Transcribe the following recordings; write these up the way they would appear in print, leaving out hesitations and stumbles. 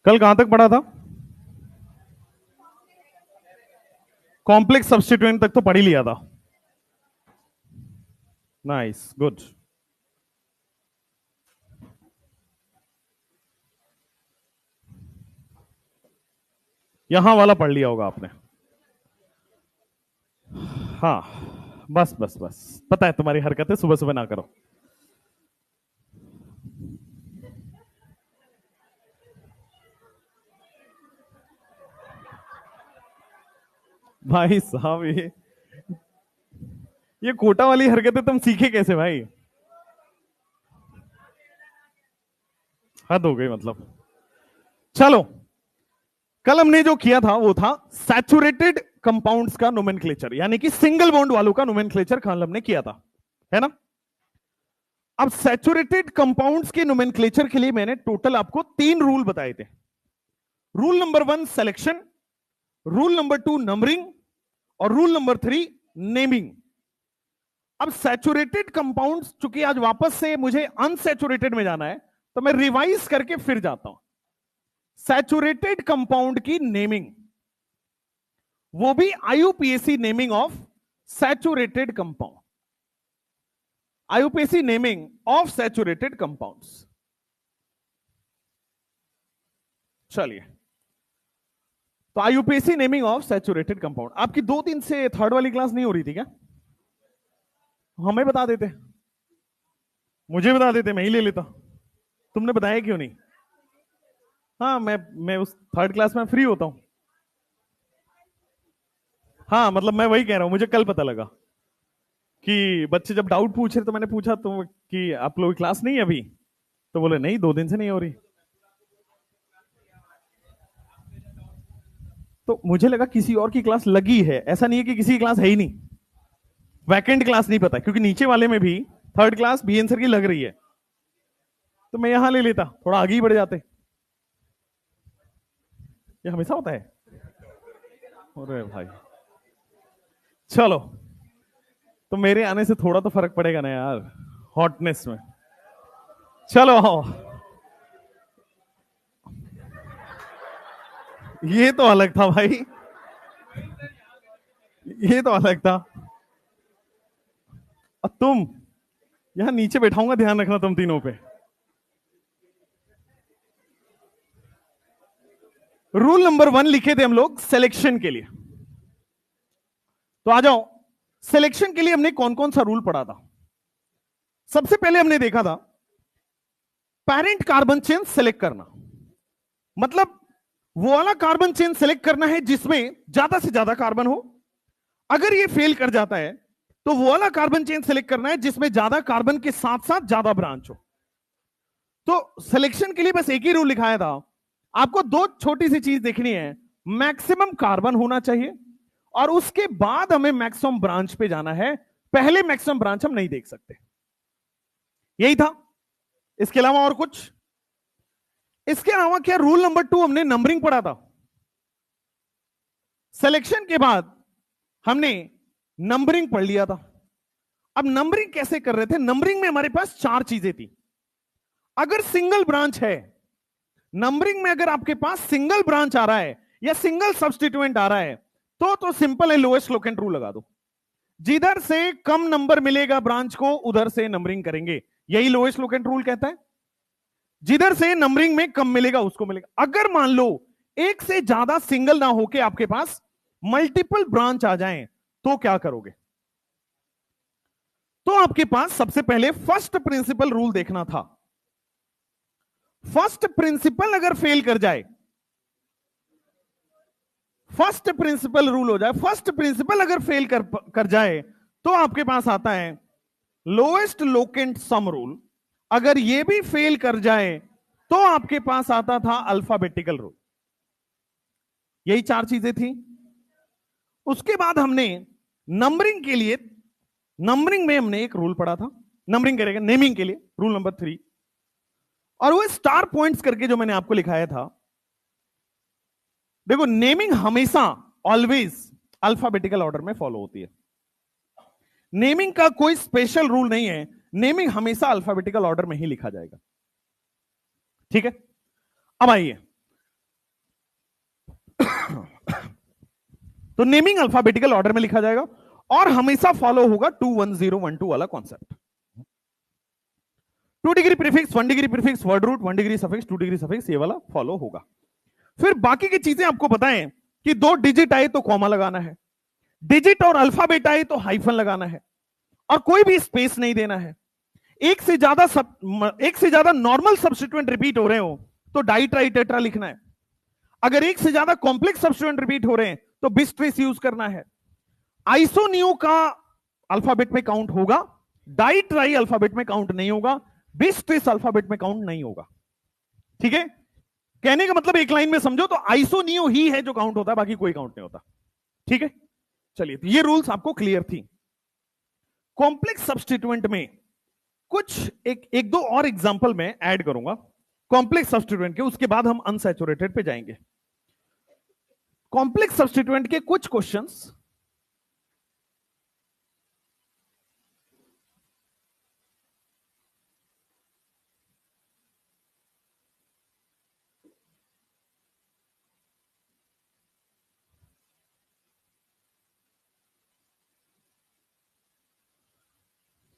कल कहां तक पढ़ा था? कॉम्प्लेक्स सब्स्टिट्यूएंट तक तो पढ़ ही लिया था। Nice, good. यहां वाला पढ़ लिया होगा आपने। हाँ, बस बस बस, पता है तुम्हारी हरकतें सुबह सुबह ना करो। भाई साहब, ये कोटा वाली हरकतें तुम सीखे कैसे भाई? हद हो गई मतलब। चलो, कल हमने जो किया था वो था सैचुरेटेड कंपाउंड्स का नोमेनक्लेचर, यानी कि सिंगल बॉन्ड वालों का नोमेनक्लेचर कल हमने किया था, है ना? अब सैचुरेटेड कंपाउंड्स के नोमेनक्लेचर के लिए मैंने टोटल आपको 3 रूल बताए थे। Rule number 1 selection, rule number 2 numbering, और रूल नंबर 3 नेमिंग। अब सैचुरेटेड कंपाउंड्स, चूंकि आज वापस से मुझे अनसैचुरेटेड में जाना है, तो मैं रिवाइज करके फिर जाता हूं। सैचुरेटेड कंपाउंड की नेमिंग, वो भी IUPAC naming of saturated compound, IUPAC naming of saturated compounds. चलिए, तो IUPAC naming of saturated compound. आपकी 2-3 से थर्ड वाली क्लास नहीं हो रही थी क्या? हमें बता देते, मुझे बता देते, मैं ही ले लेता। तुमने बताया क्यों नहीं? हाँ, मैं उस थर्ड क्लास में फ्री होता हूं। हाँ, मतलब मैं वही कह रहा हूं, मुझे कल पता लगा कि बच्चे जब डाउट पूछ रहे, तो मैंने पूछा तो कि आप लोग क्लास नहीं है अभी, तो बोले नहीं, 2 दिन से नहीं हो रही। तो मुझे लगा किसी और की क्लास लगी है, ऐसा नहीं है कि किसी की क्लास है ही नहीं, वैकेंट क्लास नहीं पता, क्योंकि नीचे वाले में भी थर्ड क्लास बी आंसर की लग रही है, तो मैं यहां ले लेता, थोड़ा आगे ही बढ़ जाते। ये हमेशा होता है। अरे भाई, चलो, तो मेरे आने से थोड़ा तो फर्क पड़ेगा ना यार, हॉटनेस में। चलो आओ, ये तो अलग था भाई, ये तो अलग था। अब तुम, यहां नीचे बैठाऊंगा, ध्यान रखना तुम तीनों पे। रूल नंबर 1 लिखे थे हम लोग सिलेक्शन के लिए, तो आ जाओ। सिलेक्शन के लिए हमने कौन कौन सा रूल पढ़ा था? सबसे पहले हमने देखा था पेरेंट कार्बन चेन सेलेक्ट करना, मतलब वो वाला कार्बन चेन सेलेक्ट करना है जिसमें ज्यादा से ज्यादा कार्बन हो। अगर ये फेल कर जाता है तो वो वाला कार्बन चेन सेलेक्ट करना है जिसमें ज्यादा कार्बन के साथ साथ ज्यादा ब्रांच हो। तो सिलेक्शन के लिए बस एक ही रूल लिखाया था, आपको 2 छोटी सी चीज देखनी है, मैक्सिमम कार्बन होना चाहिए, और उसके बाद हमें मैक्सिमम ब्रांच पे जाना है, पहले मैक्सिमम ब्रांच हम नहीं देख सकते। यही था, इसके अलावा और कुछ? इसके अलावा क्या रूल नंबर 2 हमने नंबरिंग पढ़ा था। सिलेक्शन के बाद हमने नंबरिंग पढ़ लिया था। अब नंबरिंग कैसे कर रहे थे? नंबरिंग में हमारे पास 4 चीजें थी। अगर सिंगल ब्रांच है, नंबरिंग में अगर आपके पास सिंगल ब्रांच आ रहा है या सिंगल सब्स्टिट्यूएंट आ रहा है, तो सिंपल है, लोएस्ट लोकेंट रूल लगा दो। जिधर से कम नंबर मिलेगा ब्रांच को, उधर से नंबरिंग करेंगे, यही लोएस्ट लोकेंट रूल कहता है। जिधर से नंबरिंग में कम मिलेगा उसको मिलेगा। अगर मान लो एक से ज्यादा सिंगल ना होके आपके पास मल्टीपल ब्रांच आ जाएं, तो क्या करोगे? तो आपके पास सबसे पहले फर्स्ट प्रिंसिपल रूल देखना था। फर्स्ट प्रिंसिपल अगर फेल कर जाए, फर्स्ट प्रिंसिपल रूल हो जाए, फर्स्ट प्रिंसिपल अगर फेल कर जाए, तो आपके पास आता है लोएस्ट लोकेंट सम रूल। अगर यह भी फेल कर जाए, तो आपके पास आता था अल्फाबेटिकल रूल। यही 4 चीजें थी। उसके बाद हमने नंबरिंग के लिए, नंबरिंग में हमने एक रूल पढ़ा था, नंबरिंग करेगा नेमिंग के लिए, रूल नंबर 3, और वो स्टार पॉइंट्स करके जो मैंने आपको लिखाया था। देखो, नेमिंग हमेशा ऑलवेज अल्फाबेटिकल ऑर्डर में फॉलो होती है। नेमिंग का कोई स्पेशल रूल नहीं है, नेमिंग हमेशा अल्फाबेटिकल ऑर्डर में ही लिखा जाएगा। ठीक है, अब आइए, तो नेमिंग अल्फाबेटिकल ऑर्डर में लिखा जाएगा और हमेशा फॉलो होगा 21012 वाला concept. 2 degree prefix, 1 degree prefix, word root, 1 degree suffix, 2 degree suffix, ये वाला फॉलो होगा। फिर बाकी की चीजें आपको बताएं कि 2 डिजिट आए तो कॉमा लगाना है, डिजिट और अल्फाबेट आए तो हाइफन लगाना है, और कोई भी स्पेस नहीं देना है। एक से ज्यादा नॉर्मल सब्स्टिट्यूएंट रिपीट हो रहे हो तो डाई ट्राई टेट्रा लिखना है। अगर एक से ज्यादा कॉम्प्लेक्स सब्स्टिट्यूएंट रिपीट हो रहे हैं तो बिस ट्रेस यूज करना है। आइसोनियो का अल्फाबेट में काउंट होगा, डाई ट्राई अल्फाबेट में काउंट नहीं होगा, बिस ट्रेस अल्फाबेट में काउंट नहीं होगा। ठीक है, कहने का मतलब एक लाइन में समझो तो आइसोनियो ही है जो काउंट होता है, बाकी कोई काउंट नहीं होता। ठीक है, चलिए, तो ये रूल्स आपको क्लियर थी। कॉम्प्लेक्स सब्स्टिट्यूएंट में कुछ एक दो और एग्जांपल में ऐड करूंगा कॉम्प्लेक्स सब्स्टिट्यूएंट के, उसके बाद हम अनसैचुरेटेड पे जाएंगे। कॉम्प्लेक्स सब्स्टिट्यूएंट के कुछ क्वेश्चंस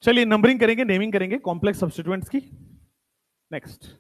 चलिए नंबरिंग करेंगे, नेमिंग करेंगे कॉम्प्लेक्स सब्स्टिट्यूएंट्स की। नेक्स्ट,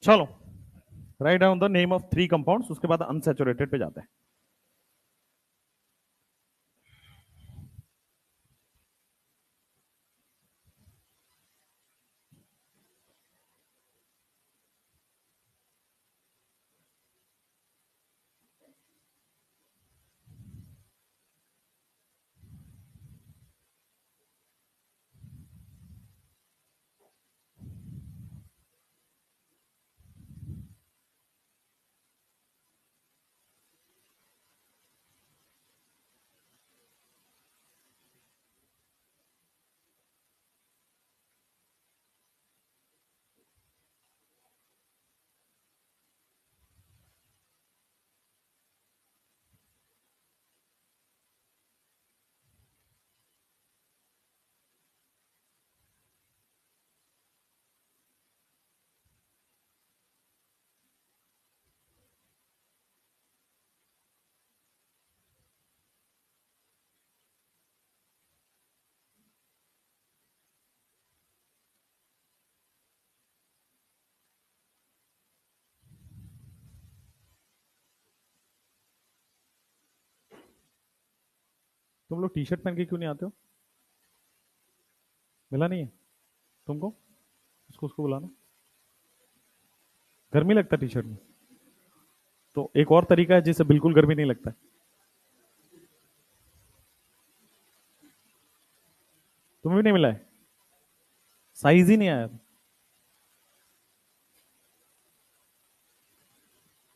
चलो write down the name of 3 compounds, उसके बाद अनसैचुरेटेड पे जाते हैं। तुम लोग टी शर्ट पहन के क्यों नहीं आते हो? मिला नहीं है तुमको? उसको उसको बुलाना। गर्मी लगता है टी शर्ट में? तो एक और तरीका है जिससे बिल्कुल गर्मी नहीं लगता है। तुम्हें भी नहीं मिला है? साइज ही नहीं आया।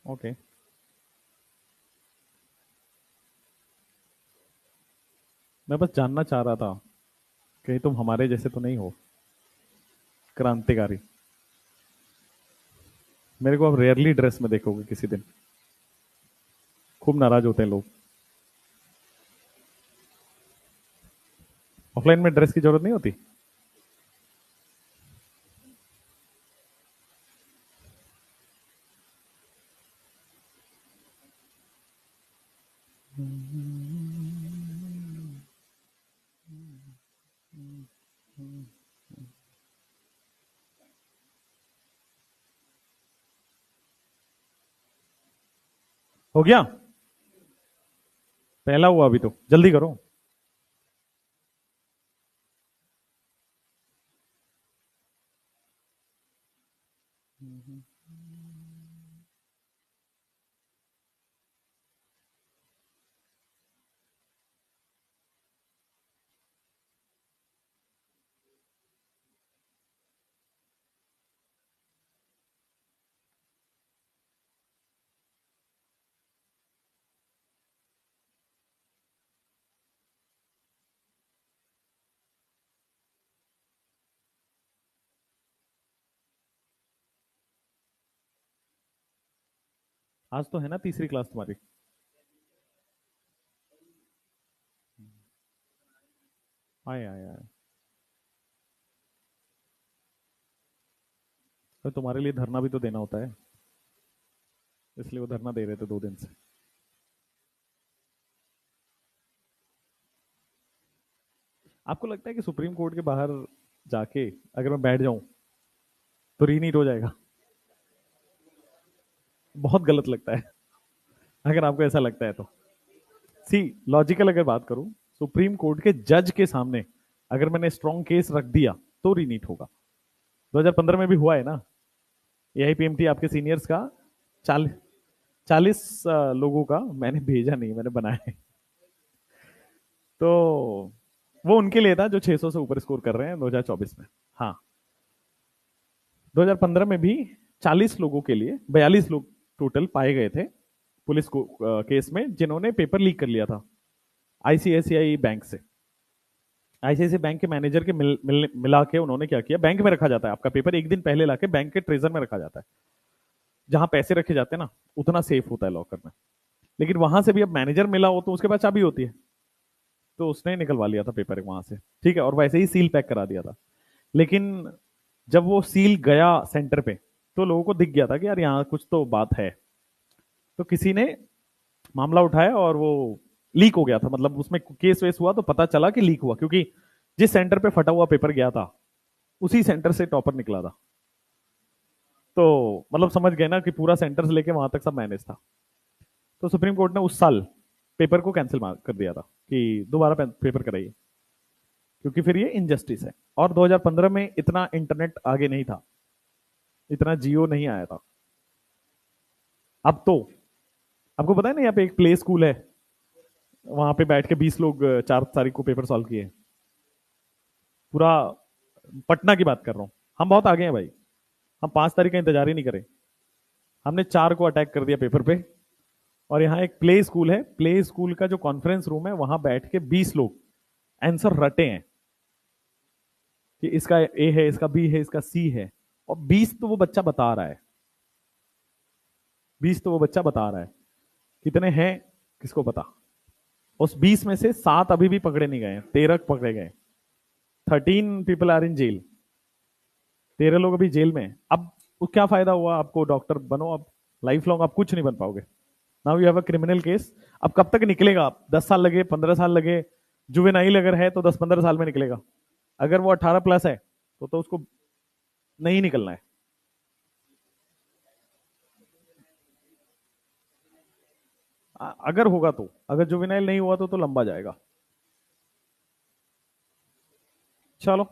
ओके, मैं बस जानना चाह रहा था कि तुम हमारे जैसे तो नहीं हो क्रांतिकारी। मेरे को अब रेयरली ड्रेस में देखोगे किसी दिन, खूब नाराज होते हैं लोग। ऑफलाइन में ड्रेस की जरूरत नहीं होती। हो गया? पहला हुआ अभी तो, जल्दी करो। आज तो है ना तीसरी क्लास तुम्हारी? आए आए आए। तो तुम्हारे लिए धरना भी तो देना होता है, इसलिए वो धरना दे रहे थे 2 दिन से। आपको लगता है कि सुप्रीम कोर्ट के बाहर जाके अगर मैं बैठ जाऊं तो रीनीट हो जाएगा? बहुत गलत लगता है अगर आपको ऐसा लगता है तो। सी, लॉजिकल अगर बात करूं, सुप्रीम कोर्ट के जज के सामने अगर मैंने स्ट्रॉन्ग केस रख दिया तो रीनीट होगा। 2015 में भी हुआ है ना, एआईपीएमटी आपके सीनियर्स का 40 लोगों का मैंने भेजा नहीं, मैंने बनाया है। तो वो उनके लिए था जो 600 से ऊपर स्कोर कर रहे हैं 2024 में। हाँ, 2015 में भी 40 लोगों के लिए 42 लोग टोटल पाए गए थे पुलिस को केस में, जिन्होंने पेपर लीक कर लिया था आईसीआईसीआई बैंक से। आईसीआईसीआई बैंक के मैनेजर के मिला के उन्होंने क्या किया, बैंक में रखा जाता है आपका पेपर, एक दिन पहले लाके बैंक के ट्रेजर में रखा जाता है, जहां पैसे रखे जाते हैं ना, उतना सेफ होता है लॉकर में। लेकिन वहां से भी अब मैनेजर मिला हो तो उसके पास चाबी होती है, तो उसने निकलवा लिया था पेपर वहां से, ठीक है, और वैसे ही सील पैक करा दिया था। लेकिन जब वो सील गया सेंटर पे तो लोगों को दिख गया था कि यार यहाँ कुछ तो बात है, तो किसी ने मामला उठाया और वो लीक हो गया था, मतलब उसमें केस वेस हुआ तो पता चला कि लीक हुआ, क्योंकि जिस सेंटर पे फटा हुआ पेपर गया था उसी सेंटर से टॉपर निकला था। तो मतलब समझ गए ना कि पूरा सेंटर से लेके वहां तक सब मैनेज था। तो सुप्रीम कोर्ट ने उस साल पेपर को कैंसिल कर दिया था कि दोबारा पेपर कराइए, क्योंकि फिर ये इनजस्टिस है। और 2015 में इतना इंटरनेट आगे नहीं था, इतना जियो नहीं आया था। अब तो आपको पता है ना, यहाँ पे एक प्ले स्कूल है, वहां पे बैठ के 20 लोग 4 तारीख को पेपर सॉल्व किए। पूरा पटना की बात कर रहा हूँ, हम बहुत आगे हैं भाई। हम 5 तारीख का इंतजार ही नहीं करें, हमने 4 को अटैक कर दिया पेपर पे। और यहाँ एक प्ले स्कूल है, प्ले स्कूल का जो कॉन्फ्रेंस रूम है वहां बैठ के 20 लोग आंसर रटे हैं कि इसका ए है, इसका बी है, इसका सी है। और 20 तो वो बच्चा बता रहा है, 20 तो वो बच्चा बता रहा है, कितने हैं किसको पता। उस 20 में से 7 अभी भी पकड़े नहीं गए, 13 पकड़े गए। 13 पीपल आर इन जेल, 13 लोग अभी जेल में। अब क्या फायदा हुआ आपको, डॉक्टर बनो अब, लाइफ लॉन्ग आप कुछ नहीं बन पाओगे। Now you have a criminal case. अब कब तक निकलेगा? 10 साल लगे, 15 साल लगे। जुवेनाइल अगर है तो 10-15 साल में निकलेगा, अगर वो 18+ है तो उसको नहीं निकलना है। अगर होगा तो, अगर जुवेनाइल नहीं हुआ तो लंबा जाएगा। चलो,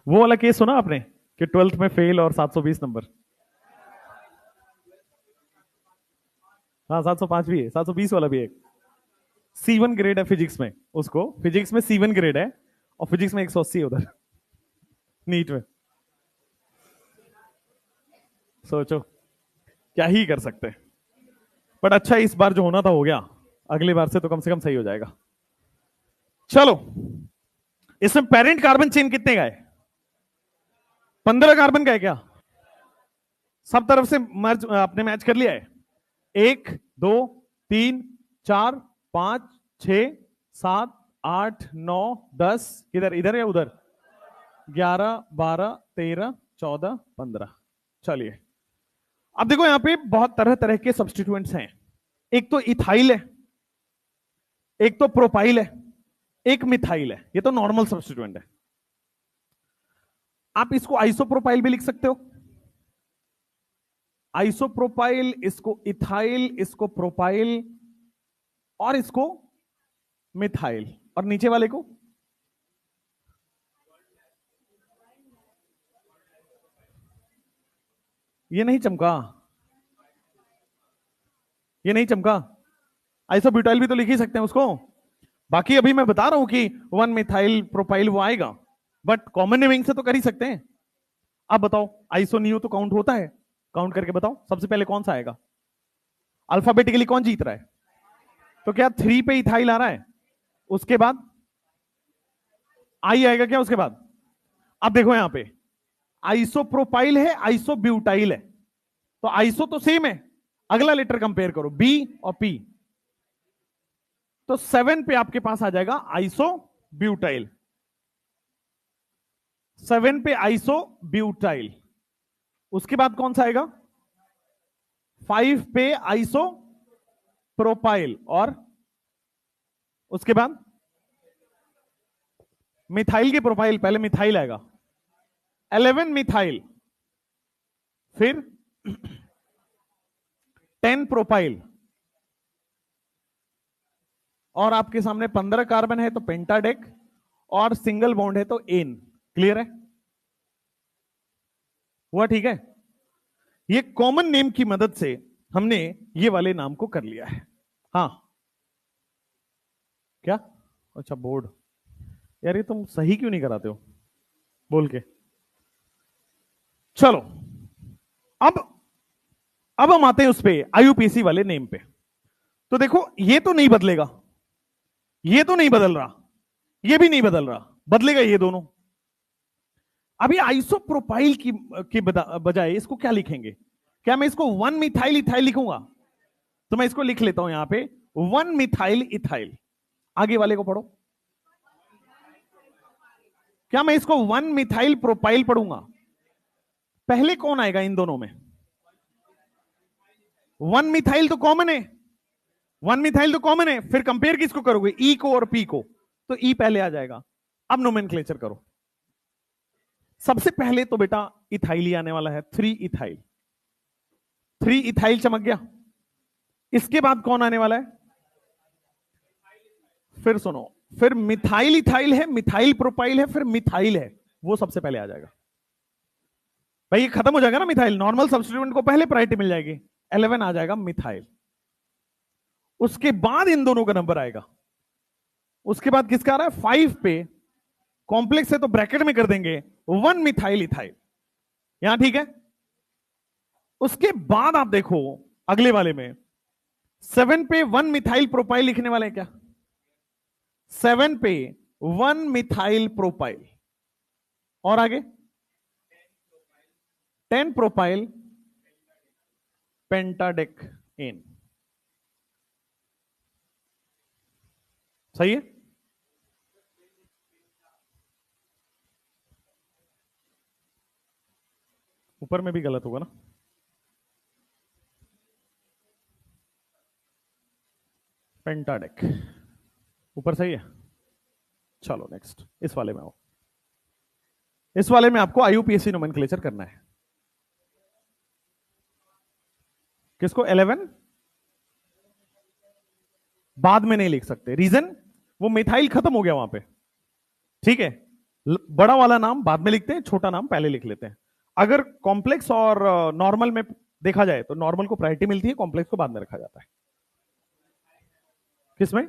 वो वाला केस सुना आपने कि 12th में फेल और 720 नंबर? हाँ, 705 भी है, 720 वाला भी है। C1 ग्रेड है फिजिक्स में, उसको फिजिक्स में C1 ग्रेड है, और फिजिक्स में 180 है उधर नीट में। सोचो, क्या ही कर सकते हैं। बट अच्छा, इस बार जो होना था हो गया, अगली बार से तो कम से कम सही हो जाएगा। चलो, इसमें पेरेंट कार्बन चेन कितने का है? 15 कार्बन का है क्या? सब तरफ से मर्ज आपने मैच कर लिया है? 1 2 3 4 5 6 7 8 9 10, किधर, इधर या उधर? 11 12 13 14 15। चलिए, अब देखो यहां पे बहुत तरह तरह के सब्सटीट्यूएंट्स हैं। एक तो इथाइल है, एक तो प्रोपाइल है, एक मिथाइल है। ये तो नॉर्मल सब्सटीट्यूएंट है। आप इसको आइसोप्रोपाइल भी लिख सकते हो, आइसोप्रोपाइल, इसको इथाइल, इसको प्रोपाइल, और इसको मिथाइल, और नीचे वाले को ये नहीं चमका, ये नहीं चमका। आइसोब्यूटाइल भी तो लिख ही सकते हैं उसको। बाकी अभी मैं बता रहा हूं कि 1 मिथाइल प्रोपाइल वो आएगा, बट कॉमन नेमिंग से तो कर ही सकते हैं। अब बताओ आइसोनियो तो काउंट होता है, काउंट करके बताओ सबसे पहले कौन सा आएगा। अल्फाबेटिकली कौन जीत रहा है? तो क्या 3 पे इथाइल आ रहा है, उसके बाद आई आएगा क्या उसके बाद? अब देखो यहां पे आइसोप्रोपाइल है, आइसोब्यूटाइल है, तो आइसो तो सेम है, अगला लेटर कंपेयर करो बी और पी, तो 7 पे आपके पास आ जाएगा आइसोब्यूटाइल, 7 पे आइसोब्यूटाइल। उसके बाद कौन सा आएगा? 5 पे आइसोप्रोपाइल, और उसके बाद मिथाइल की प्रोपाइल, पहले मिथाइल आएगा, 11 मिथाइल, फिर 10 प्रोपाइल, और आपके सामने 15 कार्बन है तो पेंटाडेक, और सिंगल बॉन्ड है तो एन। क्लियर है? हुआ ठीक है? ये कॉमन नेम की मदद से हमने ये वाले नाम को कर लिया है। हाँ क्या? अच्छा बोर्ड, यार ये तुम सही क्यों नहीं कराते हो बोल के। चलो अब हम आते हैं उस पे आईयूपीएसी वाले नेम पे। तो देखो ये तो नहीं बदलेगा, ये तो नहीं बदल रहा, ये भी नहीं बदल रहा, बदलेगा ये दोनों। अभी आइसोप्रोपाइल की बजाय इसको क्या लिखेंगे? क्या मैं इसको 1 मिथाइल इथाइल लिखूंगा? तो मैं इसको लिख लेता हूं यहां पे 1 मिथाइल इथाइल। आगे वाले को पढ़ो। क्या मैं इसको 1 मिथाइल प्रोपाइल पढ़ूंगा? पहले कौन आएगा इन दोनों में? 1 मिथाइल तो कॉमन है, 1 मिथाइल तो कॉमन है, फिर कंपेयर किसको करोगे? ई को और पी को, तो ई पहले आ जाएगा। अब नोमेनक्लेचर करो। सबसे पहले तो बेटा इथाइल ही आने वाला है, 3 इथाइल, 3 इथाइल चमक गया। इसके बाद कौन आने वाला है? फिर सुनो, फिर मिथाइल इथाइल है, मिथाइल प्रोपाइल है, फिर मिथाइल है, वो सबसे पहले आ जाएगा। भाई ये खत्म हो जाएगा ना मिथाइल, नॉर्मल सब्स्टिट्यूएंट को पहले प्रायोरिटी मिल जाएगी, 11 आ जाएगा मिथाइल। उसके बाद इन दोनों का नंबर आएगा। उसके बाद किसका आ रहा है? 5 पे कॉम्प्लेक्स है तो ब्रैकेट में कर देंगे 1 मिथाइल इथाइल, यहां ठीक है। उसके बाद आप देखो अगले वाले में 7 पे 1 मिथाइल प्रोपाइल लिखने वाले हैं क्या? 7 पे 1 मिथाइल प्रोपाइल, और आगे 10 प्रोपाइल पेंटाडेक एन। सही है? ऊपर में भी गलत होगा ना? पेंटाडेक ऊपर सही है। चलो नेक्स्ट, इस वाले में आओ। इस वाले में आपको आईयूपीएसी नोमेनक्लेचर करना है। किसको? 11 बाद में नहीं लिख सकते, रीजन वो मिथाइल खत्म हो गया वहां पे, ठीक है। बड़ा वाला नाम बाद में लिखते हैं, छोटा नाम पहले लिख लेते हैं। अगर कॉम्प्लेक्स और नॉर्मल में देखा जाए तो नॉर्मल को प्रायोरिटी मिलती है, कॉम्प्लेक्स को बाद में रखा जाता है। किसमें?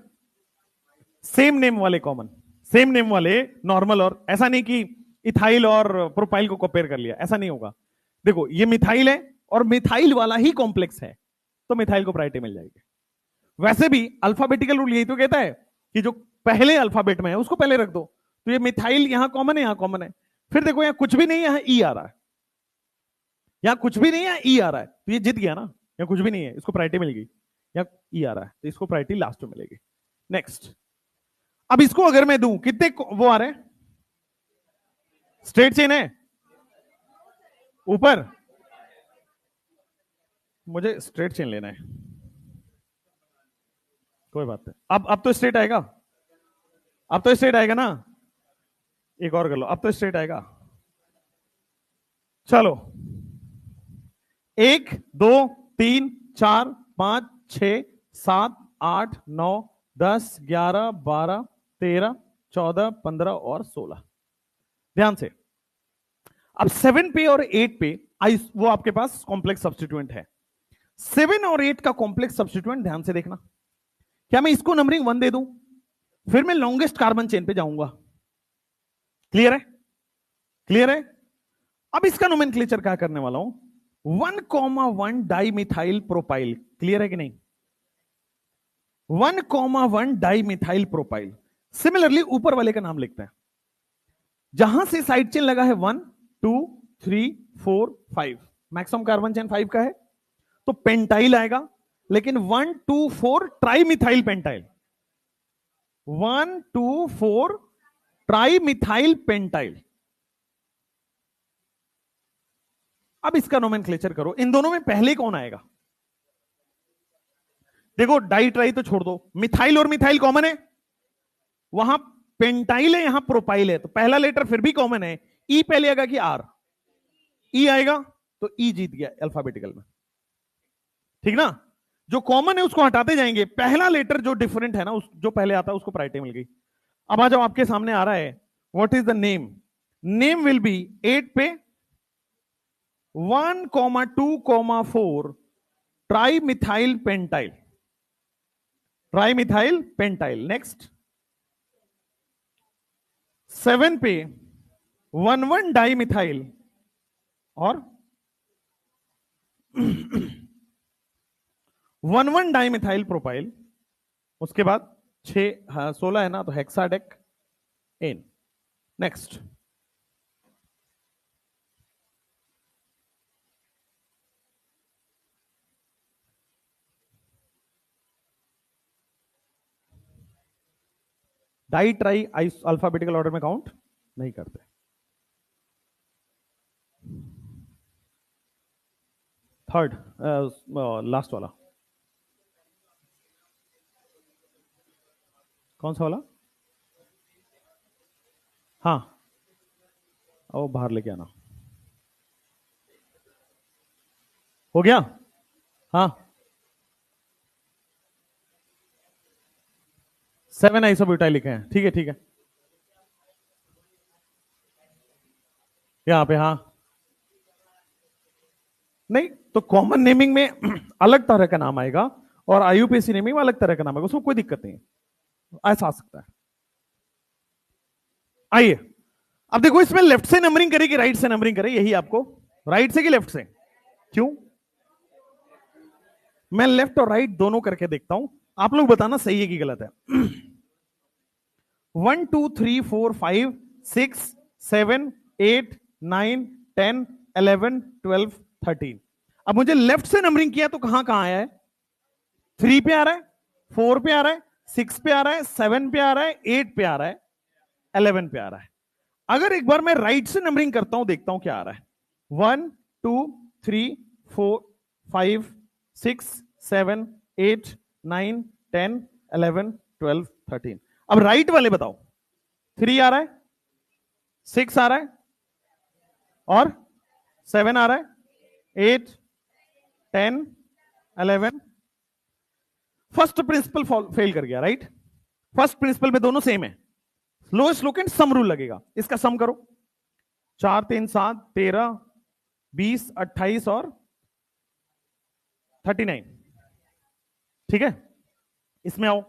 सेम नेम वाले कॉमन, सेम नेम वाले नॉर्मल, और ऐसा नहीं कि इथाइल और प्रोपाइल को कंपेयर कर लिया, ऐसा नहीं होगा। देखो ये मिथाइल है और मिथाइल वाला ही कॉम्प्लेक्स है, तो मिथाइल को प्रायोरिटी मिल जाएगी। वैसे भी अल्फाबेटिकल रूल यही तो कहता है कि जो पहले अल्फाबेट में है उसको पहले रख दो। तो ये मिथाइल यहां कॉमन है, यहां कॉमन है। फिर देखो यहां कुछ भी नहीं है, यहां ई आ रहा है, यहां कुछ भी नहीं है, ई आ रहा है, तो ये जीत गया ना। यहां कुछ भी नहीं है, इसको प्रायोरिटी मिल गई। यहां ई आ रहा है तो इसको प्रायोरिटी लास्ट में मिलेगी। नेक्स्ट, अब इसको अगर मैं दूं, कितने वो आ रहे हैं? स्ट्रेट चेन है ऊपर, मुझे स्ट्रेट चेन लेना है। कोई बात नहीं, अब तो स्ट्रेट आएगा, अब तो स्ट्रेट आएगा ना। एक और कर लो, अब तो स्ट्रेट आएगा। चलो 1 2 3 4 5 6 7 8 9 10 11 12 13 14 15 और 16। ध्यान से, अब 7 पे और 8 पे वो आपके पास कॉम्प्लेक्स सब्स्टिट्यूएंट है। 7 और 8 का कॉम्प्लेक्स सब्स्टिट्यूएंट ध्यान से देखना, क्या मैं इसको नंबरिंग 1 दे दूं, फिर मैं लॉन्गेस्ट कार्बन चेन पे जाऊंगा। क्लियर है? क्लियर है? अब इसका नोमेनक्लेचर क्या करने वाला हूं, 1,1 डाइमिथाइल प्रोपाइल। क्लियर है कि नहीं? 1,1 डाइमिथाइल प्रोपाइल। सिमिलरली ऊपर वाले का नाम लिखते हैं, जहां से साइड चेन लगा है 1 2 3 4 5, मैक्सिमम कार्बन चेन 5 का है, तो पेंटाइल आएगा। लेकिन 1 2 4 ट्राइमिथाइल पेंटाइल, 1 2 4 ट्राइमिथाइल पेंटाइल। अब इसका नोमेनक्लेचर करो, इन दोनों में पहले कौन आएगा? देखो डाई ट्राई तो छोड़ दो, मिथाइल और मिथाइल कॉमन है, वहां पेंटाइल है, यहां प्रोपाइल है, तो पहला लेटर फिर भी कॉमन है। ई पहले आएगा कि आर? ई आएगा, तो ई जीत गया अल्फाबेटिकल में। ठीक ना? जो कॉमन है उसको हटाते जाएंगे, पहला लेटर जो डिफरेंट है ना, जो पहले आता है उसको प्रायोरिटी मिल गई। अब आ जाओ, आपके सामने आ रहा है what is the name. Name will be 8 पे 1,2,4 trimethyl pentyl, trimethyl pentyl. Next 7 पे 1,1 डाइमिथाइल और 1,1 डाइमिथाइल प्रोपाइल। उसके बाद 16 है ना, तो hexadecane. Next di tri alphabetical order में काउंट नहीं करते। थर्ड लास्ट वाला कौन सा वाला? हाँ, ओ बाहर लेके आना। हो गया? हाँ, 7 आइसोब्यूटाइल लिखे हैं, ठीक है ठीक है, यहां पे। हाँ, नहीं तो कॉमन नेमिंग में अलग तरह का नाम आएगा और आईयूपीएसी नेमिंग में अलग तरह का नाम आएगा, उसमें कोई दिक्कत नहीं है, ऐसा आ सकता है। आइए अब देखो, इसमें लेफ्ट से नंबरिंग करे कि राइट से नंबरिंग करे, यही आपको, राइट से कि लेफ्ट से? क्यों? मैं लेफ्ट और राइट दोनों करके देखता हूं, आप लोग बताना सही है कि गलत है। 1 2 3 4 5 6 7 8 9 10 11 12 13। अब मुझे लेफ्ट से नंबरिंग किया तो कहां कहां आया है? 3 पे आ रहा है, 4 पे आ रहा है, 6 पे आ रहा है, 7 पे आ रहा है, 8 पे आ रहा है, 11 पे आ रहा है। अगर एक बार मैं राइट से नंबरिंग करता हूं, देखता हूं क्या आ रहा है। 1 2 3 4 5 6 7 8 9 10 11 12 13। अब राइट वाले बताओ, 3 आ रहा है, 6 आ रहा है और 7 आ रहा है, 8 10 11। फर्स्ट प्रिंसिपल फेल कर गया, राइट? फर्स्ट प्रिंसिपल में दोनों सेम है, लोएस्ट लोकेंट सम रूल लगेगा। इसका सम करो, 4 3 7 13 20 28 और 39। ठीक है, इसमें आओ,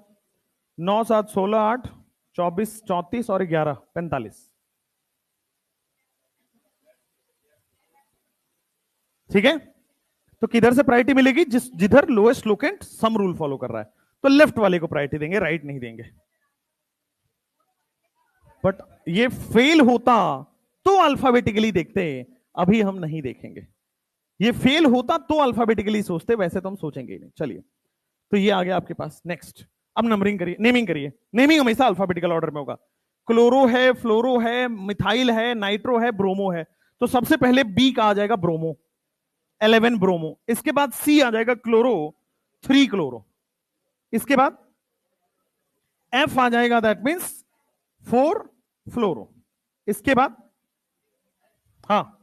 9 7 16 8 24 34 और 11 45। ठीक है, तो किधर से प्रायोरिटी मिलेगी? जिधर lowest locant sum rule follow कर रहा है, तो लेफ्ट वाले को प्रायोरिटी देंगे, राइट नहीं देंगे। बट ये फेल होता तो अल्फाबेटिकली देखते, अभी हम नहीं देखेंगे। ये फेल होता तो अल्फाबेटिकली सोचते, वैसे तो हम सोचेंगे ही नहीं। चलिए, तो ये आ गया आपके पास। नेक्स्ट, अब नंबरिंग करिए, नेमिंग करिए। नेमिंग हमेशा अल्फाबेटिकल ऑर्डर में होगा। क्लोरो है, फ्लोरो है, मिथाइल है, नाइट्रो है, ब्रोमो है, तो सबसे पहले बी का आ जाएगा ब्रोमो, 11 ब्रोमो। इसके बाद सी आ जाएगा क्लोरो, 3 क्लोरो। इसके बाद एफ आ जाएगा, दैट मीन्स 4 फ्लोरो। इसके बाद हाँ,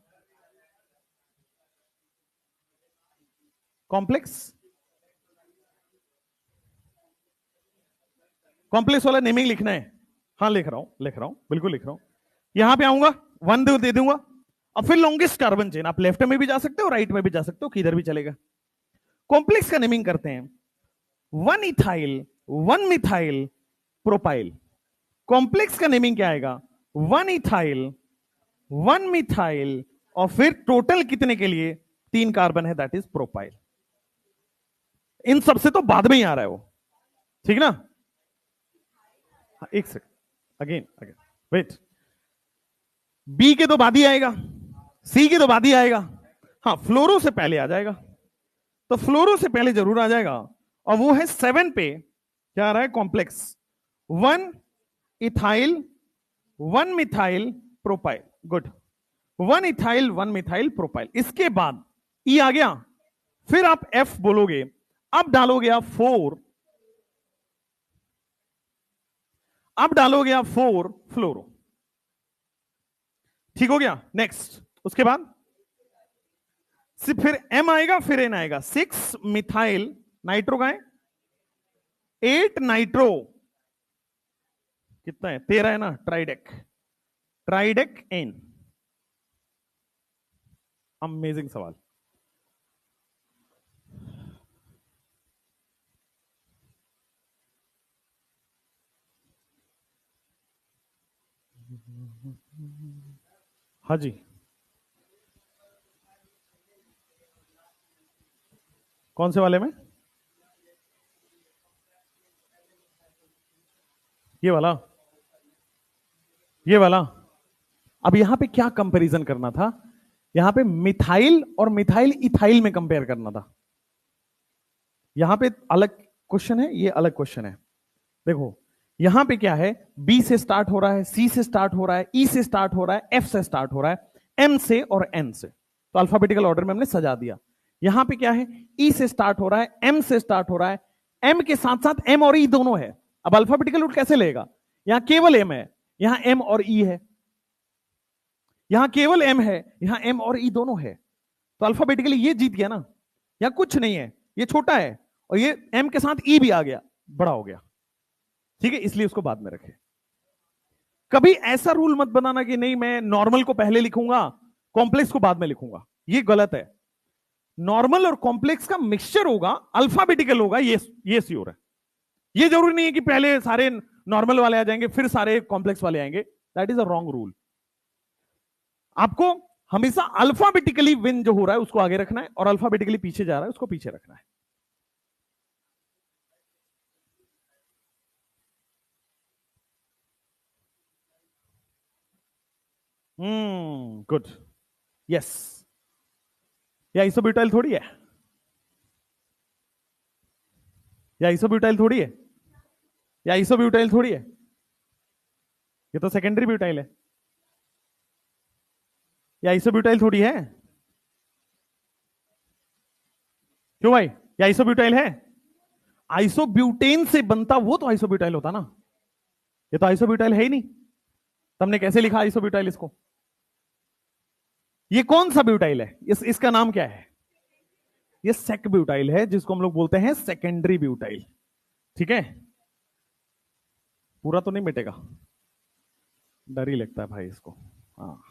कॉम्प्लेक्स, कॉम्प्लेक्स वाला नेमिंग लिखना है। हाँ लिख रहा हूं, लिख रहा हूं, बिल्कुल लिख रहा हूं। यहां पे आऊंगा, 1 दे दूंगा। अब फिर लॉन्गेस्ट कार्बन चेन, आप लेफ्ट में भी जा सकते हो, राइट में भी जा सकते हो, किधर भी चलेगा। कॉम्प्लेक्स का नेमिंग करते हैं, 1 इथाइल 1 मिथाइल प्रोपाइल। कॉम्प्लेक्स का नेमिंग क्या आएगा, 1 इथाइल 1 मिथाइल, और फिर टोटल कितने के लिए, 3 कार्बन है, दैट इज प्रोपाइल। इन सबसे तो बाद में ही आ रहा है वो, ठीक ना। एक second, again again wait, B के तो बाद ही आएगा, सी के तो बाद ही आएगा, हाँ फ्लोरो से पहले आ जाएगा, तो फ्लोरो से पहले जरूर आ जाएगा, और वो है 7 पे, क्या आ रहा है, complex 1 ethyl 1 methyl propyl. Good, 1 ethyl 1 methyl propyl. इसके बाद ई आ गया, फिर आप एफ बोलोगे, अब डालोगे आप 4, अब डालोगे आप 4 फ्लोरो, ठीक हो गया। नेक्स्ट, उसके बाद फिर एम आएगा, फिर एन आएगा, 6 मिथाइल नाइट्रो का है, 8 नाइट्रो, कितना है, 13 है ना, ट्राइडेक, ट्राइडेक एन। अमेजिंग सवाल। हाँ जी, कौन से वाले में, ये वाला, ये वाला। अब यहां पे क्या कंपैरिजन करना था, यहां पे मिथाइल और मिथाइल इथाइल में कंपेयर करना था। यहां पे अलग क्वेश्चन है, ये अलग क्वेश्चन है। देखो यहां पे क्या है, बी से स्टार्ट हो रहा है, सी से स्टार्ट हो रहा है, ई से स्टार्ट हो रहा है, एफ से स्टार्ट हो रहा है, एम से और एन से, तो अल्फाबेटिकल ऑर्डर में हमने सजा दिया। यहां पे क्या है, ई से स्टार्ट हो रहा है, एम से स्टार्ट हो रहा है, एम के साथ साथ एम और ई दोनों है। अब अल्फाबेटिकल रूट कैसे लेगा, यहां केवल एम है, यहां एम और ई है, यहां केवल एम है, यहां एम और ई दोनों है, तो अल्फाबेटिकली ये जीत गया ना। यहां कुछ नहीं है, ये छोटा है, और ये एम के साथ ई भी आ गया, बड़ा हो गया, ठीक है, इसलिए उसको बाद में रखे। कभी ऐसा रूल मत बनाना कि नहीं मैं नॉर्मल को पहले लिखूंगा, कॉम्प्लेक्स को बाद में लिखूंगा, ये गलत है। नॉर्मल और कॉम्प्लेक्स का मिक्सचर होगा, अल्फाबेटिकल होगा, ये श्योर है। ये जरूरी नहीं है कि पहले सारे नॉर्मल वाले आ जाएंगे फिर सारे कॉम्प्लेक्स वाले आएंगे, that is a wrong rule. आपको हमेशा अल्फाबेटिकली विन जो हो रहा है उसको आगे रखना है, और अल्फाबेटिकली पीछे जा रहा है उसको पीछे रखना है। Good, yes. या आइसोब्यूटाइल थोड़ी है, या आइसोब्यूटाइल थोड़ी है, या आइसोब्यूटाइल थोड़ी है, ये तो सेकेंडरी ब्यूटाइल है। या आइसोब्यूटाइल थोड़ी है, क्यों भाई, या आइसोब्यूटाइल है, आइसोब्यूटेन से बनता वो तो आइसोब्यूटाइल होता ना, ये तो आइसोब्यूटाइल है ही नहीं, तुमने कैसे लिखा आइसोब्यूटाइल इसको। ये कौन सा ब्यूटाइल है, इसका नाम क्या है, ये सेक ब्यूटाइल है, जिसको हम लोग बोलते हैं सेकेंडरी ब्यूटाइल, ठीक है। पूरा तो नहीं मिटेगा, डर ही लगता है भाई इसको, हाँ।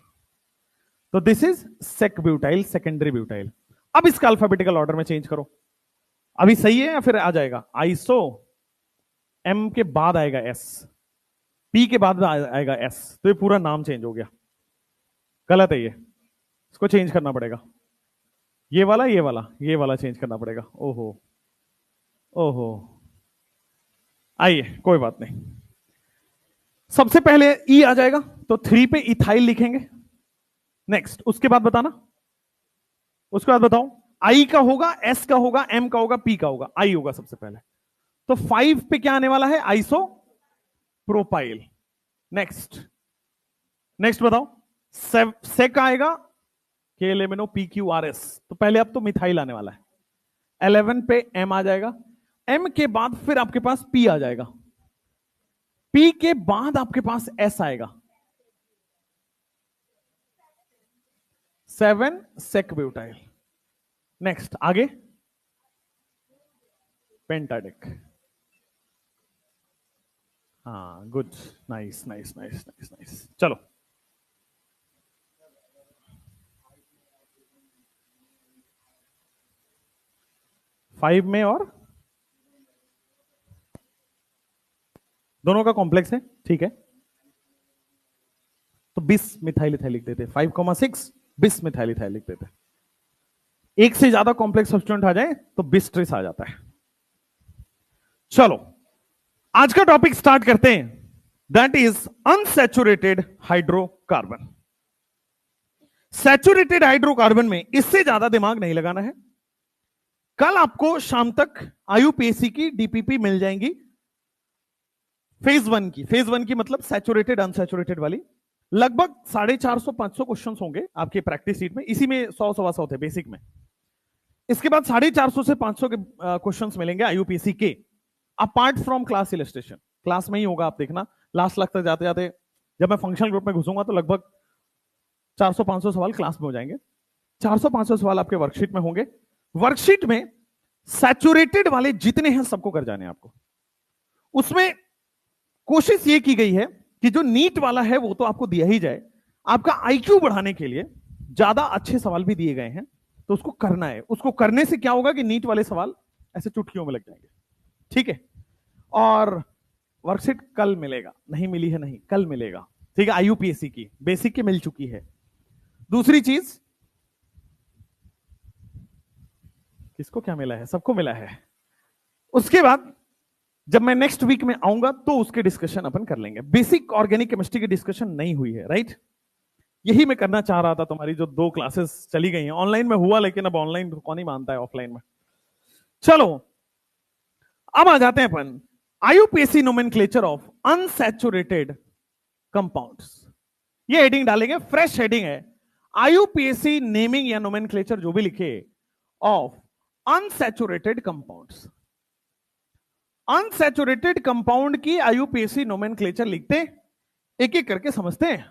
तो this is sec butyl, secondary butyl. अब इसका अल्फाबेटिकल ऑर्डर में चेंज करो, अभी सही है या फिर आ जाएगा, आइसो, एम के बाद आएगा एस, पी के बाद आएगा एस, तो ये पूरा नाम चेंज हो गया, गलत है ये, इसको चेंज करना पड़ेगा। ये वाला ये वाला ये वाला चेंज करना पड़ेगा, ओहो ओहो, आइए कोई बात नहीं। सबसे पहले ई आ जाएगा, तो 3 पे इथाइल लिखेंगे। नेक्स्ट, उसके बाद बताना, उसके बाद बताओ, आई का होगा, एस का होगा, एम का होगा, पी का होगा, आई होगा सबसे पहले। तो 5 पे क्या आने वाला है, आइसो प्रोपाइल। नेक्स्ट, नेक्स्ट बताओ, सेक आएगा, K L M N O P Q R S, तो पहले अब तो मिथाइल आने वाला है। 11 पे एम आ जाएगा, एम के बाद फिर आपके पास पी आ जाएगा, पी के बाद आपके पास एस आएगा, 7 सेक ब्यूटाइल। नेक्स्ट आगे, पेंटाडिक, हाँ good, nice nice nice nice nice, चलो 5 में और दोनों का कॉम्प्लेक्स है, ठीक है, तो 20 मिथाइल इथाइल लिख देते, 5,6 20 मिथाइल इथाइल लिख देते। एक से ज्यादा कॉम्प्लेक्स सब्स्टिट्यूएंट आ जाए तो 20 ट्रेस आ जाता है। चलो आज का टॉपिक स्टार्ट करते हैं, that is unsaturated hydrocarbon. Saturated hydrocarbon में इससे ज्यादा दिमाग नहीं लगाना है। कल आपको शाम तक आईयूपीएसी की डीपीपी मिल जाएंगी, फेज वन की। फेज वन की मतलब सैचुरेटेड अनसैचुरेटेड वाली, लगभग 450-500 क्वेश्चन होंगे आपके प्रैक्टिस शीट में, इसी में 100-125 थे बेसिक में। इसके बाद 450 से 500 के क्वेश्चंस मिलेंगे आईयूपीएसी के, apart from class illustration. Class में ही होगा, आप देखना लास्ट तक जाते जाते जब मैं फंक्शनल ग्रुप में घुसूंगा तो लगभग 400-500 सवाल क्लास में हो जाएंगे। 400-500 सवाल आपके वर्कशीट में होंगे। वर्कशीट में सैचुरेटेड वाले जितने हैं सबको कर जाने आपको। उसमें कोशिश ये की गई है कि जो नीट वाला है वो तो आपको दिया ही जाए, आपका आईक्यू बढ़ाने के लिए ज्यादा अच्छे सवाल भी दिए गए हैं, तो उसको करना है। उसको करने से क्या होगा कि नीट वाले सवाल ऐसे चुटकियों में लग जाएंगे, ठीक है। और वर्कशीट कल मिलेगा, नहीं मिली है नहीं, कल मिलेगा, ठीक है। आईयूपीएसी की बेसिक की मिल चुकी है। दूसरी चीज, किसको क्या मिला है? सबको मिला है। उसके बाद जब मैं नेक्स्ट वीक में आऊंगा तो उसके डिस्कशन अपन कर लेंगे। बेसिक ऑर्गेनिक केमिस्ट्री की डिस्कशन नहीं हुई है, राइट। यही मैं करना चाह रहा था। तुम्हारी जो 2 क्लासेस चली गई हैं, ऑनलाइन में हुआ, लेकिन अब ऑनलाइन कौन ही मानता है ऑफलाइन में। चलो अब आ जाते हैं अपन IUPAC nomenclature of unsaturated compounds. ये हेडिंग डालेंगे, फ्रेश हेडिंग है, आईयूपीएसी नेमिंग या नोमेनक्लेचर जो भी लिखे of unsaturated compounds. Unsaturated compound की आईयूपीएसी नोमेनक्लेचर लिखते, एक एक करके समझते हैं।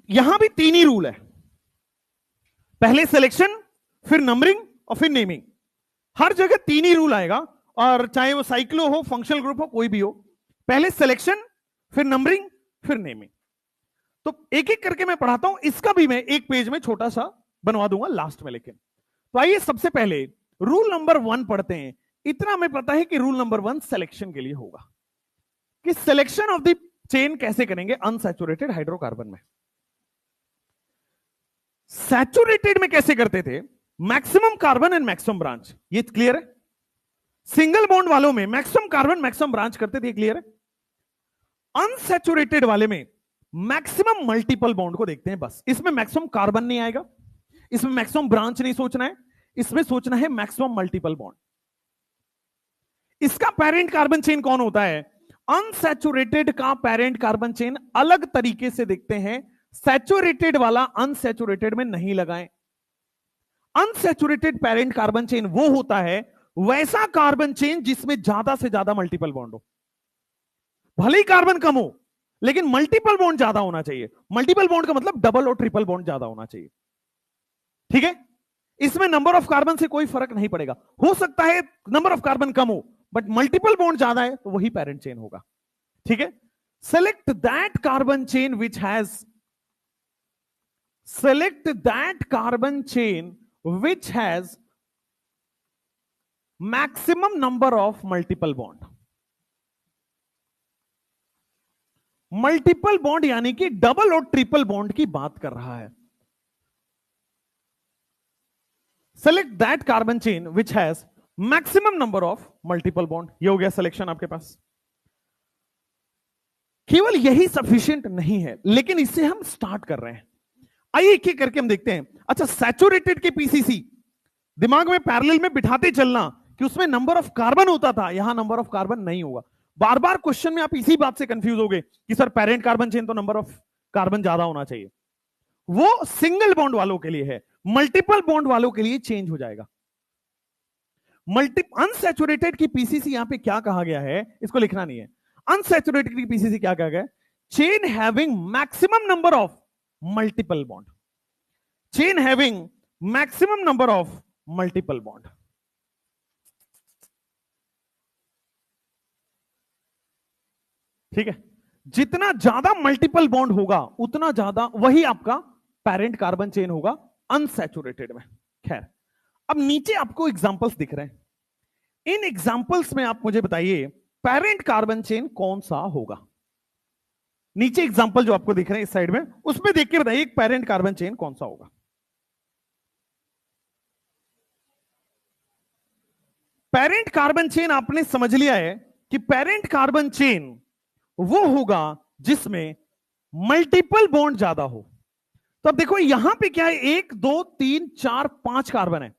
यहां भी 3 ही रूल है, पहले सिलेक्शन, फिर नंबरिंग और फिर नेमिंग। हर जगह 3 ही रूल आएगा, और चाहे वो साइक्लो हो, फंक्शनल ग्रुप हो, कोई भी हो, पहले सिलेक्शन, फिर नंबरिंग, फिर नेमिंग। तो एक एक करके मैं पढ़ाता हूं। इसका भी मैं एक पेज में छोटा सा बनवा दूंगा लास्ट में, लेकिन तो आइए सबसे पहले रूल नंबर 1 पढ़ते हैं। इतना हमें पता है कि रूल नंबर 1 सिलेक्शन के लिए होगा, कि सिलेक्शन ऑफ द चेन कैसे करेंगे अनसैचुरेटेड हाइड्रोकार्बन में। सैचुरेटेड में कैसे करते थे? Maximum carbon and maximum branch, ये क्लियर है। सिंगल बॉन्ड वालों में मैक्सिमम कार्बन मैक्सिमम ब्रांच करते थे, क्लियर है। अनसैचुरेटेड वाले में मैक्सिमम मल्टीपल बॉन्ड को देखते हैं बस। इसमें मैक्सिमम कार्बन नहीं आएगा, इसमें मैक्सिमम ब्रांच नहीं सोचना है, इसमें सोचना है मैक्सिमम मल्टीपल बॉन्ड। इसका पेरेंट कार्बन चेन कौन होता है? अनसैचुरेटेड का पेरेंट कार्बन चेन अलग तरीके से देखते हैं, सैचुरेटेड वाला अनसैचुरेटेड में नहीं लगाएं। अनसैचुरेटेड पेरेंट कार्बन चेन वो होता है वैसा कार्बन चेन जिसमें ज्यादा से ज्यादा मल्टीपल बॉन्ड हो। भले ही कार्बन कम हो, लेकिन मल्टीपल बॉन्ड ज्यादा होना चाहिए। मल्टीपल बॉन्ड का मतलब डबल और ट्रिपल बॉन्ड ज्यादा होना चाहिए, ठीक है। इसमें नंबर ऑफ कार्बन से कोई फर्क नहीं पड़ेगा। हो सकता है नंबर ऑफ कार्बन कम हो, बट मल्टीपल बॉन्ड ज्यादा है तो वही पेरेंट चेन होगा, ठीक है। Select that carbon chain which has select that carbon chain which has maximum number of multiple bond। Multiple bond यानी कि डबल और ट्रिपल बॉन्ड की बात कर रहा है। Select that carbon chain which has maximum number of multiple bond. ये हो गया सिलेक्शन आपके पास। केवल यही सफिशिएंट नहीं है, लेकिन इससे हम स्टार्ट कर रहे हैं। आइए एक एक करके हम देखते हैं। अच्छा, सैचुरेटेड के पीसीसी दिमाग में पैरेलल में बिठाते चलना कि उसमें नंबर ऑफ कार्बन होता था, यहां नंबर ऑफ कार्बन नहीं होगा। बार बार क्वेश्चन में आप इसी बात से कंफ्यूज होगे कि सर पेरेंट कार्बन चेन तो नंबर ऑफ कार्बन ज्यादा होना चाहिए। वो सिंगल बॉन्ड वालों के लिए है, मल्टीपल बॉन्ड वालों के लिए चेंज हो जाएगा। अनसैचुरेटेड की पीसीसी यहां पे क्या कहा गया है, इसको लिखना नहीं है। अनसैचुरेटेड की पीसीसी क्या कहा गया? Chain having maximum number of multiple bond. Chain having maximum number of multiple bond. ठीक है, जितना ज्यादा मल्टीपल बॉन्ड होगा उतना ज्यादा वही आपका पेरेंट कार्बन चेन होगा अनसैचुरेटेड में। खैर, अब नीचे आपको एग्जांपल्स दिख रहे हैं, इन एग्जांपल्स में आप मुझे बताइए पेरेंट कार्बन चेन कौन सा होगा। नीचे एग्जांपल जो आपको दिख रहे हैं इस साइड में, उसमें देख के बताइए पेरेंट कार्बन चेन कौन सा होगा। पेरेंट कार्बन चेन आपने समझ लिया है कि पेरेंट कार्बन चेन वो होगा जिसमें मल्टीपल बॉन्ड ज्यादा हो। तो अब देखो यहां पे क्या है, 1 2 3 4 5 कार्बन है,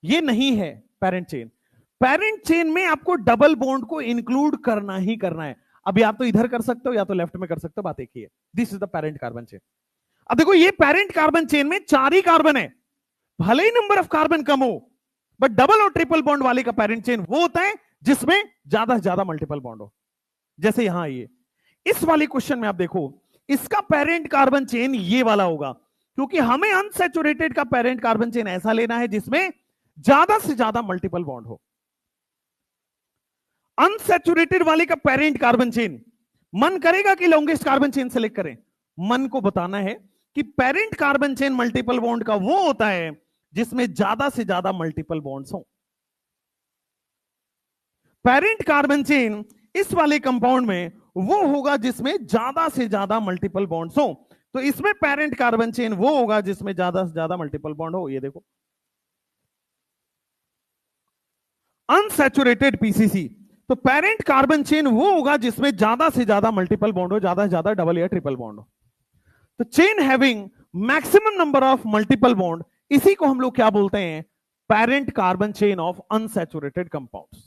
ये नहीं है पेरेंट चेन। पेरेंट चेन में आपको डबल बॉन्ड को इंक्लूड करना ही करना है। अब या तो इधर कर सकते हो या तो लेफ्ट में कर सकते हो, बात एक ही है। This is the parent carbon chain. अब देखो ये पेरेंट कार्बन चेन में 4 ही कार्बन है, भले ही नंबर ऑफ कार्बन कम हो, बट डबल और ट्रिपल बॉन्ड वाले का पेरेंट चेन वो होता है जिसमें ज्यादा से ज्यादा मल्टीपल बॉन्ड हो। जैसे यहां आइए, इस वाले क्वेश्चन में आप देखो, इसका पेरेंट कार्बन चेन ये वाला होगा, क्योंकि हमें अनसैचुरेटेड का पेरेंट कार्बन चेन ऐसा लेना है जिसमें ज्यादा से ज्यादा मल्टीपल बॉन्ड हो। अनसैचुरेटेड वाले का पेरेंट कार्बन चेन, मन करेगा कि लॉन्गेस्ट कार्बन चेन सेलेक्ट करें, मन को बताना है कि parent carbon chain multiple bond का वो होता है जिसमें ज्यादा से ज्यादा मल्टीपल बॉन्ड्स हो। पेरेंट कार्बन चेन इस वाले कंपाउंड में वो होगा जिसमें ज्यादा से ज्यादा मल्टीपल बॉन्ड्स हो। तो इसमें पेरेंट कार्बन चेन वो होगा जिसमें ज्यादा से ज्यादा मल्टीपल बॉन्ड हो। ये देखो अनसैचुरेटेड पीसीसी, तो पेरेंट कार्बन चेन वो होगा जिसमें ज्यादा से ज्यादा मल्टीपल बॉन्ड हो, ज्यादा से ज्यादा डबल या ट्रिपल बॉन्ड हो। तो chain having maximum number of multiple bond, इसी को हम लोग क्या बोलते हैं, parent carbon chain of unsaturated compounds.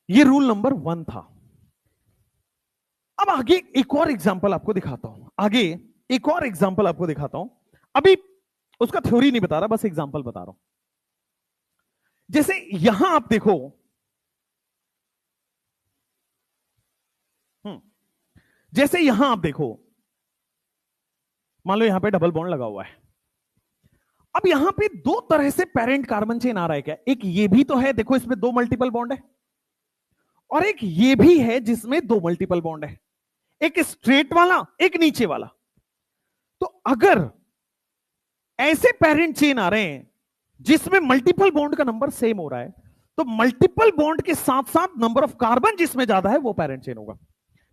ये रूल नंबर 1 था। अब आगे एक और एग्जांपल आपको दिखाता हूं, आगे एक और एग्जांपल आपको दिखाता हूं। अभी उसका थ्योरी नहीं बता रहा, बस एग्जांपल बता रहा हूं। जैसे यहां आप देखो, जैसे यहां आप देखो, मान लो यहां पे डबल बॉन्ड लगा हुआ है। अब यहां पे दो तरह से पेरेंट कार्बन चेन आ रहा है क्या, एक ये भी तो है, देखो इसमें 2 मल्टीपल बॉन्ड है, और एक ये भी है जिसमें 2 मल्टीपल बॉन्ड है, एक स्ट्रेट वाला एक नीचे वाला। तो अगर ऐसे पेरेंट चेन आ रहे हैं जिसमें मल्टीपल बॉन्ड का नंबर सेम हो रहा है, तो मल्टीपल बॉन्ड के साथ साथ नंबर ऑफ कार्बन जिसमें ज्यादा है वो पेरेंट चेन होगा।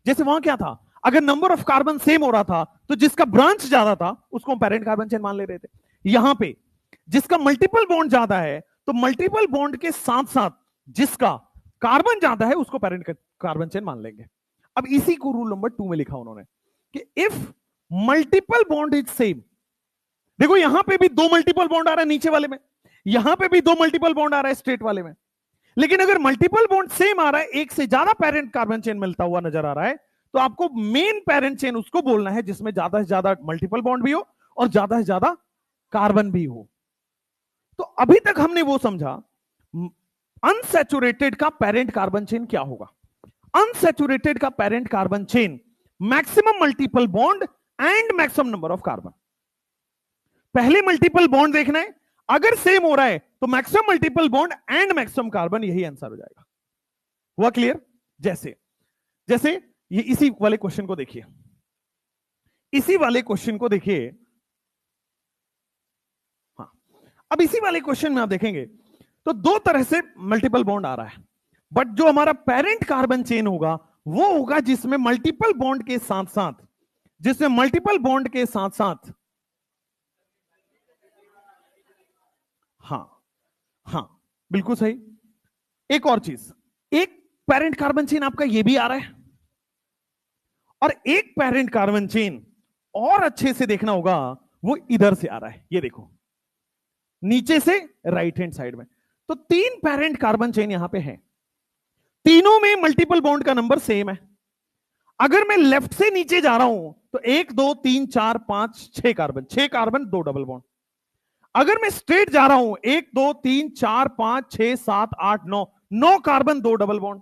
जैसे वहां क्या था, अगर नंबर ऑफ कार्बन सेम हो रहा था तो जिसका ब्रांच ज्यादा था उसको हम पेरेंट कार्बन चेन मान ले रहे थे। यहां पे जिसका मल्टीपल बॉन्ड ज्यादा है, तो मल्टीपल बॉन्ड के साथ साथ जिसका कार्बन ज्यादा है उसको पेरेंट कार्बन चेन मान लेंगे। अब इसी को रूल नंबर 2 में लिखा उन्होंने कि if multiple bond is same, देखो यहां पे भी 2 मल्टीपल बॉन्ड आ रहा है नीचे वाले में, यहां पे भी 2 मल्टीपल बॉन्ड आ रहा है स्ट्रेट वाले में, लेकिन अगर मल्टीपल बॉन्ड सेम आ रहा है, एक से ज्यादा पेरेंट कार्बन चेन मिलता हुआ नजर आ रहा है, तो आपको मेन पेरेंट चेन उसको बोलना है जिसमें ज्यादा से ज्यादा मल्टीपल बॉन्ड भी हो और ज्यादा से ज्यादा कार्बन भी हो। तो अभी तक हमने वो समझा अनसैचुरेटेड का पेरेंट कार्बन चेन क्या होगा। अनसैचुरेटेड का parent carbon chain maximum multiple bond and maximum number of carbon. पहले मल्टीपल बॉन्ड देखना है, अगर सेम हो रहा है तो maximum multiple bond and maximum carbon, यही आंसर हो जाएगा। हुआ क्लियर? जैसे जैसे ये इसी वाले क्वेश्चन को देखिए, इसी वाले क्वेश्चन को देखिए। हाँ, अब इसी वाले क्वेश्चन में आप देखेंगे तो 2 तरह से मल्टीपल बॉन्ड आ रहा है, बट जो हमारा पेरेंट कार्बन चेन होगा वो होगा जिसमें मल्टीपल बॉन्ड के साथ साथ, जिसमें मल्टीपल बॉन्ड के साथ साथ, हाँ हाँ बिल्कुल सही। एक और चीज, एक पेरेंट कार्बन चेन आपका ये भी आ रहा है, और एक पेरेंट कार्बन चेन और अच्छे से देखना होगा वो इधर से आ रहा है, ये देखो नीचे से राइट हैंड साइड में। तो 3 पेरेंट कार्बन चेन यहां पे है, तीनों में मल्टीपल बॉन्ड का नंबर सेम है। अगर मैं लेफ्ट से नीचे जा रहा हूं तो 1 2 3 4 5 6 कार्बन, 6 कार्बन 2 डबल बॉन्ड। अगर मैं स्ट्रेट जा रहा हूं 1 2 3 4 5 6 7 8 9, 9 कार्बन 2 डबल बॉन्ड।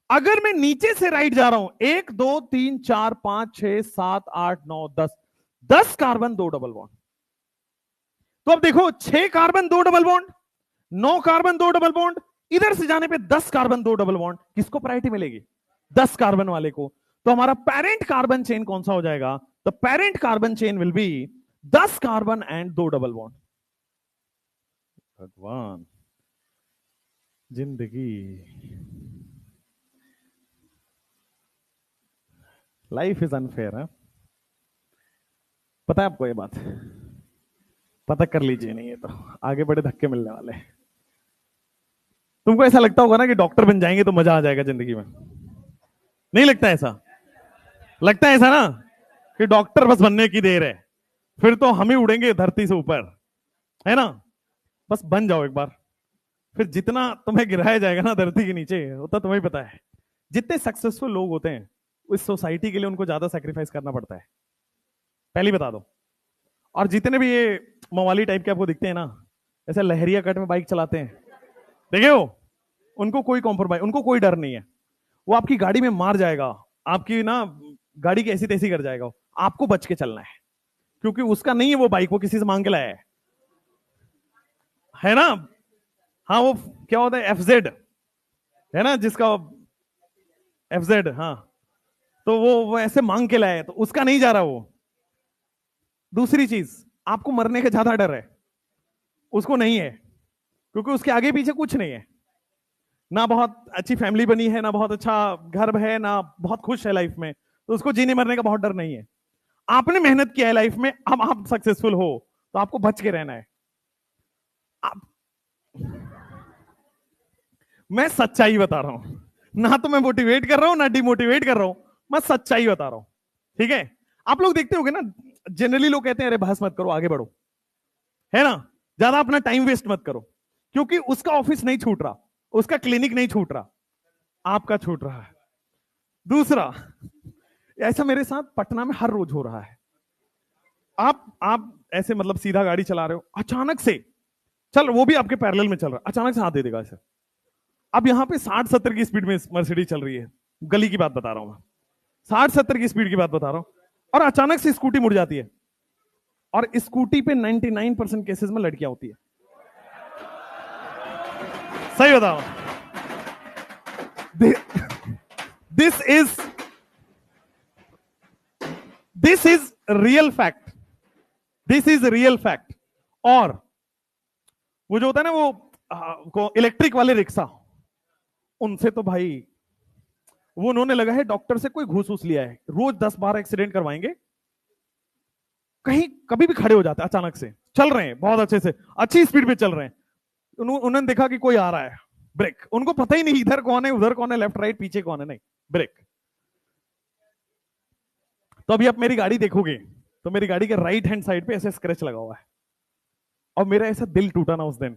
अगर मैं नीचे से राइट जा रहा हूं 1 2 3 4 5 6 7 8 9 10, 10 कार्बन 2 डबल बॉन्ड। तो अब देखो 6 carbon 2 double bond, 9 carbon 2 double bond, इधर से जाने पे 10 कार्बन 2 डबल बॉन्ड, किसको प्रायोरिटी मिलेगी? 10 कार्बन वाले को। तो हमारा पेरेंट कार्बन चेन कौन सा हो जाएगा? The parent carbon chain will be 10 carbon and 2 double bond. भगवान, जिंदगी, लाइफ इज अनफेयर है। पता है आपको ये बात? पता कर लीजिए, नहीं है तो आगे बड़े धक्के मिलने वाले हैं। तुमको ऐसा लगता होगा ना कि डॉक्टर बन जाएंगे तो मजा आ जाएगा जिंदगी में? नहीं लगता ऐसा? लगता है ऐसा ना कि डॉक्टर बस बनने की देर है, फिर तो हम ही उड़ेंगे धरती से ऊपर, है ना? बस बन जाओ एक बार, फिर जितना तुम्हें गिराया जाएगा ना धरती के नीचे, उतना तुम्हें पता है। जितने सक्सेसफुल लोग होते हैं इस सोसाइटी के लिए उनको ज्यादा सेक्रीफाइस करना पड़ता है, पहले बता दो। और जितने भी ये मवाली टाइप के आपको दिखते हैं ना, ऐसे लहरिया कट में बाइक चलाते हैं, देखे हो? उनको कोई कॉम्प्रोमाइज, उनको कोई डर नहीं है। वो आपकी गाड़ी में मार जाएगा, आपकी ना गाड़ी की ऐसी तैसी कर जाएगा, आपको बच के चलना है, क्योंकि उसका नहीं है वो बाइक, वो किसी से मांग के लाया है ना? हाँ, वो क्या होता है, एफजेड है ना, जिसका एफजेड, हाँ, तो वो ऐसे मांग के लाया है, तो उसका नहीं जा रहा वो। दूसरी चीज, आपको मरने का ज्यादा डर है, उसको नहीं है, क्योंकि उसके आगे पीछे कुछ नहीं है। ना बहुत अच्छी फैमिली बनी है, ना बहुत अच्छा घर है, ना बहुत खुश है लाइफ में, तो उसको जीने मरने का बहुत डर नहीं है। आपने मेहनत किया है लाइफ में, अब आप सक्सेसफुल हो, तो आपको बच के रहना है। आप, मैं सच्चाई बता रहा हूं, ना तो मैं मोटिवेट कर रहा हूं ना डिमोटिवेट कर रहा हूं, मैं सच्चाई बता रहा हूं, ठीक है? आप लोग देखते होंगे ना, जनरली लोग कहते हैं अरे बहस मत करो, आगे बढ़ो, है ना? ज्यादा अपना टाइम वेस्ट मत करो, क्योंकि उसका ऑफिस नहीं छूट रहा, उसका क्लिनिक नहीं छूट रहा, आपका छूट रहा है। दूसरा, ऐसा मेरे साथ पटना में हर रोज हो रहा है। आप ऐसे मतलब सीधा गाड़ी चला रहे हो, अचानक से चल, वो भी आपके पैरेलल में चल रहा है, अचानक से हाथ दे देगा ऐसे। अब यहां पे 60-70 की स्पीड में मर्सिडीज चल रही है, गली की बात बता रहा हूं मैं, 60-70 की स्पीड की बात बता रहा हूं, और अचानक से स्कूटी मुड़ जाती है, और स्कूटी पे 99% केसेस में लड़कियां होती है। सही बताओ, this is this is real fact, this is real fact. और वो जो होता है ना, वो इलेक्ट्रिक वाले रिक्शा, उनसे तो भाई, वो उन्होंने लगा है डॉक्टर से कोई घूस घूस लिया है, रोज 10-12 एक्सीडेंट करवाएंगे, कहीं कभी भी खड़े हो जाते हैं, अचानक से चल रहे हैं बहुत अच्छे से, अच्छी स्पीड पे चल रहे हैं, उन्होंने देखा कि कोई आ रहा है, ब्रेक, उनको पता ही नहीं इधर कौन है उधर कौन है, लेफ्ट राइट पीछे कौन है, नहीं, ब्रेक। तो अभी आप मेरी गाड़ी देखोगे तो मेरी गाड़ी के राइट हैंड साइड पे ऐसे स्क्रैच लगा हुआ है, और मेरा ऐसा दिल टूटा ना उस दिन,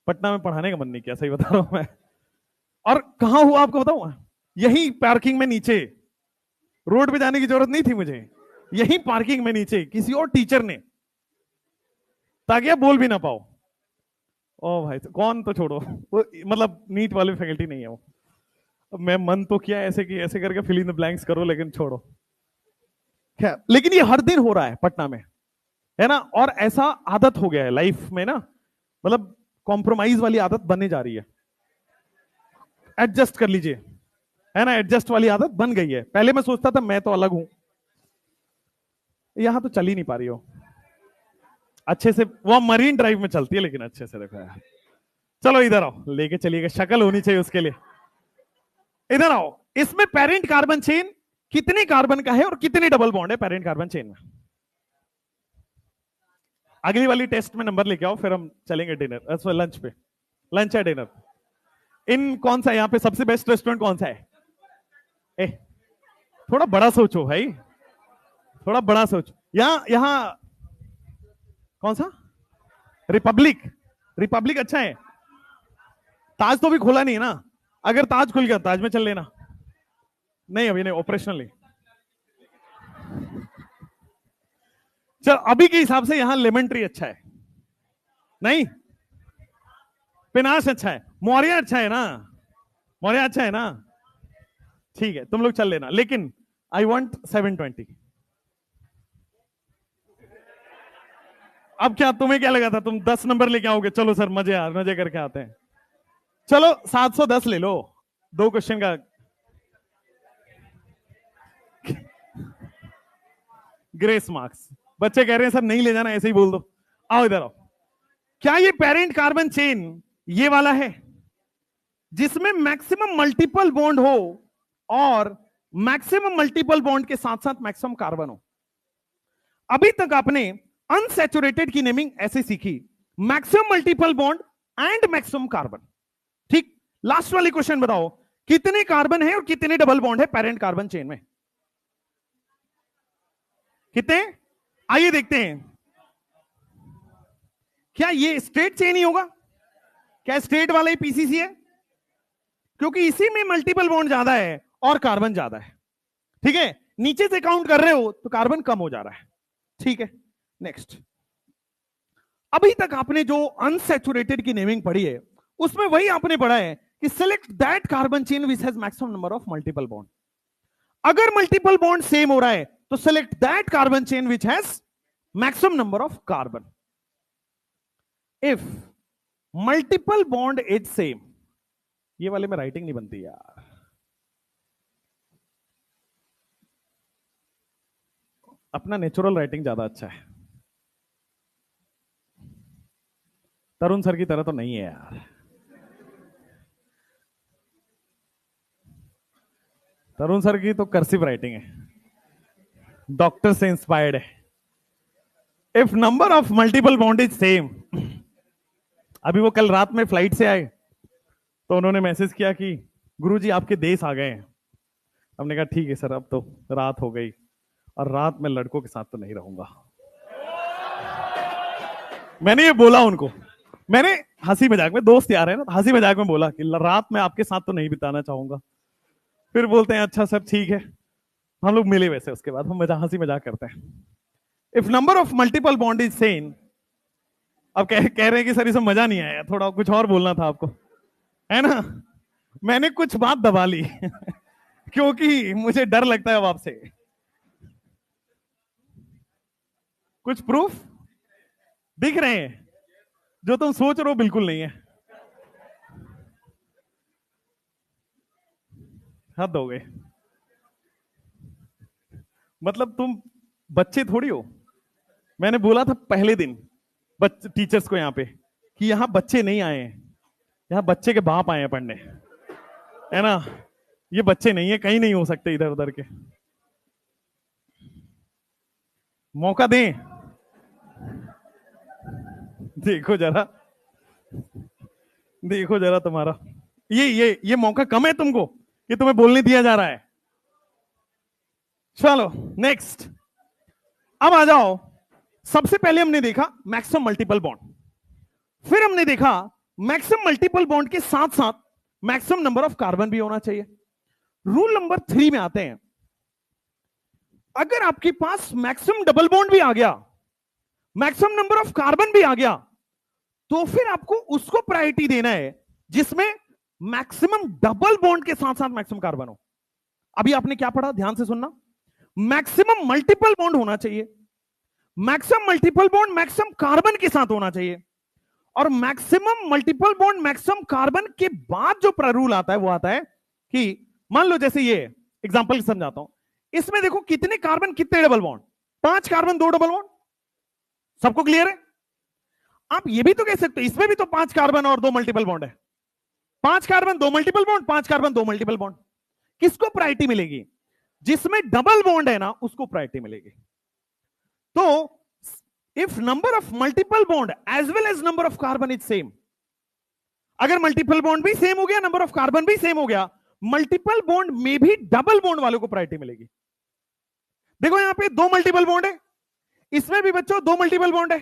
पटना में पढ़ाने का मन नहीं किया, सही बता रहा हूं मैं। और कहां हुआ आपको बताऊं? यही पार्किंग में नीचे, रोड पे जाने की जरूरत नहीं थी मुझे, यही पार्किंग में नीचे किसी और टीचर ने, ताकि आप बोल भी ना पाओ। ओ भाई, तो कौन, तो छोड़ो, वो मतलब नीट वाली फैकल्टी नहीं है वो। अब मैं मन तो किया ऐसे कि ऐसे करके फिल इन द ब्लैंक्स करो, लेकिन छोड़ो, खैर। लेकिन ये हर दिन हो रहा है पटना में, है ना? और ऐसा आदत हो गया है लाइफ में ना, मतलब कॉम्प्रोमाइज वाली आदत बनने जा रही है। एडजस्ट कर लीजिए, है ना? एडजस्ट वाली आदत बन गई है। पहले मैं सोचता था मैं तो अलग हूं, यहां तो चल ही नहीं पा रही हो अच्छे से, वो मरीन ड्राइव में चलती है, लेकिन अच्छे से देखो यार। चलो इधर आओ, लेके चलिएगा, शक्ल होनी चाहिए उसके लिए। इधर आओ, इसमें पेरेंट कार्बन चेन कितने कार्बन का है और कितने डबल बॉन्ड है पेरेंट कार्बन चेन में? अगली वाली टेस्ट में नंबर लेके आओ, फिर हम चलेंगे डिनर, लंच पे, लंच है डिनर। इन कौन सा यहाँ पे सबसे बेस्ट रेस्टोरेंट कौन सा है? ए, थोड़ा बड़ा सोचो भाई, थोड़ा बड़ा सोचो। यहाँ यहाँ कौन सा? रिपब्लिक, रिपब्लिक अच्छा है। ताज तो भी खोला नहीं है ना, अगर ताज खुल गया ताज में चल लेना। नहीं अभी नहीं, ऑपरेशनली। चल, अभी के हिसाब से यहां लेमन ट्री अच्छा है, नहीं पिनाश अच्छा है, मौर्य अच्छा है ना, मौर्य अच्छा है ना, ठीक है तुम लोग चल लेना, लेकिन आई वॉन्ट 720। अब क्या तुम्हें क्या लगा था तुम 10 नंबर लेके आओगे? चलो सर, मजे मजे करके आते हैं। चलो 710 ले लो, 2 क्वेश्चन का। Grace marks. बच्चे कह रहे हैं सर नहीं ले जाना, ऐसे ही बोल दो। आओ इधर आओ। क्या ये पेरेंट कार्बन चेन ये वाला है जिसमें मैक्सिमम मल्टीपल बॉन्ड हो और मैक्सिमम मल्टीपल बॉन्ड के साथ साथ मैक्सिमम कार्बन हो? अभी तक आपने अनसैचुरेटेड की नेमिंग ऐसे सीखी, maximum multiple bond and maximum carbon. ठीक, लास्ट वाली क्वेश्चन बताओ, कितने कार्बन है और कितने डबल बॉन्ड है पेरेंट कार्बन चेन में? कितने? आइए देखते हैं। क्या ये स्ट्रेट चेन ही होगा? क्या स्ट्रेट वाला ही पीसीसी है? क्योंकि इसी में मल्टीपल बॉन्ड ज्यादा है और कार्बन ज्यादा है। ठीक है, नीचे से काउंट कर रहे हो तो कार्बन कम हो जा रहा है। ठीक है, नेक्स्ट। अभी तक आपने जो अनसैचुरेटेड की नेमिंग पढ़ी है उसमें वही आपने पढ़ा है कि select that carbon chain which has maximum number of multiple bond. अगर मल्टीपल बॉन्ड सेम हो रहा है तो select that carbon chain which has maximum number of carbon. If multiple bond is same, ये वाले में राइटिंग नहीं बनती यार, अपना नेचुरल राइटिंग ज्यादा अच्छा है। तरुण सर की तरह तो नहीं है यार, तरुण सर की तो कर्सिव राइटिंग है, डॉक्टर से इंस्पायर्ड है। If number of multiple bond is same, अभी वो कल रात में फ्लाइट से आए तो उन्होंने मैसेज किया कि गुरुजी आपके देश आ गए हैं। हमने कहा ठीक है सर, अब तो रात हो गई और रात में लड़कों के साथ तो नहीं रहूंगा। मैंने ये बोला उनको, मैंने हंसी मजाक में, दोस्त यार है ना, हंसी मजाक में बोला कि रात में आपके साथ तो नहीं बिताना चाहूंगा। फिर बोलते हैं अच्छा सर ठीक है। हम लोग मिले वैसे, उसके बाद हम हंसी मजाक करते हैं। If number of multiple bond is same, अब कह रहे हैं कि सर इसमें मजा नहीं आया, थोड़ा कुछ और बोलना था आपको, है ना। मैंने कुछ बात दबा ली क्योंकि मुझे डर लगता है अब आपसे। कुछ प्रूफ दिख रहे हैं? जो तुम सोच रहे हो बिल्कुल नहीं है। हद हो गए, मतलब तुम बच्चे थोड़ी हो। मैंने बोला था पहले दिन टीचर्स को यहां पे कि यहां बच्चे नहीं आए हैं, यहां बच्चे के बाप आए हैं पढ़ने, है ना। ये बच्चे नहीं है, कहीं नहीं हो सकते इधर उधर के। मौका दें, देखो जरा, देखो जरा तुम्हारा ये मौका कम है तुमको कि तुम्हें बोलने दिया जा रहा है। चलो नेक्स्ट, अब आ जाओ। सबसे पहले हमने देखा मैक्सिमम मल्टीपल बॉन्ड, फिर हमने देखा मैक्सिमम मल्टीपल बॉन्ड के साथ साथ मैक्सिमम नंबर ऑफ कार्बन भी होना चाहिए। रूल नंबर 3 में आते हैं, अगर आपके पास मैक्सिमम डबल बॉन्ड भी आ गया, मैक्सिमम नंबर ऑफ कार्बन भी आ गया, तो फिर आपको उसको प्रायोरिटी देना है जिसमें मैक्सिमम डबल बॉन्ड के साथ साथ मैक्सिमम कार्बन हो। अभी आपने क्या पढ़ा, ध्यान से सुनना। मैक्सिमम मल्टीपल बॉन्ड होना चाहिए, maximum multiple bond maximum carbon के साथ होना चाहिए, और maximum multiple bond maximum carbon के बाद जो रूल आता है वो आता है कि मान लो जैसे ये एग्जांपल समझाता हूं, इसमें देखो कितने कार्बन कितने double bond, 5 carbon 2 double bond. सबको क्लियर है? आप ये भी तो कह सकते हो इसमें भी तो 5 कार्बन और 2 मल्टीपल बॉन्ड है, 5 carbon 2 multiple bond, 5 carbon 2 multiple bond. किसको प्रायोरिटी मिलेगी? जिसमें डबल बॉन्ड है ना उसको प्रायोरिटी मिलेगी। तो if number of multiple bond as well as number of carbon is same, अगर मल्टीपल बॉन्ड भी सेम हो गया, नंबर ऑफ कार्बन भी सेम हो गया, मल्टीपल बॉन्ड में भी डबल बॉन्ड वालों को प्रायोरिटी मिलेगी। देखो यहां पे 2 मल्टीपल बॉन्ड है, इसमें भी बच्चों 2 मल्टीपल बॉन्ड है,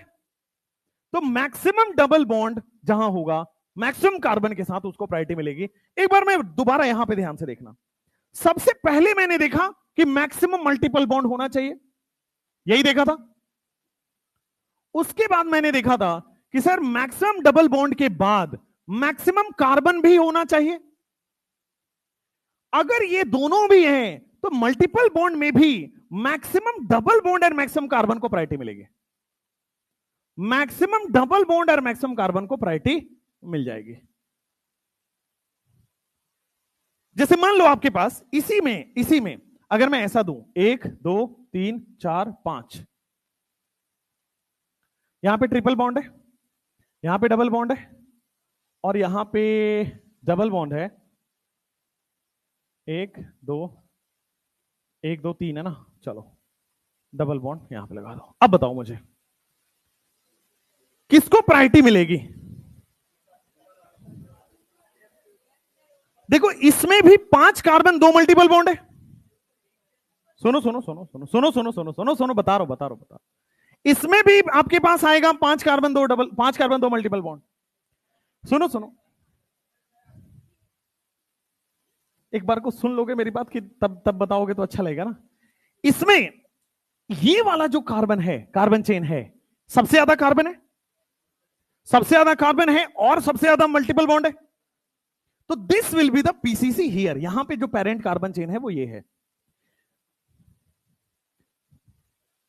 तो मैक्सिमम डबल बॉन्ड जहां होगा मैक्सिमम कार्बन के साथ उसको प्रायोरिटी मिलेगी। एक बार मैं दोबारा यहां पे ध्यान से देखना, सबसे पहले मैंने देखा कि मैक्सिमम मल्टीपल बॉन्ड होना चाहिए, यही देखा था। उसके बाद मैंने देखा था कि सर मैक्सिमम डबल बॉन्ड के बाद मैक्सिमम कार्बन भी होना चाहिए। अगर ये दोनों भी हैं तो मल्टीपल बॉन्ड में भी मैक्सिमम डबल बॉन्ड और मैक्सिमम कार्बन को प्रायोरिटी मिलेगी, मैक्सिमम डबल बॉन्ड और मैक्सिमम कार्बन को प्रायोरिटी मिल जाएगी। जैसे मान लो आपके पास इसी में अगर मैं ऐसा दूं 1 2 3 4 5, यहां पे ट्रिपल बॉन्ड है, यहां पे डबल बॉन्ड है, और यहां पे डबल बॉन्ड है, 1 2 1 2 3 है ना, चलो डबल बॉन्ड यहां पे लगा दो। अब बताओ मुझे किसको प्रायोरिटी मिलेगी? देखो इसमें भी 5 कार्बन 2 मल्टीपल बॉन्ड है। सुनो सुनो सुनो सुनो सुनो सुनो सुनो सुनो सुनो, बता रहा हूं। इसमें भी आपके पास आएगा 5 कार्बन 2 मल्टीपल बॉन्ड। सुनो सुनो, एक बार को सुन लोगे मेरी बात की तब बताओगे तो अच्छा लगेगा ना। इसमें ये वाला जो कार्बन है, कार्बन चेन है, सबसे ज्यादा कार्बन है, सबसे ज्यादा कार्बन है और सबसे ज्यादा मल्टीपल बॉन्ड है। तो this will be the PCC here. यहां पे जो पेरेंट कार्बन चेन है वो ये है।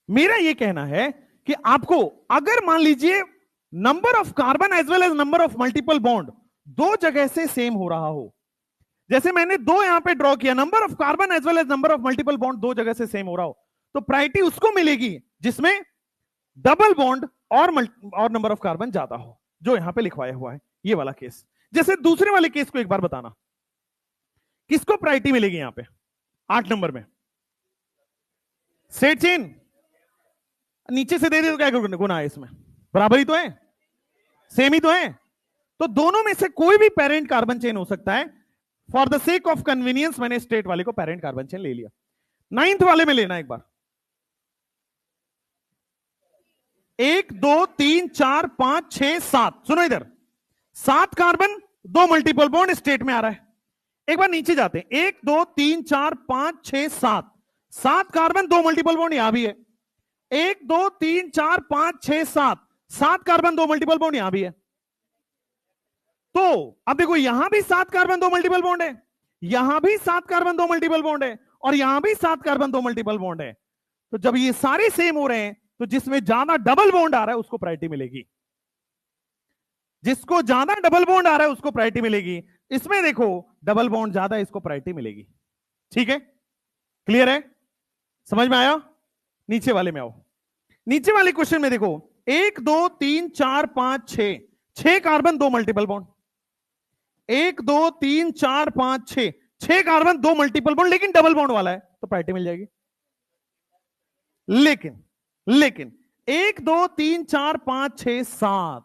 मेरा ये कहना है कि आपको अगर मान लीजिए number of carbon as well as number of multiple bond दो जगह से सेम हो रहा हो, जैसे मैंने दो यहां पे ड्रॉ किया, number of carbon as well as number of multiple bond दो जगह से सेम हो रहा हो, तो प्रायोरिटी उसको मिलेगी जिसमें डबल बॉन्ड और नंबर ऑफ कार्बन ज्यादा हो, जो यहां पे लिखवाया हुआ है ये वाला केस। जैसे दूसरे वाले केस को एक बार बताना, किसको प्रायोरिटी मिलेगी यहां पे 8 नंबर में? सेट चेन नीचे से दे दे तो क्या गुना है इसमें? बराबर ही तो है, सेम ही तो है। तो दोनों में से कोई भी पेरेंट कार्बन चेन हो सकता है। For the sake of convenience मैंने स्टेट वाले को पेरेंट कार्बन चेन ले लिया। 9th वाले में लेना एक बार, 1 2 3 4 5 6 7, सुनो इधर 7 कार्बन 2 मल्टीपल बॉन्ड स्टेट में आ रहा है। एक बार नीचे जाते हैं, 1 2 3 4 5 6 7, 7 कार्बन 2 मल्टीपल बॉन्ड यहां भी है, 1 2 3 4 5 6 7, 7 कार्बन 2 मल्टीपल बॉन्ड यहां भी है। तो अब देखो यहां भी 7 कार्बन 2 मल्टीपल बॉन्ड है, यहां भी 7 कार्बन 2 मल्टीपल बॉन्ड है, और यहां भी 7 कार्बन 2 मल्टीपल बॉन्ड है। तो जब ये सारे सेम हो रहे हैं तो जिसमें ज्यादा डबल बॉन्ड आ रहा है उसको प्रायोरिटी मिलेगी, जिसको ज्यादा डबल बॉन्ड आ रहा है उसको प्रायोरिटी मिलेगी। इसमें देखो डबल बॉन्ड ज्यादा है, इसको प्रायोरिटी मिलेगी। ठीक है, क्लियर है, समझ में आया? नीचे वाले में आओ। नीचे वाले क्वेश्चन में देखो 1 2 3 4 5 6, 6 carbon 2 multiple bond, 1 2 3 4 5 6, 6 carbon 2 multiple bond, लेकिन डबल बॉन्ड वाला है तो प्रायोरिटी मिल जाएगी। लेकिन 1 2 3 4 5 6 7,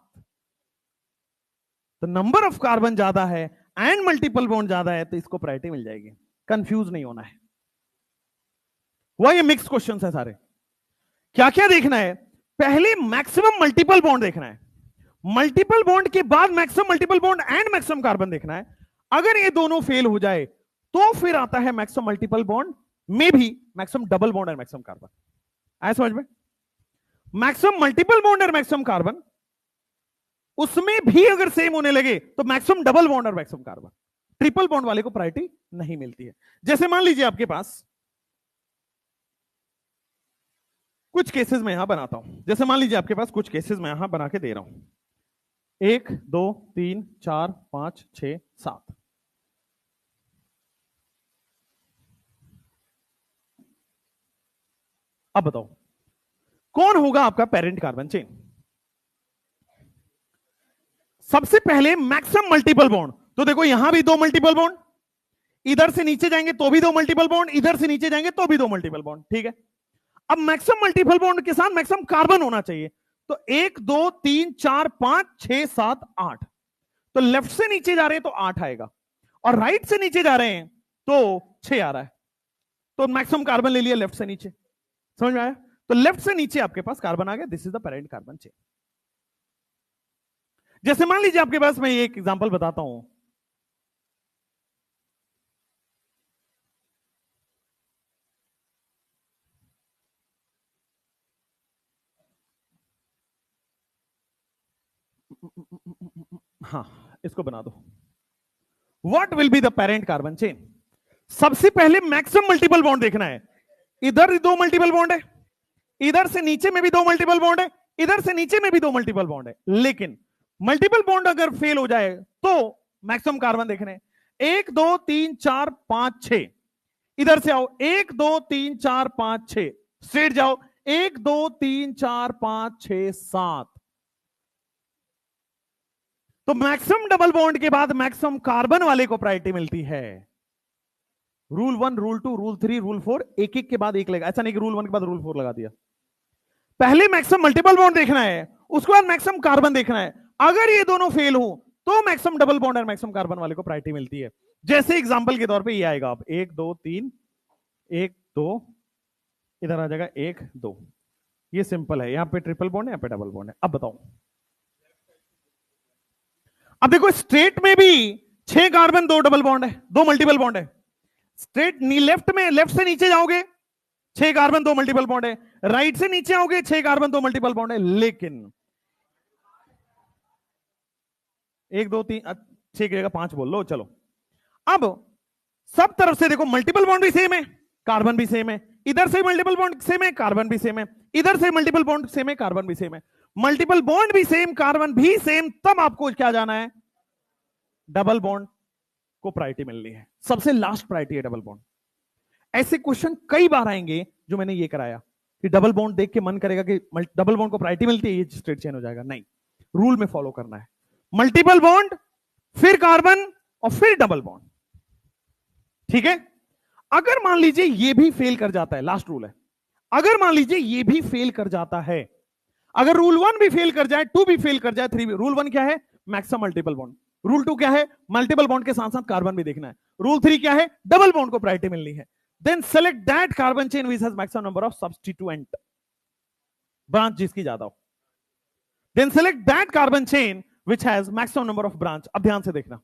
तो नंबर ऑफ कार्बन ज्यादा है एंड मल्टीपल बॉन्ड ज्यादा है, तो इसको प्रायोरिटी मिल जाएगी। कंफ्यूज नहीं होना है। वह ये मिक्स क्वेश्चंस है सारे। क्या क्या देखना है? पहले मैक्सिमम मल्टीपल बॉन्ड देखना है, मल्टीपल बॉन्ड के बाद maximum multiple bond and maximum carbon देखना है। अगर ये दोनों फेल हो जाए तो फिर आता है मैक्सिमम मल्टीपल बॉन्ड में भी मैक्सिमम डबल बॉन्ड और मैक्सिमम कार्बन। आया समझ में? मैक्सिमम मल्टीपल बॉन्ड और मैक्सिमम कार्बन, उसमें भी अगर सेम होने लगे तो मैक्सिमम डबल बॉन्ड और मैक्सिमम कार्बन। ट्रिपल बॉन्ड वाले को प्रायोरिटी नहीं मिलती है। जैसे मान लीजिए आपके पास कुछ केसेस में यहां बनाता हूं, जैसे मान लीजिए आपके पास कुछ केसेस में यहां बना के दे रहा हूं, 1 2 3 4 5 6 7। अब बताओ कौन होगा आपका पेरेंट कार्बन चेन? सबसे पहले मैक्सिमम मल्टीपल बॉन्ड, तो देखो यहां भी 2 मल्टीपल बॉन्ड, इधर से नीचे जाएंगे तो भी 2 मल्टीपल बॉन्ड, इधर से नीचे जाएंगे तो भी 2 मल्टीपल बॉन्ड। ठीक है, अब मैक्सिमम मल्टीपल बॉन्ड के साथ मैक्सिमम कार्बन होना चाहिए। तो 1 2 3 4 5 6 7 8, तो लेफ्ट से नीचे जा रहे हैं तो 8 आएगा, और राइट से नीचे जा रहे हैं तो 6 आ रहा है। तो मैक्सिमम कार्बन ले लिया लेफ्ट से नीचे। समझ में आया? तो लेफ्ट से नीचे आपके पास कार्बन आ गया। This is the parent carbon chain. जैसे मान लीजिए आपके पास, मैं एक एग्जांपल बताता हूं, हाँ इसको बना दो। What will be the parent carbon chain? सबसे पहले मैक्सिमम मल्टीपल बॉन्ड देखना है। इधर 2 मल्टीपल बॉन्ड है, इधर से नीचे में भी 2 मल्टीपल बॉन्ड है, इधर से नीचे में भी 2 मल्टीपल बॉन्ड है। लेकिन मल्टीपल बॉन्ड अगर फेल हो जाए तो मैक्सिमम कार्बन देखने 1 2 3 4 5 6, इधर से आओ, 1 2 3 4 5 6, स्ट्रेट जाओ, 1 2 3 4 5 6 7। तो मैक्सिमम डबल बॉन्ड के बाद मैक्सिमम कार्बन वाले को प्रायोरिटी मिलती है। रूल 1, रूल 2, रूल 3, रूल 4, एक एक के बाद एक लगा, ऐसा नहीं कि रूल 1 के बाद रूल 4 लगा दिया। पहले मैक्सिमम मल्टीपल बॉन्ड देखना है, उसके बाद मैक्सिमम कार्बन देखना है। अगर ये दोनों फेल हो तो मैक्सिमम डबल बॉन्ड और मैक्सिमम कार्बन वाले को प्रायोरिटी मिलती है। जैसे एग्जांपल के तौर पे ये आएगा, आप 1 2 3, 1 2, इधर आ जाएगा 1 2। ये सिंपल है, यहां पे ट्रिपल बॉन्ड है, यहां पे डबल बॉन्ड है। अब बताओ, अब देखो स्ट्रेट में भी 6 कार्बन 2 डबल बॉन्ड है, 2 मल्टीपल बॉन्ड है। स्ट्रेट लेफ्ट में, लेफ्ट से नीचे जाओगे 6 कार्बन 2 मल्टीपल बॉन्ड है, राइट से नीचे आओगे 6 कार्बन 2 मल्टीपल बॉन्ड है। लेकिन 1 2 3 6 की जगह 5 बोल लो, चलो। अब सब तरफ से देखो, मल्टीपल बॉन्ड भी सेम है, कार्बन भी सेम है, इधर से मल्टीपल बॉन्ड सेम है, कार्बन भी सेम है, इधर से मल्टीपल बॉन्ड सेम है, कार्बन भी सेम है। मल्टीपल बॉन्ड भी सेम, कार्बन भी सेम, तब आपको क्या जाना है, डबल बॉन्ड को प्रायोरिटी मिलनी है। सबसे लास्ट प्रायोरिटी है डबल बॉन्ड। ऐसे क्वेश्चन कई बार आएंगे जो मैंने ये कराया कि डबल बॉन्ड देख के मन करेगा कि डबल बॉन्ड को प्रायोरिटी मिलती है, ये स्ट्रेट चेन हो जाएगा। नहीं, रूल में फॉलो करना है, मल्टीपल बॉन्ड, फिर कार्बन और फिर डबल बॉन्ड। ठीक है। अगर मान लीजिए ये भी फेल कर जाता है, लास्ट रूल है, अगर मान लीजिए ये भी फेल कर जाता है, अगर रूल 1 भी फेल कर जाए, 2 भी फेल कर जाए, 3 भी, रूल 1 क्या है, मैक्सिमम मल्टीपल बॉन्ड। रूल 2 क्या है, मल्टीपल बॉन्ड के साथ साथ कार्बन भी देखना है। रूल 3 क्या है, डबल बॉन्ड को प्रायोरिटी मिलनी है। Then select that carbon chain which has maximum number of substituent, branch जिसकी ज्यादा हो। Then select that carbon chain which has maximum number of branch. अब ध्यान से देखना,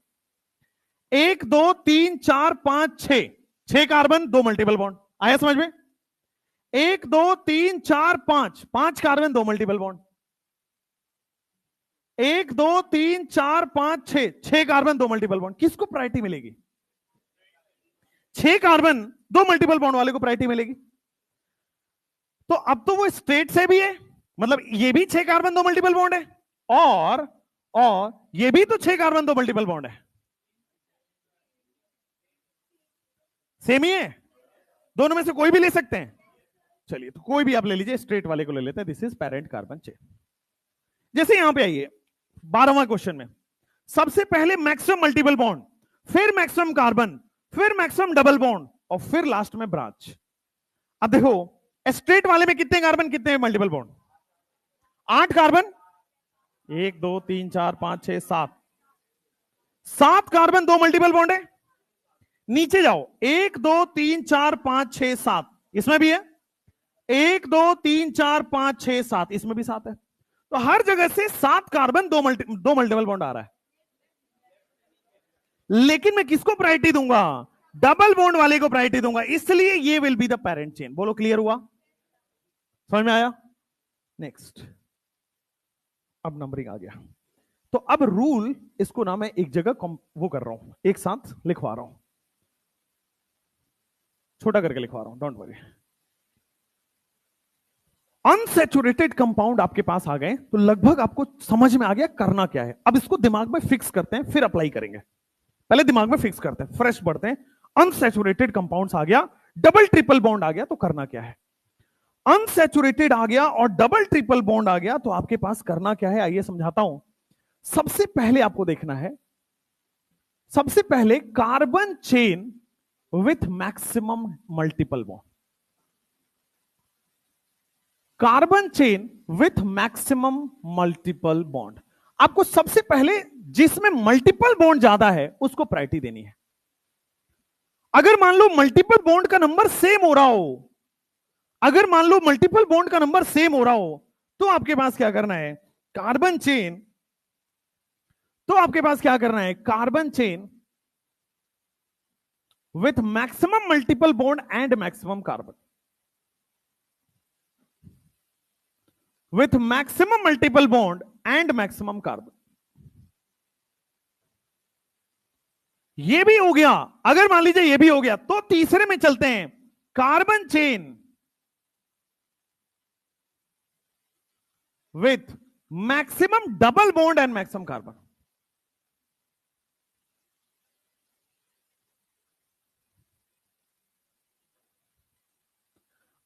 1 2 3 4 5 6, 6 कार्बन 2 मल्टीपल बॉन्ड, आया समझ में। 1 2 3 4 5, 5 carbon 2 multiple bond, 1 2 3 4 5 6, 6 carbon 2 multiple bond. किसको प्रायोरिटी मिलेगी, 6 कार्बन 2 मल्टीपल बॉन्ड वाले को प्रायोरिटी मिलेगी। तो अब तो वो स्ट्रेट से भी है, मतलब ये भी 6 कार्बन 2 मल्टीपल बॉन्ड है, और ये भी तो 6 कार्बन 2 मल्टीपल बॉन्ड है, सेम ही है, दोनों में से कोई भी ले सकते हैं। चलिए, तो कोई भी आप ले लीजिए, स्ट्रेट वाले को ले लेते हैं, this is parent carbon chain. जैसे यहां पे आइए 12वां क्वेश्चन में, सबसे पहले मैक्सिमम मल्टीपल बॉन्ड, फिर मैक्सिमम कार्बन, फिर मैक्सिमम डबल बॉन्ड, और फिर लास्ट में ब्रांच। अब देखो स्ट्रेट वाले में कितने कार्बन, कितने multiple bond, 8 carbon, 1 2 3 4 5 6 7, 7 carbon 2 multiple bond है। नीचे जाओ, 1 2 3 4 5 6 7, इसमें भी है, 1 2 3 4 5 6 7, इसमें भी 7 है। तो हर जगह से 7 कार्बन 2 मल्टीपल बॉन्ड आ रहा है। लेकिन मैं किसको प्रायोरिटी दूंगा, डबल बॉन्ड वाले को प्रायोरिटी दूंगा, इसलिए ये will be the parent chain. बोलो क्लियर हुआ, समझ में आया। नेक्स्ट, अब नंबरिंग आ गया। तो अब रूल, इसको ना मैं एक जगह वो कर रहा हूं, एक साथ लिखवा रहा हूं, छोटा करके लिखवा रहा हूं, डोंट वरी। अनसैचुरेटेड कंपाउंड आपके पास आ गए तो लगभग आपको समझ में आ गया करना क्या है। अब इसको दिमाग में फिक्स करते हैं, फिर अप्लाई करेंगे। पहले दिमाग में फिक्स करते हैं, फ्रेश बढ़ते हैं। अनसैचुरेटेड कंपाउंड्स आ गया, डबल ट्रिपल बॉन्ड आ गया, तो करना क्या है। अनसैचुरेटेड आ गया और डबल ट्रिपल बॉन्ड आ गया, तो आपके पास करना क्या है, आइए समझाता हूं। सबसे पहले आपको देखना है, सबसे पहले carbon chain with maximum multiple bond, carbon chain with maximum multiple bond. आपको सबसे पहले जिसमें मल्टीपल बॉन्ड ज्यादा है उसको प्रायोरिटी देनी है। अगर मान लो मल्टीपल बॉन्ड का नंबर सेम हो रहा हो, अगर मान लो मल्टीपल बॉन्ड का नंबर सेम हो रहा हो, तो आपके पास क्या करना है, कार्बन चेन, तो आपके पास क्या करना है, carbon chain with maximum multiple bond and maximum carbon, with maximum multiple bond and maximum carbon। ये भी हो गया, अगर मान लीजिए ये भी हो गया, तो तीसरे में चलते हैं, carbon chain with maximum double bond and maximum carbon।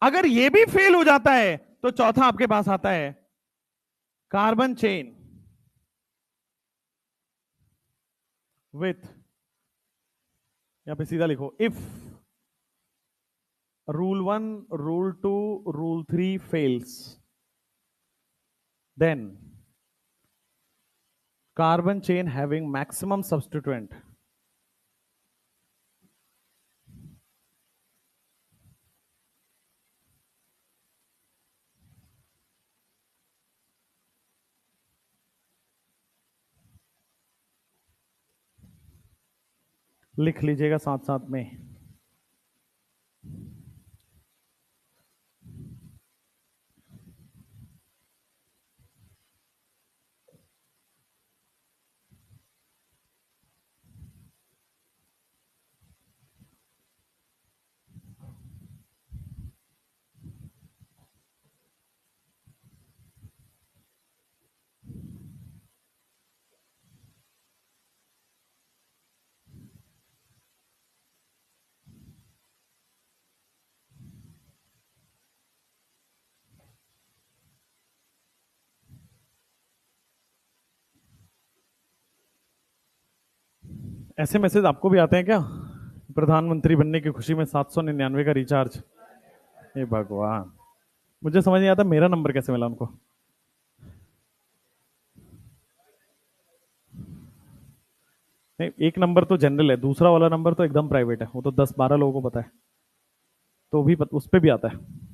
अगर ये भी फेल हो जाता है तो चौथा आपके पास आता है कार्बन चेन विथ, यहां पे सीधा लिखो, if rule 1, rule 2, rule 3 fails, then carbon chain having maximum substituent लिख लीजिएगा साथ साथ में। ऐसे मैसेज आपको भी आते हैं क्या? प्रधानमंत्री बनने की खुशी में 799 का रिचार्ज। हे भगवान, मुझे समझ नहीं आता मेरा नंबर कैसे मिला उनको। नहीं, एक नंबर तो जनरल है, दूसरा वाला नंबर तो एकदम प्राइवेट है, वो तो 10-12 लोगों को पता है, तो भी उस पर भी आता है।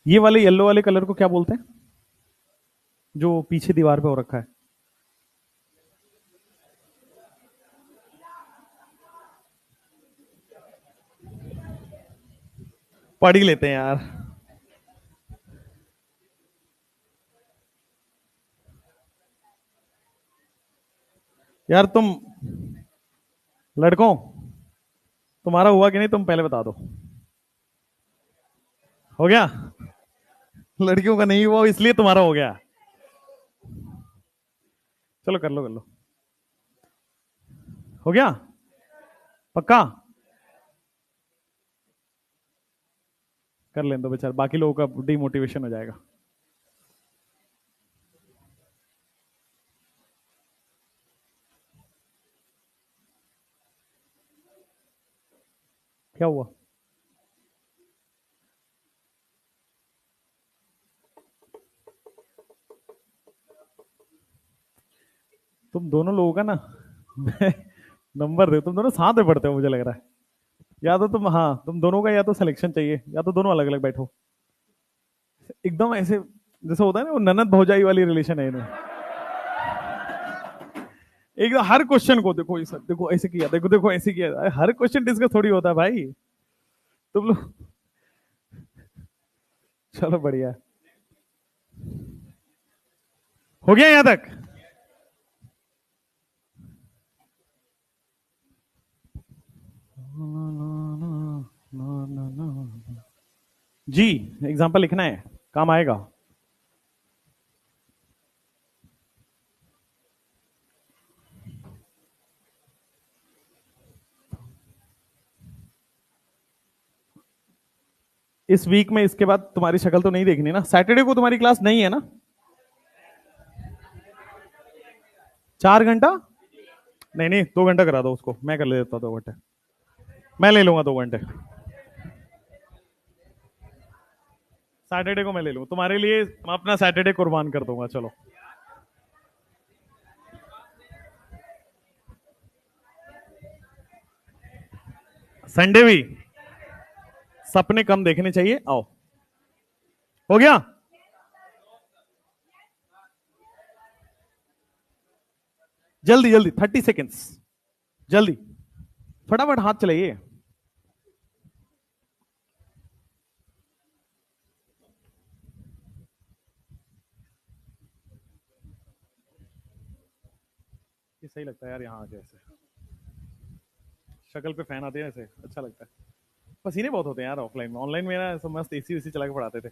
ये वाले येलो वाले कलर को क्या बोलते हैं, जो पीछे दीवार पे हो रखा है? पढ़ ही लेते हैं यार। यार तुम लड़कों, तुम्हारा हुआ कि नहीं, तुम पहले बता दो। हो गया? लड़कियों का नहीं हुआ इसलिए तुम्हारा हो गया। चलो कर लो कर लो। हो गया पक्का? कर लें दो बेचारे, बाकी लोगों का डिमोटिवेशन हो जाएगा। क्या हुआ? तुम दोनों लोगों का ना मैं नंबर दे, तुम दोनों साथ में पढ़ते हो मुझे लग रहा है। या तो तुम, हाँ तुम दोनों का या तो सिलेक्शन चाहिए या तो दोनों अलग अलग बैठो। एकदम ऐसे जैसे होता है ना, वो ननद भौजाई वाली रिलेशन है इन्हें। एकदम हर क्वेश्चन को देखो, ये सब देखो ऐसे किया, देखो देखो ऐसे किया, अरे हर क्वेश्चन डिस्कस थोड़ी होता है भाई। तुम लोग, चलो बढ़िया है। हो गया यहां तक? जी, एग्जाम्पल लिखना है, काम आएगा। इस वीक में इसके बाद तुम्हारी शक्ल तो नहीं देखनी ना? सैटरडे को तुम्हारी क्लास नहीं है ना? 4 घंटा? नहीं नहीं, 2 घंटा करा दो उसको, मैं कर ले देता 2 घंटे, मैं ले लूंगा 2 घंटे। सैटरडे को मैं ले लूंगा तुम्हारे लिए, मैं अपना सैटरडे कुर्बान कर दूंगा। चलो संडे भी सपने कम देखने चाहिए, आओ। हो गया? जल्दी जल्दी, 30 सेकेंड्स, जल्दी, फटाफट हाथ चलाइए। ये सही लगता है यार, यहाँ आके ऐसे शक्ल पे फैन आते हैं ऐसे, अच्छा लगता है। पसीने बहुत होते हैं यार ऑफलाइन में। ऑनलाइन में ना सब मस्त एसी उसी चला के पढ़ाते थे।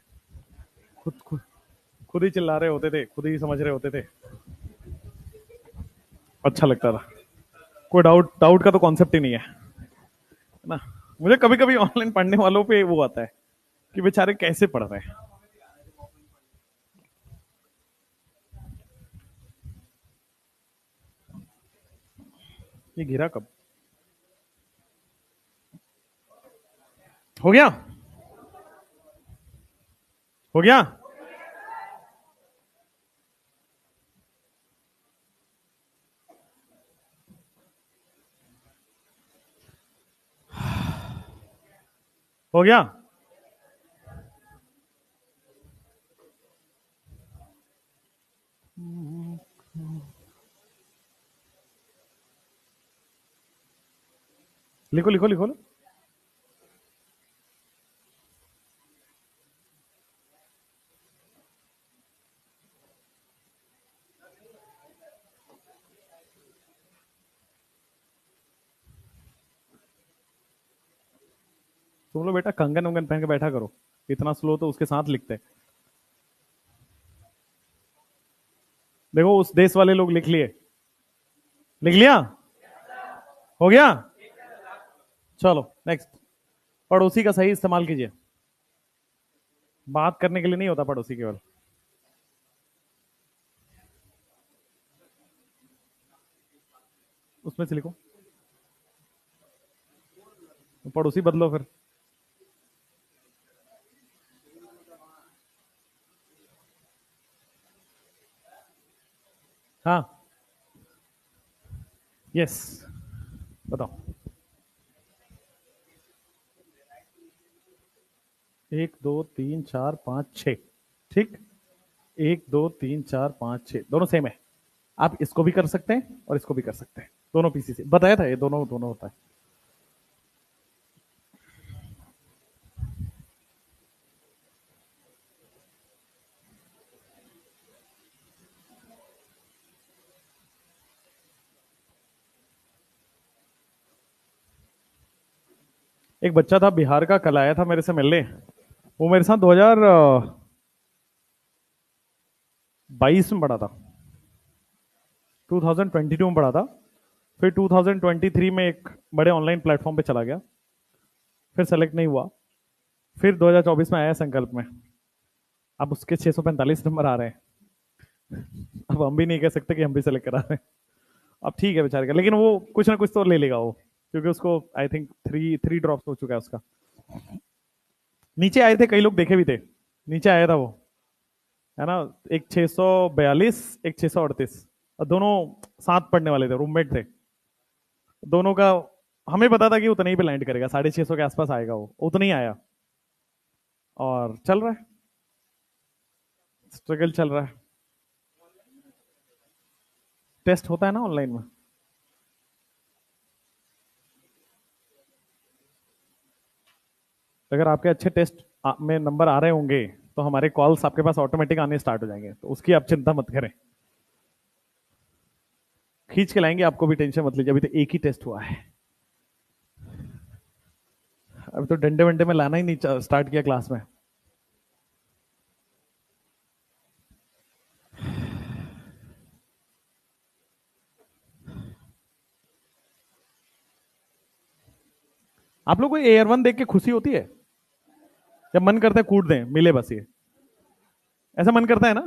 खुद खुद खुद ही चिल्ला रहे होते थे, खुद ही समझ रहे होते थे। अच्छा लगता था। कोई डाउट डाउट का तो कॉन्सेप्ट ही नहीं है ना। मुझे कभी कभी ऑनलाइन पढ़ने वालों पे वो आता है कि बेचारे कैसे पढ़ रहे हैं। ये गिरा कब? हो गया? हो गया? हो गया? लिखो लिखो लिखो। तुम लोग बेटा कंगन उंगन पहन के बैठा करो। इतना स्लो तो उसके साथ लिखते हैं। देखो उस देश वाले लोग लिख लिए। लिख लिया? हो गया? चलो नेक्स्ट। पड़ोसी का सही इस्तेमाल कीजिए। बात करने के लिए नहीं होता पड़ोसी केवल। उसमें से लिखो। पड़ोसी बदलो फिर। हाँ। यस। बताओ। एक दो तीन चार पाँच छ। ठीक। एक दो तीन चार पाँच छ दोनों सेम है। आप इसको भी कर सकते हैं और इसको भी कर सकते हैं। दोनों पीसी से बताया था, ये दोनों दोनों होता है। एक बच्चा था बिहार का, कल आया था मेरे से मिलने। वो मेरे साथ 2022 में पढ़ा था। 2022 में पढ़ा था। फिर 2023 में एक बड़े ऑनलाइन प्लेटफॉर्म पे चला गया। फिर सेलेक्ट नहीं हुआ। फिर 2024 में आया संकल्प में। अब उसके 645 नंबर आ रहे हैं। अब हम भी नहीं कह सकते कि हम भी सेलेक्ट करा रहे हैं। अब ठीक है बेचारे का, लेकिन वो कुछ ना कुछ तो ले लेगा वो, क्योंकि उसको I think three three drops हो चुका है उसका। नीचे आए थे कई लोग, देखे भी थे। नीचे आया था वो, है ना। एक 642, एक 638, और दोनों साथ पढ़ने वाले थे, रूममेट थे दोनों का। हमें पता था कि उतना ही पे लैंड करेगा, 650 के आसपास आएगा, वो उतना ही आया। और चल रहा है, स्ट्रगल चल रहा है। टेस्ट होता है ना ऑनलाइन में। अगर आपके अच्छे टेस्ट में नंबर आ रहे होंगे तो हमारे कॉल्स आपके पास ऑटोमेटिक आने स्टार्ट हो जाएंगे, तो उसकी आप चिंता मत करें। खींच के लाएंगे आपको भी, टेंशन मत लीजिए। अभी तो एक ही टेस्ट हुआ है। अभी तो डंडे वंडे में लाना ही नहीं स्टार्ट किया क्लास में। आप लोग को एयर वन देख के खुशी होती है? जब मन करता है कूट दें, मिले बस ये, ऐसा मन करता है ना?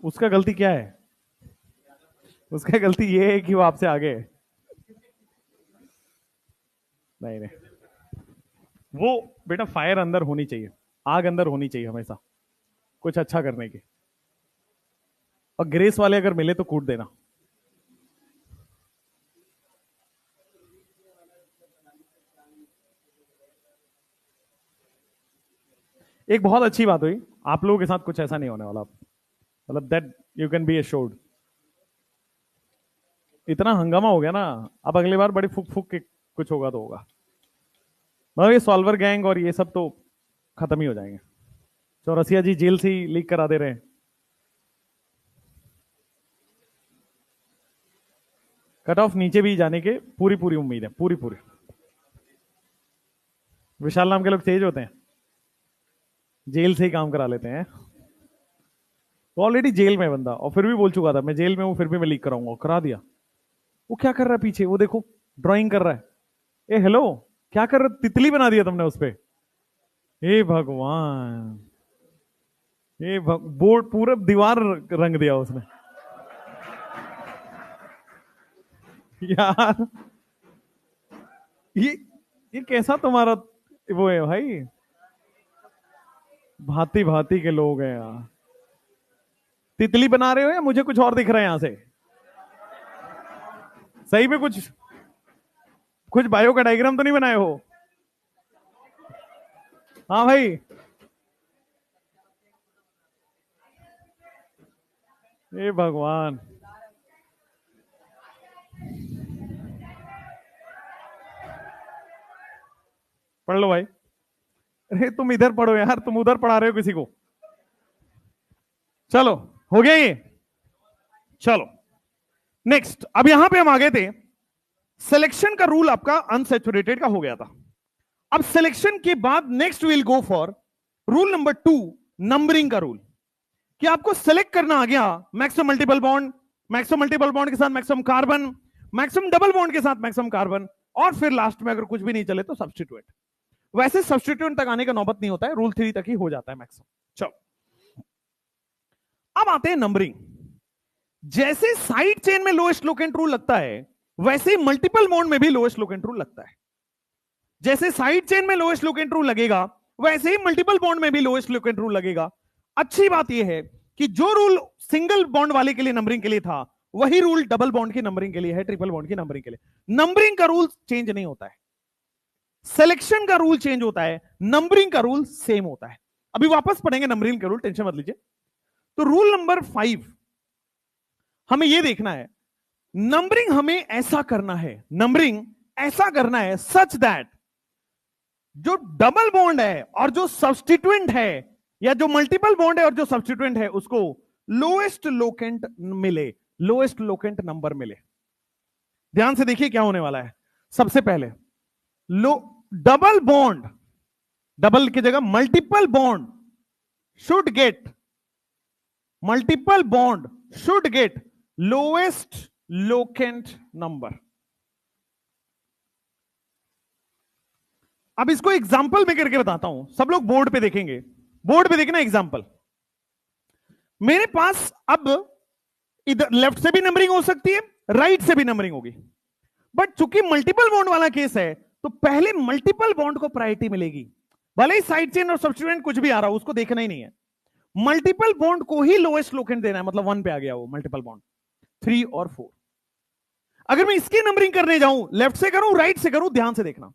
उसका गलती क्या है? उसका गलती ये है कि वो आपसे आगे है। नहीं नहीं, वो बेटा फायर अंदर होनी चाहिए, आग अंदर होनी चाहिए हमेशा, कुछ अच्छा करने की। और ग्रेस वाले अगर मिले तो कूट देना। एक बहुत अच्छी बात हुई, आप लोगों के साथ कुछ ऐसा नहीं होने वाला, मतलब that you can be assured. इतना हंगामा हो गया ना, अब अगली बार बड़ी फुक फुक के कुछ होगा तो होगा। मतलब ये सॉल्वर गैंग और ये सब तो खत्म ही हो जाएंगे। चौरसिया जी जेल से ही लीक करा दे रहे हैं। कट ऑफ नीचे भी जाने के पूरी पूरी उम्मीद है, पूरी पूरी। विशाल नाम के लोग तेज होते हैं, जेल से ही काम करा लेते हैं। तो ऑलरेडी जेल में बंदा, और फिर भी बोल चुका था मैं जेल में हूं, फिर भी मैं लीक कराऊंगा, करा दिया। वो क्या कर रहा है पीछे, वो देखो ड्राइंग कर रहा है। ए हेलो, क्या कर रहा, तितली बना दिया तुमने उस पे। हे भगवान, बोर्ड पूरा दीवार रंग दिया उसने। यार ये कैसा तुम्हारा वो है भाई, भांति भांति के लोग हैं यार। तितली बना रहे हो या मुझे कुछ और दिख रहा है यहां से? सही में कुछ कुछ बायो का डायग्राम तो नहीं बनाए हो? हाँ भाई, हे भगवान। पढ़ लो भाई। अरे तुम इधर पढ़ो यार, तुम उधर पढ़ा रहे हो किसी को। चलो हो गया ये। चलो नेक्स्ट, अब यहां पे हम आ गए थे, सिलेक्शन का रूल आपका अनसैचुरेटेड का हो गया था। अब सिलेक्शन के बाद next will go for rule number 2, numbering का रूल। कि आपको सिलेक्ट करना आ गया maximum multiple bond, maximum multiple bond के साथ maximum carbon, maximum double bond के साथ मैक्सिमम कार्बन, और फिर लास्ट में अगर कुछ भी नहीं चले तो सब्स्टिट्यूएंट। वैसे सब्स्टिट्यूएंट तक आने का नौबत नहीं होता है, रूल 3 तक ही हो जाता है मैक्सिमम। चलो अब आते हैं नंबरिंग। जैसे साइड चेन में लोएस्ट लोकेंट रूल लगता है, वैसे ही मल्टीपल बॉन्ड में भी लोएस्ट लोकेंट रूल लगता है। जैसे साइड चेन में लोएस्ट लोकेंट रूल लगेगा, वैसे ही मल्टीपल बॉन्ड में भी लोएस्ट लोकेंट रूल लगेगा। अच्छी बात यह है कि जो रूल सिंगल बॉन्ड वाले के लिए नंबरिंग के लिए था, वही रूल डबल बॉन्ड की नंबरिंग के लिए है, ट्रिपल बॉन्ड की नंबरिंग के लिए। नंबरिंग का रूल चेंज नहीं होता है, सिलेक्शन का रूल चेंज होता है, नंबरिंग का रूल सेम होता है। अभी वापस पढ़ेंगे नंबरिंग का रूल, टेंशन मत लीजिए। तो रूल नंबर 5 हमें यह देखना है, नंबरिंग हमें ऐसा करना है, नंबरिंग ऐसा करना है सच दैट जो डबल बॉन्ड है और जो सब्स्टिट्यूएंट है, या जो मल्टीपल बॉन्ड है और जो सब्स्टिट्यूएंट है, उसको लोएस्ट लोकेंट मिले, लोएस्ट लोकेंट नंबर मिले। ध्यान से देखिए क्या होने वाला है। सबसे पहले डबल बॉन्ड, डबल की जगह multiple bond should get, multiple bond should get lowest locant number. अब इसको एग्जांपल में करके बताता हूं, सब लोग बोर्ड पे देखेंगे, बोर्ड पे देखना एग्जांपल। मेरे पास अब इधर लेफ्ट से भी नंबरिंग हो सकती है, राइट से भी नंबरिंग होगी, बट चूंकि मल्टीपल बॉन्ड वाला केस है, तो पहले मल्टीपल बॉन्ड को प्रायोरिटी मिलेगी। भले ही साइड चेन और सब्स्टिट्यूएंट कुछ भी आ रहा हो, उसको देखना ही नहीं है, मल्टीपल बॉन्ड को ही लोएस्ट लोकेंट देना है। मतलब 1 पे आ गया वो मल्टीपल बॉन्ड, 3 और 4। अगर मैं इसकी नंबरिंग करने जाऊं, लेफ्ट से करूं राइट से करूं, ध्यान से देखना।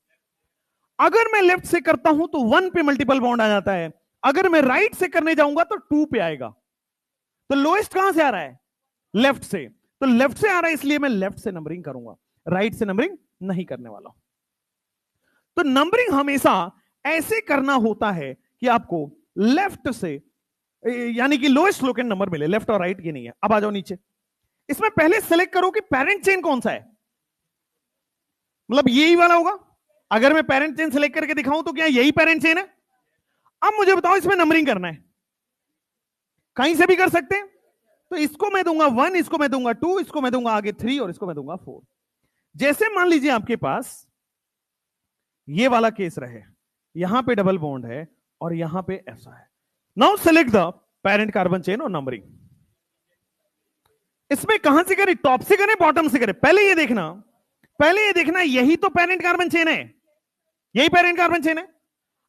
अगर मैं लेफ्ट से करता हूं तो 1 पे मल्टीपल बॉन्ड आ जाता है, अगर मैं राइट से करने जाऊंगा तो 2 पे आएगा। तो लोएस्ट कहां से आ रहा है? लेफ्ट से। तो लेफ्ट से आ रहा है, इसलिए मैं लेफ्ट से नंबरिंग करूंगा, राइट से नंबरिंग नहीं करने वाला हूं। तो नंबरिंग हमेशा ऐसे करना होता है कि आपको लेफ्ट से, यानी कि लोएस्ट लोकेंट नंबर मिले, लेफ्ट और राइट की नहीं है। अब आ जाओ नीचे, इसमें पहले सेलेक्ट करो कि पेरेंट चेन कौन सा है, मतलब यही वाला होगा। अगर मैं पेरेंट चेन सेलेक्ट करके दिखाऊं तो क्या यही पेरेंट चेन है? अब मुझे बताओ इसमें नंबरिंग करना है, कहीं से भी कर सकते हैं। तो इसको मैं दूंगा 1, इसको मैं दूंगा 2, इसको मैं दूंगा आगे 3 और इसको मैं दूंगा 4। जैसे मान लीजिए आपके पास ये वाला केस रहे, यहां पे डबल बॉन्ड है और यहां पे ऐसा है। Now select the parent carbon chain और नंबरिंग। इसमें कहां से करें, टॉप से करें बॉटम से करें? पहले ये देखना, पहले ये देखना, यही तो पेरेंट कार्बन चेन है, यही पेरेंट कार्बन चेन है।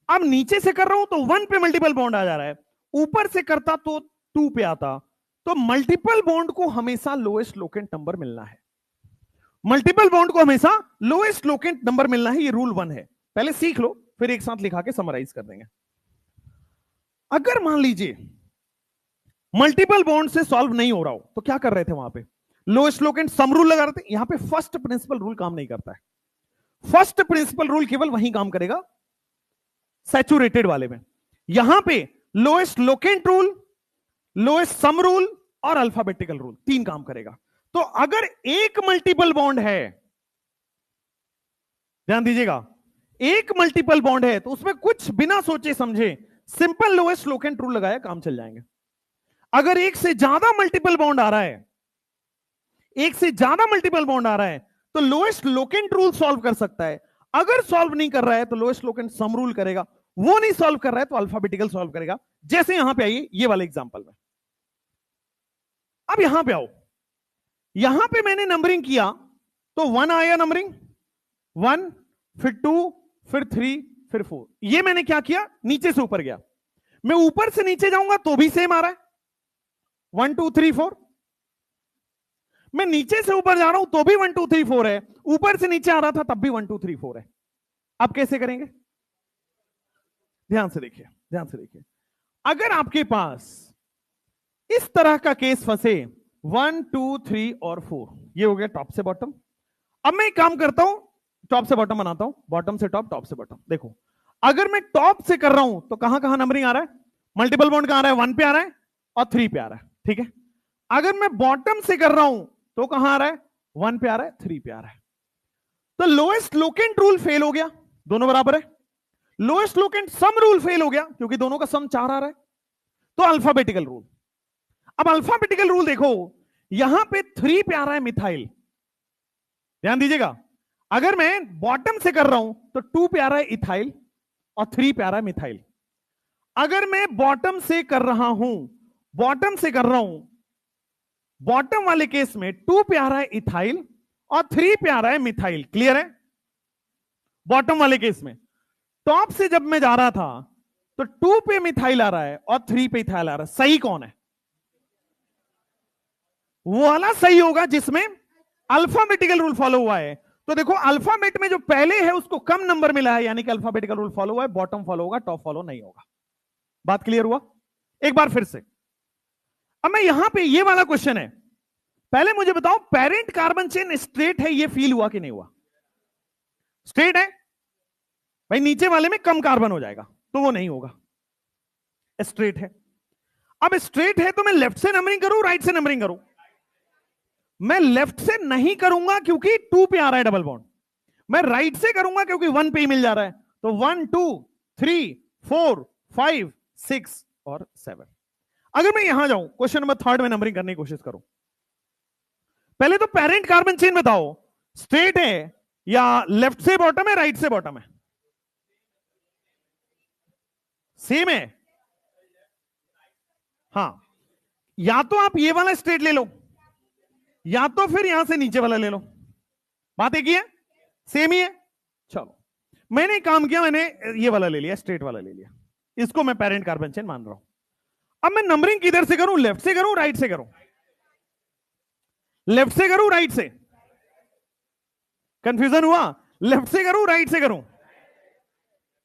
अब नीचे से कर रहा हूं तो 1 पे मल्टीपल बॉन्ड आ जा रहा है, ऊपर से करता तो 2 पे आता। तो मल्टीपल बॉन्ड को हमेशा लोएस्ट लोकेंट नंबर मिलना है, मल्टीपल बॉन्ड को हमेशा लोएस्ट लोकेंट नंबर मिलना है, ये रूल 1 है। पहले सीख लो, फिर एक साथ लिखा के समराइज कर देंगे। अगर मान लीजिए मल्टीपल बॉन्ड से सॉल्व नहीं हो रहा हो, तो क्या कर रहे थे वहां पे? लोएस्ट लोकेंट सम रूल लगा रहे थे। यहां पे फर्स्ट प्रिंसिपल रूल काम नहीं करता है, फर्स्ट प्रिंसिपल रूल केवल वहीं काम करेगा सैचुरेटेड वाले में। यहां पे लोएस्ट लोकेंट रूल, लोएस्ट सम रूल और अल्फाबेटिकल रूल 3 काम करेगा। तो अगर एक मल्टीपल बॉन्ड है, ध्यान दीजिएगा, एक मल्टीपल बॉन्ड है तो उसमें कुछ बिना सोचे समझे सिंपल लोएस्ट लोकेंट रूल लगाया, काम चल जाएंगे। अगर एक से ज्यादा मल्टीपल बॉन्ड आ रहा है, एक से ज्यादा मल्टीपल बॉन्ड आ रहा है, तो लोएस्ट लोकेंट रूल सॉल्व कर सकता है। अगर सॉल्व नहीं कर रहा है तो लोएस्ट लोकेंट सम रूल करेगा। वो नहीं सॉल्व कर रहा है तो अल्फाबेटिकल सॉल्व करेगा। जैसे यहां पे आइए, ये वाले एग्जांपल में, अब यहां पे आओ, यहां पे मैंने नंबरिंग किया तो 1 आया नंबरिंग, 1, फिर 2, फिर 3, फिर 4। ये मैंने क्या किया, नीचे से ऊपर गया। मैं ऊपर से नीचे जाऊंगा तो भी सेम आ रहा है, 1 2 3 4। मैं नीचे से ऊपर जा रहा हूं तो भी 1 2 3 4 है, ऊपर से नीचे आ रहा था तब भी 1 2 3 4 है। अब कैसे करेंगे, ध्यान से देखिए, ध्यान से देखिए। अगर आपके पास इस तरह का केस फंसे 1 2 3 और 4, ये हो गया टॉप से बॉटम। अब मैं एक काम करता हूं, टॉप से बॉटम बनाता हूं, बॉटम से टॉप, टॉप से बॉटम। देखो, अगर मैं टॉप से कर रहा हूं तो कहां कहां नंबरिंग आ रहा है, मल्टीपल बॉन्ड कहां आ रहा है, 1 पे आ रहा है और 3 पे आ रहा है, ठीक है। अगर मैं बॉटम से कर रहा हूं तो कहां आ रहा है, 1 पे आ रहा है, 3 पे आ रहा है। तो लोएस्ट लोकेंट रूल फेल हो गया, दोनों बराबर है। Lowest locant sum rule fail हो गया क्योंकि दोनों का सम 4 आ रहा है। तो अल्फाबेटिकल रूल, अब अल्फाबेटिकल रूल देखो, यहां पे 3 पे आ रहा है मिथाइल, ध्यान दीजिएगा। अगर मैं बॉटम से कर रहा हूं तो 2 पे आ रहा है इथाइल और 3 पे आ रहा है मिथाइल। अगर मैं बॉटम से कर रहा हूं, बॉटम से कर रहा हूं, बॉटम वाले केस में 2 पे आ रहा है इथाइल और 3 पे आ रहा है मिथाइल। क्लियर है, बॉटम वाले केस में। टॉप से जब मैं जा रहा था तो 2 पे मिथाइल आ रहा है और 3 पे इथाइल आ रहा है। सही कौन है, वो वाला सही होगा जिसमें अल्फाबेटिकल रूल फॉलो हुआ है। तो देखो, अल्फाबेट में जो पहले है उसको कम नंबर मिला है, यानी कि अल्फाबेटिकल रूल फॉलो हुआ है। बॉटम फॉलो होगा, टॉप फॉलो नहीं होगा। बात क्लियर हुआ, एक बार फिर से। अब मैं यहां पे, ये वाला क्वेश्चन है, पहले मुझे बताओ पेरेंट कार्बन चेन स्ट्रेट है, ये फील हुआ कि नहीं हुआ, स्ट्रेट है भाई, नीचे वाले में कम कार्बन हो जाएगा तो वो नहीं होगा, स्ट्रेट है। अब स्ट्रेट है तो मैं लेफ्ट से नंबरिंग करूं, राइट से नंबरिंग करूं? मैं लेफ्ट से नहीं करूंगा क्योंकि 2 पे आ रहा है डबल बॉन्ड। मैं राइट से करूंगा क्योंकि 1 पे ही मिल जा रहा है। तो 1 2 3 4 5 6 और 7। अगर मैं यहां जाऊं, क्वेश्चन नंबर 3 में नंबरिंग करने की कोशिश करूं, पहले तो पेरेंट कार्बन चेन बताओ, स्ट्रेट है या लेफ्ट से बॉटम है, राइट से बॉटम है? सेम है, हाँ। या तो आप ये वाला स्ट्रेट ले लो, या तो फिर यहां से नीचे वाला ले लो। बात एक ही है, सेम ही है। चलो, मैंने काम किया, मैंने ये वाला ले लिया, स्ट्रेट वाला ले लिया, इसको मैं पेरेंट कार्बन चेन मान रहा हूं। अब मैं नंबरिंग किधर से करूं, लेफ्ट से करूं, राइट से करूं? लेफ्ट से करूं, राइट से? कंफ्यूजन हुआ, लेफ्ट से करूं, राइट से करूं?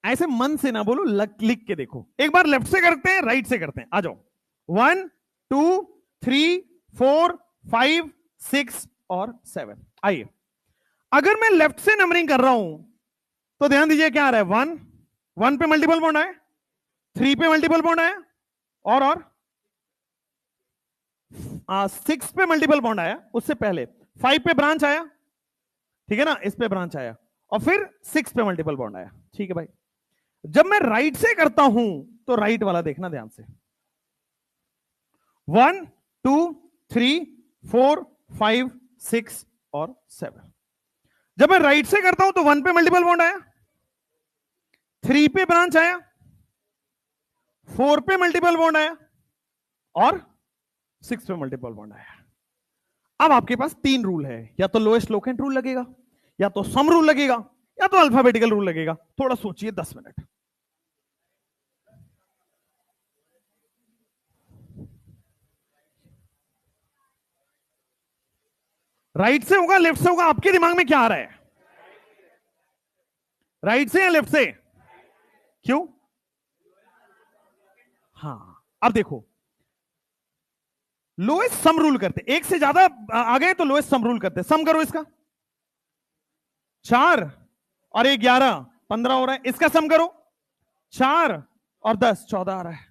ऐसे मन से ना बोलो, लिख के देखो। एक बार लेफ्ट से करते हैं, राइट से करते हैं, आ जाओ। 1 2 3 4 5 6 और 7। आइए, अगर मैं लेफ्ट से नंबरिंग कर रहा हूं तो ध्यान दीजिए क्या आ रहा है, 1 पे मल्टीपल बॉन्ड आया, 3 पे मल्टीपल बॉन्ड आया, और 6 पे मल्टीपल बॉन्ड आया, उससे पहले 5 पे ब्रांच आया, ठीक है ना, इस पे ब्रांच आया, और फिर 6 पे मल्टीपल बॉन्ड आया। ठीक है भाई, जब मैं राइट से करता हूं तो राइट वाला देखना ध्यान से, 1 2 3 4 5 6 और 7। जब मैं राइट से करता हूं तो 1 पे मल्टीपल बॉन्ड आया, 3 पे ब्रांच आया, 4 पे मल्टीपल बॉन्ड आया, और 6 पे मल्टीपल बॉन्ड आया। अब आपके पास 3 रूल है, या तो लोएस्ट लोकेंट रूल लगेगा, या तो सम रूल लगेगा, या तो अल्फाबेटिकल रूल लगेगा। थोड़ा सोचिए 10 मिनट। राइट से होगा, लेफ्ट से होगा, आपके दिमाग में क्या आ रहा है? राइट से या लेफ्ट से? क्यों? हाँ, अब देखो, लोएस्ट सम रूल करते, एक से ज्यादा आ गए तो लोएस्ट सम रूल करते। सम करो इसका, 4 और 1 11 15 हो रहा है, इसका सम करो, 4 और 10 14 आ रहा है।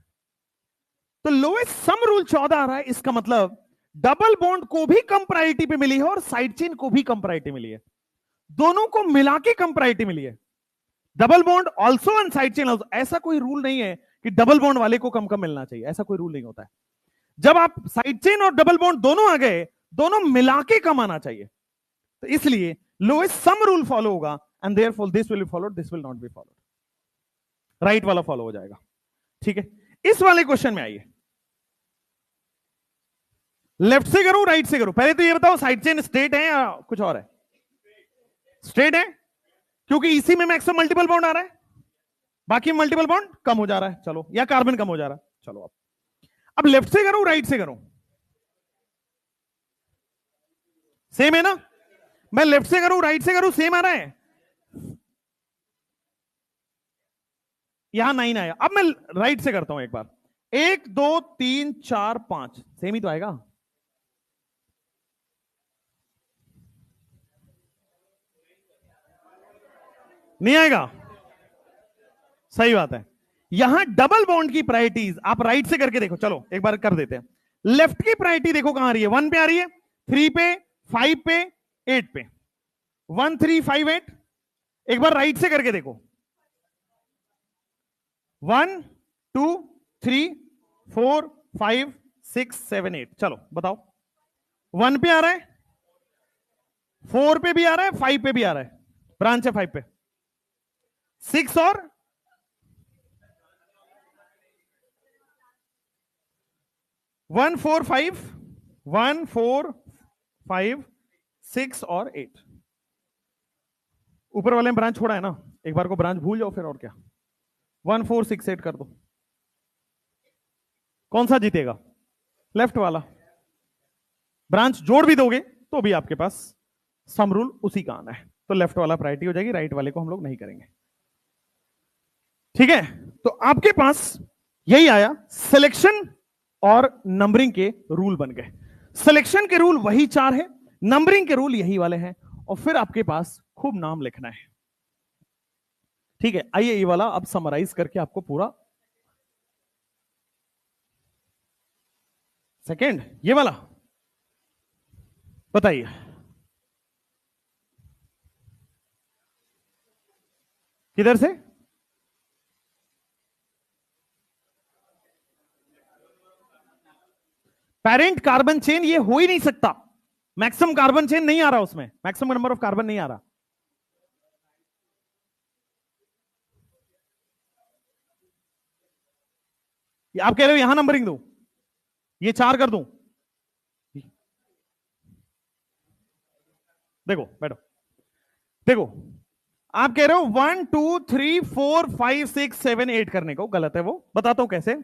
तो लोएस्ट सम रूल 14 आ रहा है, इसका मतलब डबल बॉन्ड को भी कम प्रायोरिटी पे मिली है और साइड चेन को भी कम प्रायोरिटी मिली है, दोनों को मिला के कम प्रायोरिटी मिली है। Double bond also and side chain also. ऐसा कोई रूल नहीं है कि डबल बॉन्ड वाले को कम कम मिलना चाहिए, ऐसा कोई रूल नहीं होता है। जब आप साइड चेन और डबल बॉन्ड दोनों आ गए, दोनों मिला के कम आना चाहिए, तो इसलिए लोएस्ट सम रूल फॉलो होगा and therefore this will be followed, this will not be followed, right वाला फॉलो हो जाएगा। ठीक है, इस वाले क्वेश्चन में आइए, लेफ्ट से करूं राइट से करूं? पहले तो ये बताओ साइड चेन स्ट्रेट है या कुछ और है? स्ट्रेट है, क्योंकि इसी में मैक्सिमम मल्टीपल बॉन्ड आ रहा है, बाकी मल्टीपल बॉन्ड कम हो जा रहा है, चलो, या कार्बन कम हो जा रहा है, चलो। अब लेफ्ट से करूं राइट से करूं? सेम है ना? मैं लेफ्ट से करूं राइट से करूं, सेम आ रहा है। यहां 9 आया, अब मैं राइट से करता हूं एक बार, 1 2 3 4 5, सेम ही तो आएगा। नहीं आएगा, सही बात है। यहां डबल बॉन्ड की प्रायोरिटीज आप राइट से करके देखो, चलो एक बार कर देते हैं। लेफ्ट की प्रायोरिटी देखो कहां आ रही है, 1 पे आ रही है, 3 पे, 5 पे, 8 पे, 1 3 5 8। एक बार राइट से करके देखो, 1 2 3 4 5 6 7 8, चलो बताओ। 1 पे आ रहा है, 4 पे भी आ रहा है, 5 पे भी आ रहा है, ब्रांच है 5 पे, 6 और 1 4 5, 1 4 5 6 और 8। ऊपर वाले में ब्रांच छोड़ा है ना, एक बार को ब्रांच भूल जाओ फिर, और क्या। 1 4 6 8 कर दो, कौन सा जीतेगा? लेफ्ट वाला। ब्रांच जोड़ भी दोगे तो भी आपके पास सम रूल उसी का आना है, तो लेफ्ट वाला प्रायोरिटी हो जाएगी, राइट वाले को हम लोग नहीं करेंगे। ठीक है, तो आपके पास यही आया, सिलेक्शन और नंबरिंग के रूल बन गए। सिलेक्शन के रूल वही 4 है, नंबरिंग के रूल यही वाले हैं, और फिर आपके पास खूब नाम लिखना है। ठीक है, आइए ये वाला अब समराइज करके आपको पूरा, सेकेंड ये वाला बताइए। किधर से? पेरेंट कार्बन चेन, ये हो ही नहीं सकता, मैक्सिमम कार्बन चेन नहीं आ रहा उसमें, मैक्सिमम नंबर ऑफ कार्बन नहीं आ रहा। आप कह रहे हो यहां नंबरिंग दो, ये 4 कर दूं? देखो बैठो, देखो आप कह रहे हो 1 2 3 4 5 6 7 8 करने को, गलत है वो, बताता हूं कैसे।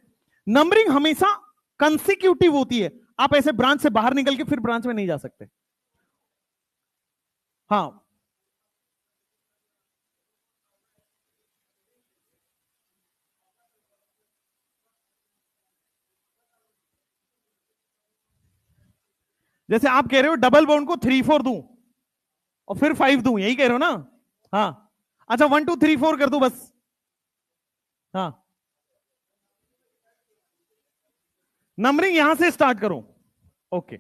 नंबरिंग हमेशा कंसिक्यूटिव होती है, आप ऐसे ब्रांच से बाहर निकल के फिर ब्रांच में नहीं जा सकते। हाँ, जैसे आप कह रहे हो डबल बॉन्ड को 3 4 दूं और फिर 5 दूं, यही कह रहे हो ना? हाँ, अच्छा 1 2 3 4 कर दूं बस। हाँ, नंबरिंग यहां से स्टार्ट करूं, ओके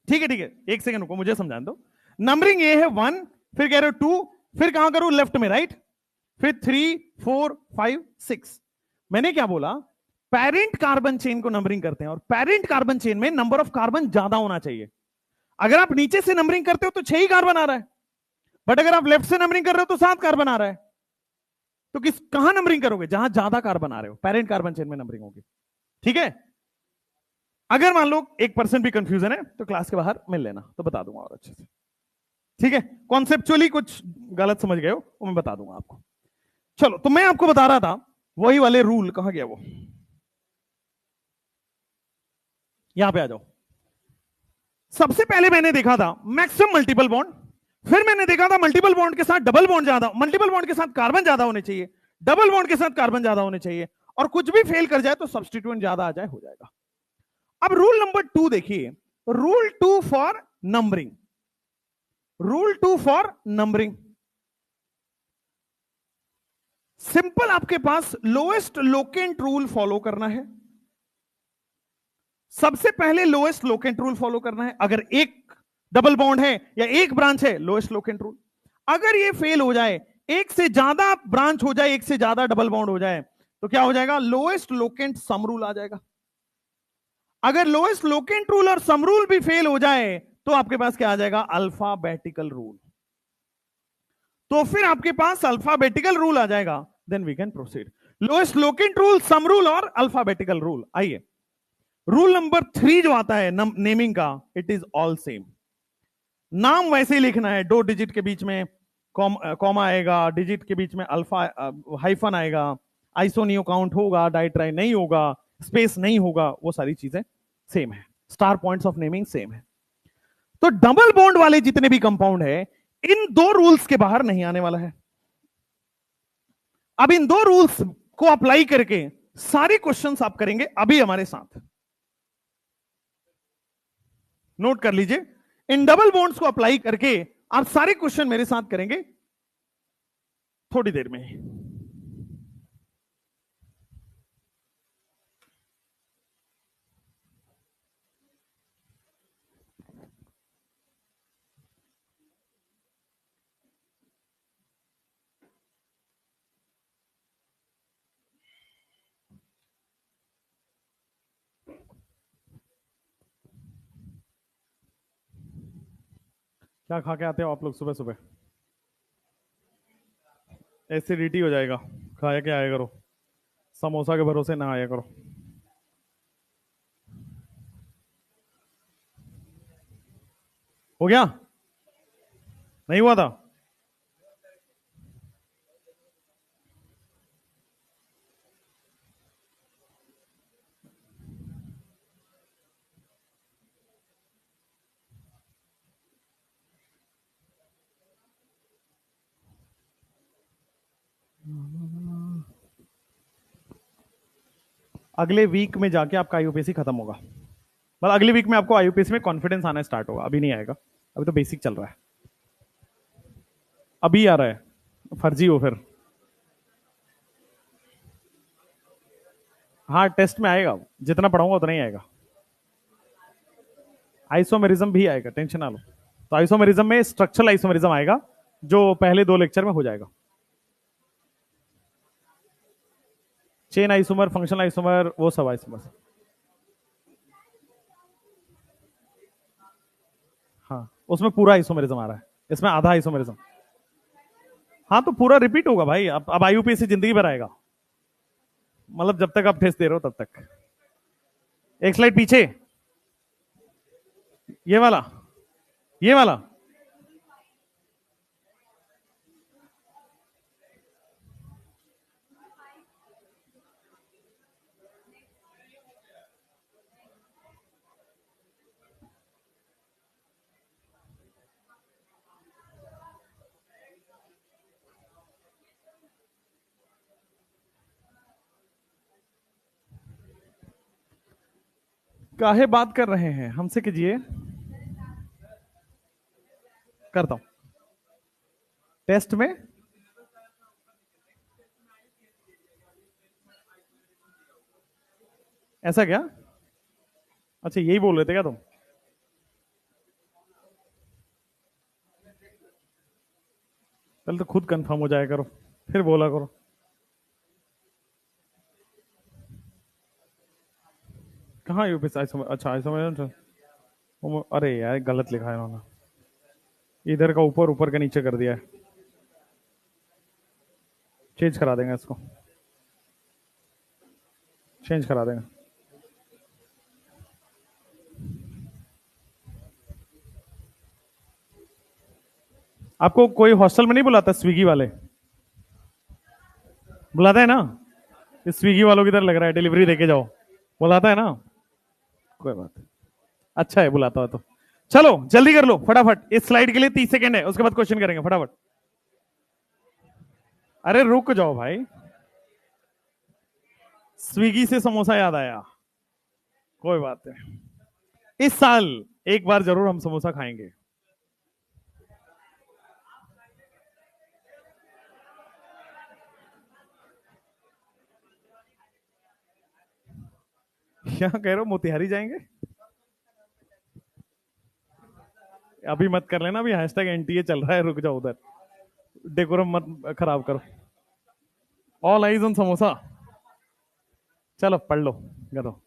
ठीक है, ठीक है, एक सेकंड रुको, मुझे समझाने दो। नंबरिंग ये है 1, फिर कह रहे हो 2, फिर कहां करूं? लेफ्ट में, राइट, फिर 3 4 5 6। मैंने क्या बोला? पेरेंट कार्बन चेन को नंबरिंग करते हैं, और पेरेंट कार्बन चेन में नंबर ऑफ कार्बन ज्यादा होना चाहिए। अगर आप नीचे से नंबरिंग करते हो तो 6 ही कार्बन आ रहा है, बट अगर आप लेफ्ट से नंबरिंग कर रहे हो तो 7 कार्बन आ रहा है, तो कहां नंबरिंग करोगे? जहां ज्यादा कार्बन आ रहे हो, पेरेंट कार्बन चेन में नंबरिंग होगी। ठीक है, अगर मान लो 1% भी कंफ्यूजन है तो क्लास के बाहर मिल लेना, तो बता दूंगा और अच्छे से। ठीक है, कॉन्सेप्चुअली कुछ गलत समझ गए हो वो मैं बता दूंगा आपको। चलो, तो मैं आपको बता रहा था वही वाले रूल, कहां गया वो, यहां पे आ जाओ। सबसे पहले मैंने देखा था मैक्सिमम मल्टीपल बॉन्ड, फिर मैंने देखा था मल्टीपल बॉन्ड के साथ डबल बॉन्ड ज्यादा, मल्टीपल बॉन्ड के साथ कार्बन ज्यादा होने चाहिए, डबल बॉन्ड के साथ कार्बन ज्यादा होने चाहिए, और कुछ भी फेल कर जाए तो सब्स्टिट्यूएंट ज्यादा आ जाए, हो जाएगा। अब रूल नंबर 2 देखिए, rule 2 for numbering, rule 2 for numbering simple, आपके पास लोएस्ट लोकेंट रूल फॉलो करना है। सबसे पहले लोएस्ट लोकेंट रूल फॉलो करना है। अगर एक डबल बॉन्ड है या एक ब्रांच है, लोएस्ट लोकेंट रूल। अगर ये फेल हो जाए, एक से ज्यादा ब्रांच हो जाए, एक से ज्यादा डबल बॉन्ड हो जाए, तो क्या हो जाएगा? लोएस्ट लोकेंट सम रूल आ जाएगा। अगर लोएस्ट लोकेंट रूल और सम रूल भी फेल हो जाए, तो आपके पास क्या आ जाएगा? Alphabetical rule. तो फिर आपके पास अल्फाबेटिकल रूल आ जाएगा, then we can proceed. Lowest locant rule, sum rule और अल्फाबेटिकल रूल। आइए, रूल नंबर 3 जो आता है नेमिंग का, इट इज ऑल सेम। नाम वैसे ही लिखना है, 2 डिजिट के बीच में कॉमा आएगा, डिजिट के बीच में अल्फा हाइफन आएगा, आइसोनियो काउंट होगा, डाइट्राई नहीं होगा, स्पेस नहीं होगा, वो सारी चीजें सेम है। Star points of naming same है। तो डबल बॉन्ड वाले जितने भी कंपाउंड है, इन 2 रूल्स के बाहर नहीं आने वाला है। अब इन 2 रूल्स को अप्लाई करके सारे क्वेश्चंस आप करेंगे अभी हमारे साथ। नोट कर लीजिए, इन डबल बॉन्ड्स को अप्लाई करके आप सारे क्वेश्चन मेरे साथ करेंगे थोड़ी देर में ही। क्या खा के आते हो आप लोग सुबह सुबह? एसिडिटी हो जाएगा, खाया के आया करो, समोसा के भरोसे ना आया करो। हो गया? नहीं हुआ था? अगले वीक में जाके आपका आईयूपीएससी खत्म होगा। मतलब अगले वीक में आपको आईयूपीएससी में कॉन्फिडेंस आना स्टार्ट होगा, अभी नहीं आएगा, अभी तो बेसिक चल रहा है। अभी आ रहा है, फर्जी हो फिर। हाँ, टेस्ट में आएगा, जितना पढ़ाऊंगा उतना ही आएगा। आइसोमेरिज्म भी आएगा, टेंशन ना लो। तो आइसोमेरिज्म में स्ट्रक्चरल आइसोमेरिज्म आएगा, जो पहले 2 लेक्चर में हो जाएगा। चेन आइसोमर, फंक्शनल आइसोमर, वो सब आइसोमर। हाँ, उसमें पूरा आइसोमेरिज्म आ रहा है, इसमें आधा आइसोमेरिज्म। हाँ, तो पूरा रिपीट होगा भाई। अब आईयूपीएससी जिंदगी भर आएगा, मतलब जब तक आप टेस्ट दे रहे हो तब तक। एक स्लाइड पीछे, ये वाला, ये वाला। काहे बात कर रहे हैं, हमसे कीजिए। करता हूं टेस्ट में। ऐसा क्या? अच्छा, यही बोल रहे थे क्या तुम? पहले तो खुद कंफर्म हो जाया करो, फिर बोला करो। कहाँ यूपीएससी आइसोमर? अच्छा, आइसोमर। अरे यार, गलत लिखा है इन्होंने, इधर का ऊपर, ऊपर का नीचे कर दिया है। चेंज करा देंगे इसको, चेंज करा देंगे। आपको कोई हॉस्टल में नहीं बुलाता? स्विगी वाले बुलाता है ना? इस स्विगी वालों की तरह लग रहा है, डिलीवरी देके जाओ, बुलाता है ना? कोई बात नहीं, अच्छा है बुलाता हो तो। चलो जल्दी कर लो फटाफट, इस स्लाइड के लिए 30 सेकंड है, उसके बाद क्वेश्चन करेंगे फटाफट। अरे रुक जाओ भाई, स्विगी से समोसा याद आया। कोई बात नहीं, इस साल एक बार जरूर हम समोसा खाएंगे। क्या कह रहे हो, मोतिहारी जाएंगे? अभी मत कर लेना, अभी हैशटैग एनटीए चल रहा है, रुक जाओ उधर, डेकोरम मत खराब करो। All eyes on samosa. चलो पढ़ लो, गधो।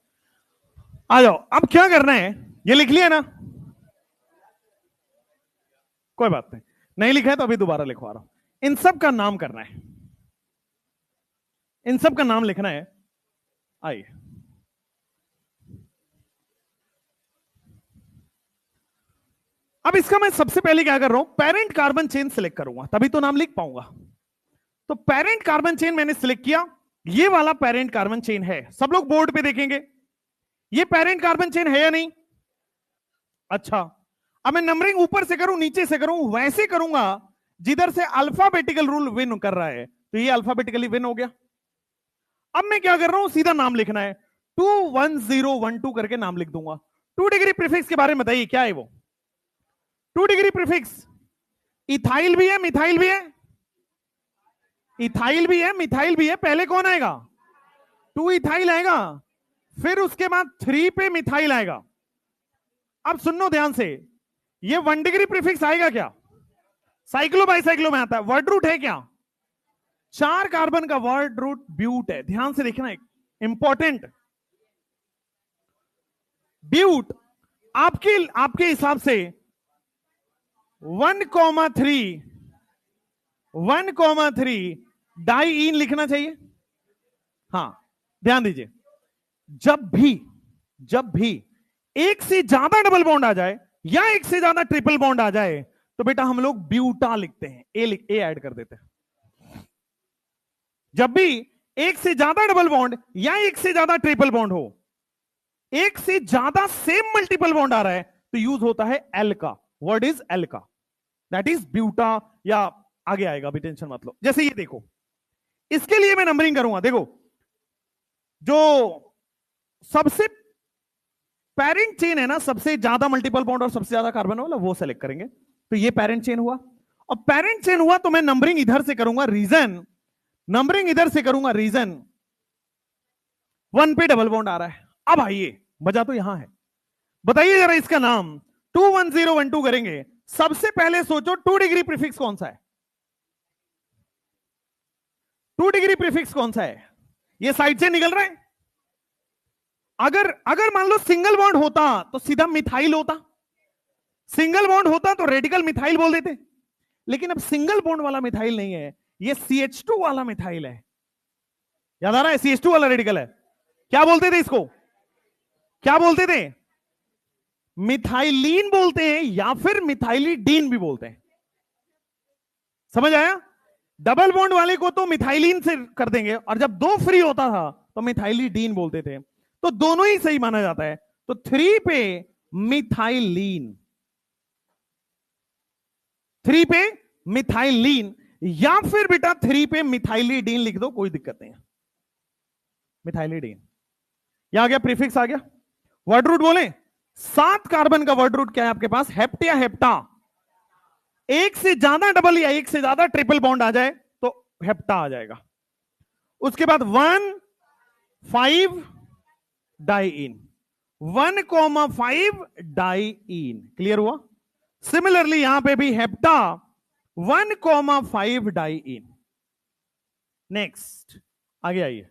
आ जाओ, अब क्या करना है, ये लिख लिया ना? कोई बात नहीं, नहीं लिखा है तो अभी दोबारा लिखवा रहा हूं। इन सब का नाम करना है, इन सब का नाम लिखना है। आइए, अब इसका मैं सबसे पहले क्या कर रहा हूं, पेरेंट कार्बन चेन सिलेक्ट करूंगा, तभी तो नाम लिख पाऊंगा। तो पेरेंट कार्बन चेन मैंने सिलेक्ट किया, ये वाला पेरेंट कार्बन चेन है। सब लोग बोर्ड पे देखेंगे, ये पेरेंट कार्बन चेन है या नहीं? अच्छा, अब मैं नंबरिंग ऊपर से करूं नीचे से करूं, वैसे करूंगा जिधर से अल्फाबेटिकल रूल विन कर रहा है, तो ये अल्फाबेटिकली विन हो गया। अब मैं क्या कर रहा हूं, सीधा नाम लिखना है, 21012 करके नाम लिख दूंगा। 2 डिग्री प्रीफिक्स के बारे में बताइए, क्या है वो 2 डिग्री प्रीफिक्स? इथाइल भी है, मिथाइल भी है, इथाइल भी है, मिथाइल भी है, पहले कौन आएगा? 2 इथाइल आएगा, फिर उसके बाद 3 पे मिथाइल आएगा। अब सुनो ध्यान से, ये 1 डिग्री प्रीफिक्स आएगा क्या? साइक्लो बाइसाइक्लो में आता है, वर्ड रूट है क्या? 4 कार्बन का वर्ड रूट ब्यूट है, ध्यान से देखना, इंपॉर्टेंट। ब्यूट आपके आपके हिसाब से 1,3 डाइईन लिखना चाहिए। हां, ध्यान दीजिए, जब भी एक से ज्यादा डबल बॉन्ड आ जाए या एक से ज्यादा ट्रिपल बॉन्ड आ जाए, तो बेटा हम लोग ब्यूटा लिखते हैं, ए ऐड कर देते हैं। जब भी एक से ज्यादा डबल बॉन्ड या एक से ज्यादा ट्रिपल बॉन्ड हो, एक से ज्यादा सेम मल्टीपल बॉन्ड आ रहा है, तो यूज होता है एल का, वर्ड इज एल का, दैट इज ब्यूटा, या आगे आएगा, अभी टेंशन मत लो। जैसे ये देखो, इसके लिए मैं नंबरिंग करूंगा, देखो जो सबसे पेरेंट चेन है ना, सबसे ज्यादा मल्टीपल बॉन्ड और सबसे ज्यादा कार्बन वाला, वो सेलेक्ट करेंगे। तो ये पेरेंट चेन हुआ, और पेरेंट चेन हुआ तो मैं नंबरिंग इधर से करूंगा, रीजन नंबरिंग इधर से करूंगा, रीजन 1 पे डबल बॉन्ड आ रहा है। अब आइए, मजा तो यहां है, बताइए जरा इसका नाम 21012 करेंगे। सबसे पहले सोचो 2 डिग्री प्रीफिक्स कौन सा है? 2 डिग्री प्रीफिक्स कौन सा है? ये साइड से निकल रहा है। अगर अगर मान लो सिंगल बॉन्ड होता तो सीधा मिथाइल होता, सिंगल बॉन्ड होता तो रेडिकल मिथाइल बोल देते, लेकिन अब सिंगल बॉन्ड वाला मिथाइल नहीं है, ये CH2 वाला मिथाइल है। याद आ रहा है, CH2 वाला रेडिकल है। क्या बोलते थे इसको, क्या बोलते थे? मिथाइलीन बोलते हैं, या फिर मिथाइलिडीन भी बोलते हैं। समझ आया? डबल बॉन्ड वाले को तो मिथाइलीन से कर देंगे, और जब 2 फ्री होता था तो मिथाइलिडीन बोलते थे। तो दोनों ही सही माना जाता है। तो 3 पे मिथाइलीन, 3 पे मिथाइलीन, या फिर बेटा 3 पे मिथाइलिडीन लिख दो, कोई दिक्कत नहीं है, मिथाइलिडीन। यहां आ गया, प्रीफिक्स आ गया। वर्ड रूट बोले, 7 कार्बन का वर्ड रूट क्या है आपके पास? हेप्ट या हेप्टा। एक से ज्यादा डबल या एक से ज्यादा ट्रिपल बॉन्ड आ जाए तो हेप्टा आ जाएगा। उसके बाद 1,5 डाइईन, 1,5 डाइईन, क्लियर हुआ? सिमिलरली यहां पे भी हेप्टा 1,5 डाइईन। नेक्स्ट, आगे आइए।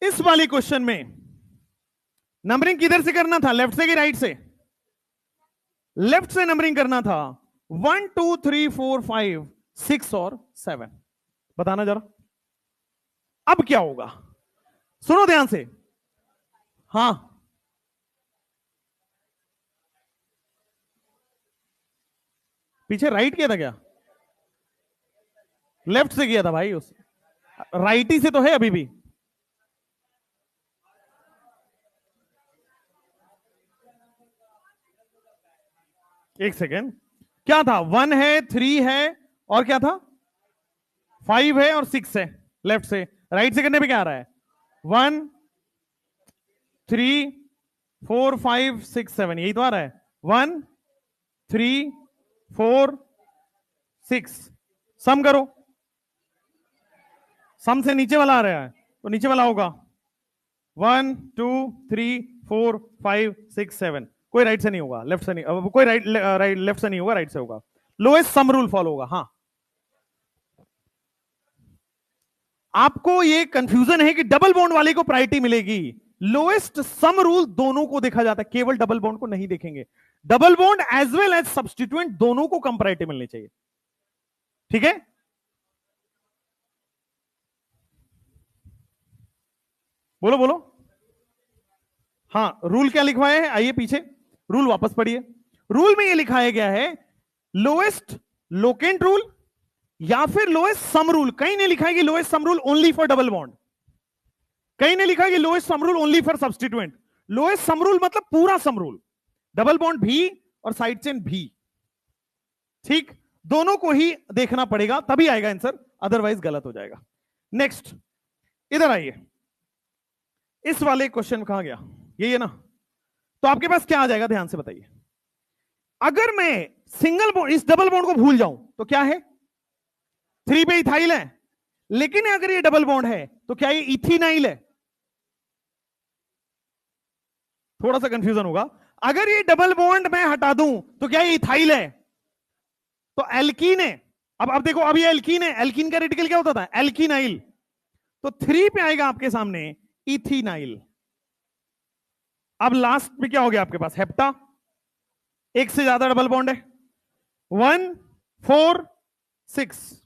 इस वाले क्वेश्चन में नंबरिंग किधर से करना था, लेफ्ट से कि राइट से? लेफ्ट से नंबरिंग करना था, 1 2 3 4 5 6 और 7। बताना जरा अब क्या होगा, सुनो ध्यान से। हां, पीछे राइट किया था क्या? लेफ्ट से किया था भाई, उस राइट ही से तो है अभी भी। एक सेकेंड, क्या था? 1 है, 3 है, और क्या था? 5 है और 6 है। लेफ्ट से, राइट से करने पे क्या आ रहा है? 1 3 4 5 6 7, यही तो आ रहा है। 1 3 4 6, सम करो, सम से नीचे वाला आ रहा है तो नीचे वाला होगा 1 2 3 4 5 6 7। कोई राइट से नहीं होगा, लेफ्ट से नहीं, कोई राइट लेफ्ट से नहीं होगा, राइट से होगा। लोएस्ट सम रूल फॉलो होगा। हाँ, आपको ये कंफ्यूजन है कि डबल बॉन्ड वाले को प्रायोरिटी मिलेगी। लोएस्ट सम रूल दोनों को देखा जाता है, केवल डबल बॉन्ड को नहीं देखेंगे। Double bond as well as substituent दोनों को कम प्रायोरिटी मिलनी चाहिए। ठीक है, बोलो बोलो। हाँ, रूल क्या लिखवाया है, आइए पीछे रूल वापस पढ़िए। रूल में ये लिखाया गया है लोएस्ट लोकेंट रूल या फिर लोएस्ट सम रूल। कहीं नहीं लिखा है कि lowest sum rule only for double bond, कहीं नहीं लिखा है कि lowest sum rule only for substituent. Lowest sum rule मतलब पूरा सम रूल, डबल बॉन्ड भी और साइड चेन भी। ठीक, दोनों को ही देखना पड़ेगा तभी आएगा आंसर, अदरवाइज गलत हो जाएगा। नेक्स्ट, इधर आइए। इस वाले क्वेश्चन कहां गया, यही है ना? तो आपके पास क्या आ जाएगा, ध्यान से बताइए। अगर मैं सिंगल बॉन्ड, इस डबल बॉन्ड को भूल जाऊं तो क्या है, 3 पे इथाइल है। लेकिन अगर ये डबल बॉन्ड है तो क्या ये इथेनाइल है? थोड़ा सा कंफ्यूजन होगा। अगर ये डबल बॉन्ड मैं हटा दूं तो क्या ये इथाइल है? तो एल्कीन है। अब देखो, अब ये एल्कीन है, एल्कीन का रेडिकल क्या होता था, एल्कीनाइल। तो 3 पे आएगा आपके सामने इथेनाइल। अब लास्ट में क्या हो गया आपके पास, हेप्टा। एक से ज्यादा डबल बॉन्ड है, 1 4 6।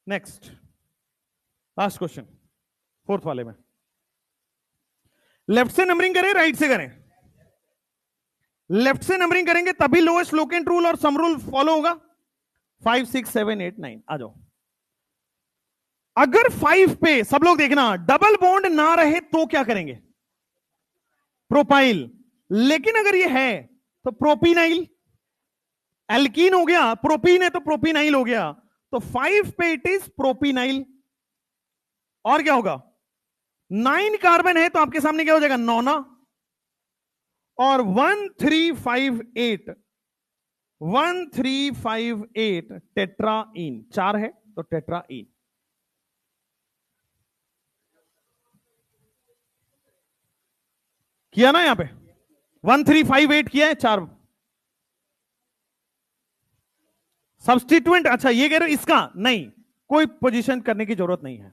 नेक्स्ट, लास्ट क्वेश्चन, फोर्थ वाले में। लेफ्ट से नंबरिंग करें, राइट से करें? लेफ्ट से नंबरिंग करेंगे तभी लोएस्ट लोकेंट रूल और सम रूल फॉलो होगा। 5 6 7 8 9, आ जाओ। अगर 5 पे, सब लोग देखना, डबल बॉन्ड ना रहे तो क्या करेंगे, प्रोपाइल। लेकिन अगर ये है तो प्रोपीनाइल। एल्कीन हो गया, प्रोपीन है तो प्रोपीनाइल हो गया। तो 5 पे इट इज प्रोपीनाइल। और क्या होगा, 9 कार्बन है तो आपके सामने क्या हो जाएगा, नोना। और 1 3 5 8, 1 3 5 8 टेट्राइन। 4 है तो टेट्राइन। किया ना यहां पे, 1 3 5 8 किया है, 4 सब्स्टिट्यूएंट। अच्छा, ये कह रहे हो इसका नहीं, कोई पोजीशन करने की जरूरत नहीं है।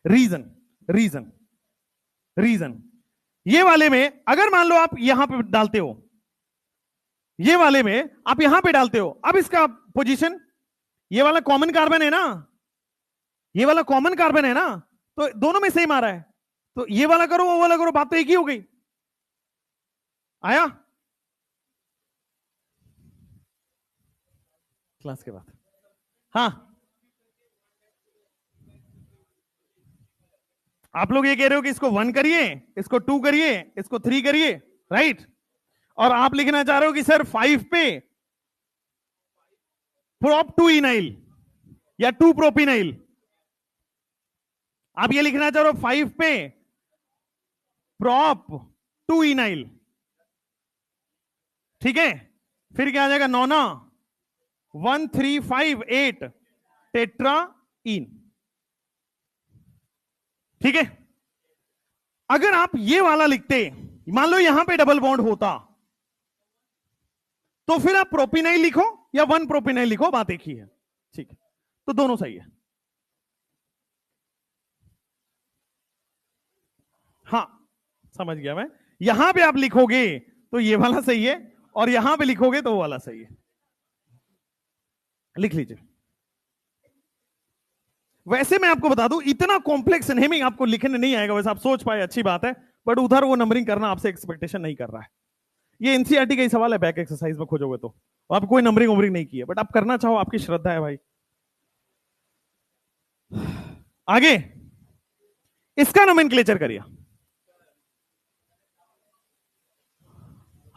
रीजन रीजन रीजन, ये वाले में अगर मान लो आप यहां पे डालते हो, ये वाले में आप यहां पे डालते हो, अब इसका पोजीशन, ये वाला कॉमन कार्बन है ना, ये वाला कॉमन कार्बन है ना, तो दोनों में सेम आ रहा है। तो ये वाला करो वो वाला करो, बात तो एक ही हो गई। आया क्लास के बाद? हाँ, आप लोग ये कह रहे हो कि इसको 1 करिए, इसको 2 करिए, इसको 3 करिए, राइट? और आप लिखना चाह रहे हो कि सर 5 पे प्रोप 2 इनाइल या 2 प्रोपिनाइल। आप ये लिखना चाह रहे हो 5 पे प्रोप 2 इनाइल। ठीक है, फिर क्या आ जाएगा, नोना 1 3 5 8 टेट्राइन। ठीक है, अगर आप ये वाला लिखते, मान लो यहां पे डबल बॉन्ड होता, तो फिर आप प्रोपिनाइल लिखो या 1 प्रोपिनाइल लिखो, बात एक ही है। ठीक है, तो दोनों सही है। हाँ, समझ गया मैं। यहां पे आप लिखोगे तो ये वाला सही है, और यहां पे लिखोगे तो वो वाला सही है। लिख लीजिए। वैसे मैं आपको बता दूं, इतना कॉम्प्लेक्स नेमिंग आपको लिखने नहीं आएगा। वैसे आप सोच पाए, अच्छी बात है, बट उधर वो नंबरिंग करना आपसे एक्सपेक्टेशन नहीं कर रहा है। ये एनसीईआरटी का ही सवाल है, बैक एक्सरसाइज में खोजोगे तो। आप कोई नंबरिंग वंबरिंग नहीं की है, बट आप करना चाहो, आपकी श्रद्धा है भाई। आगे इसका नोमेनक्लेचर करिए।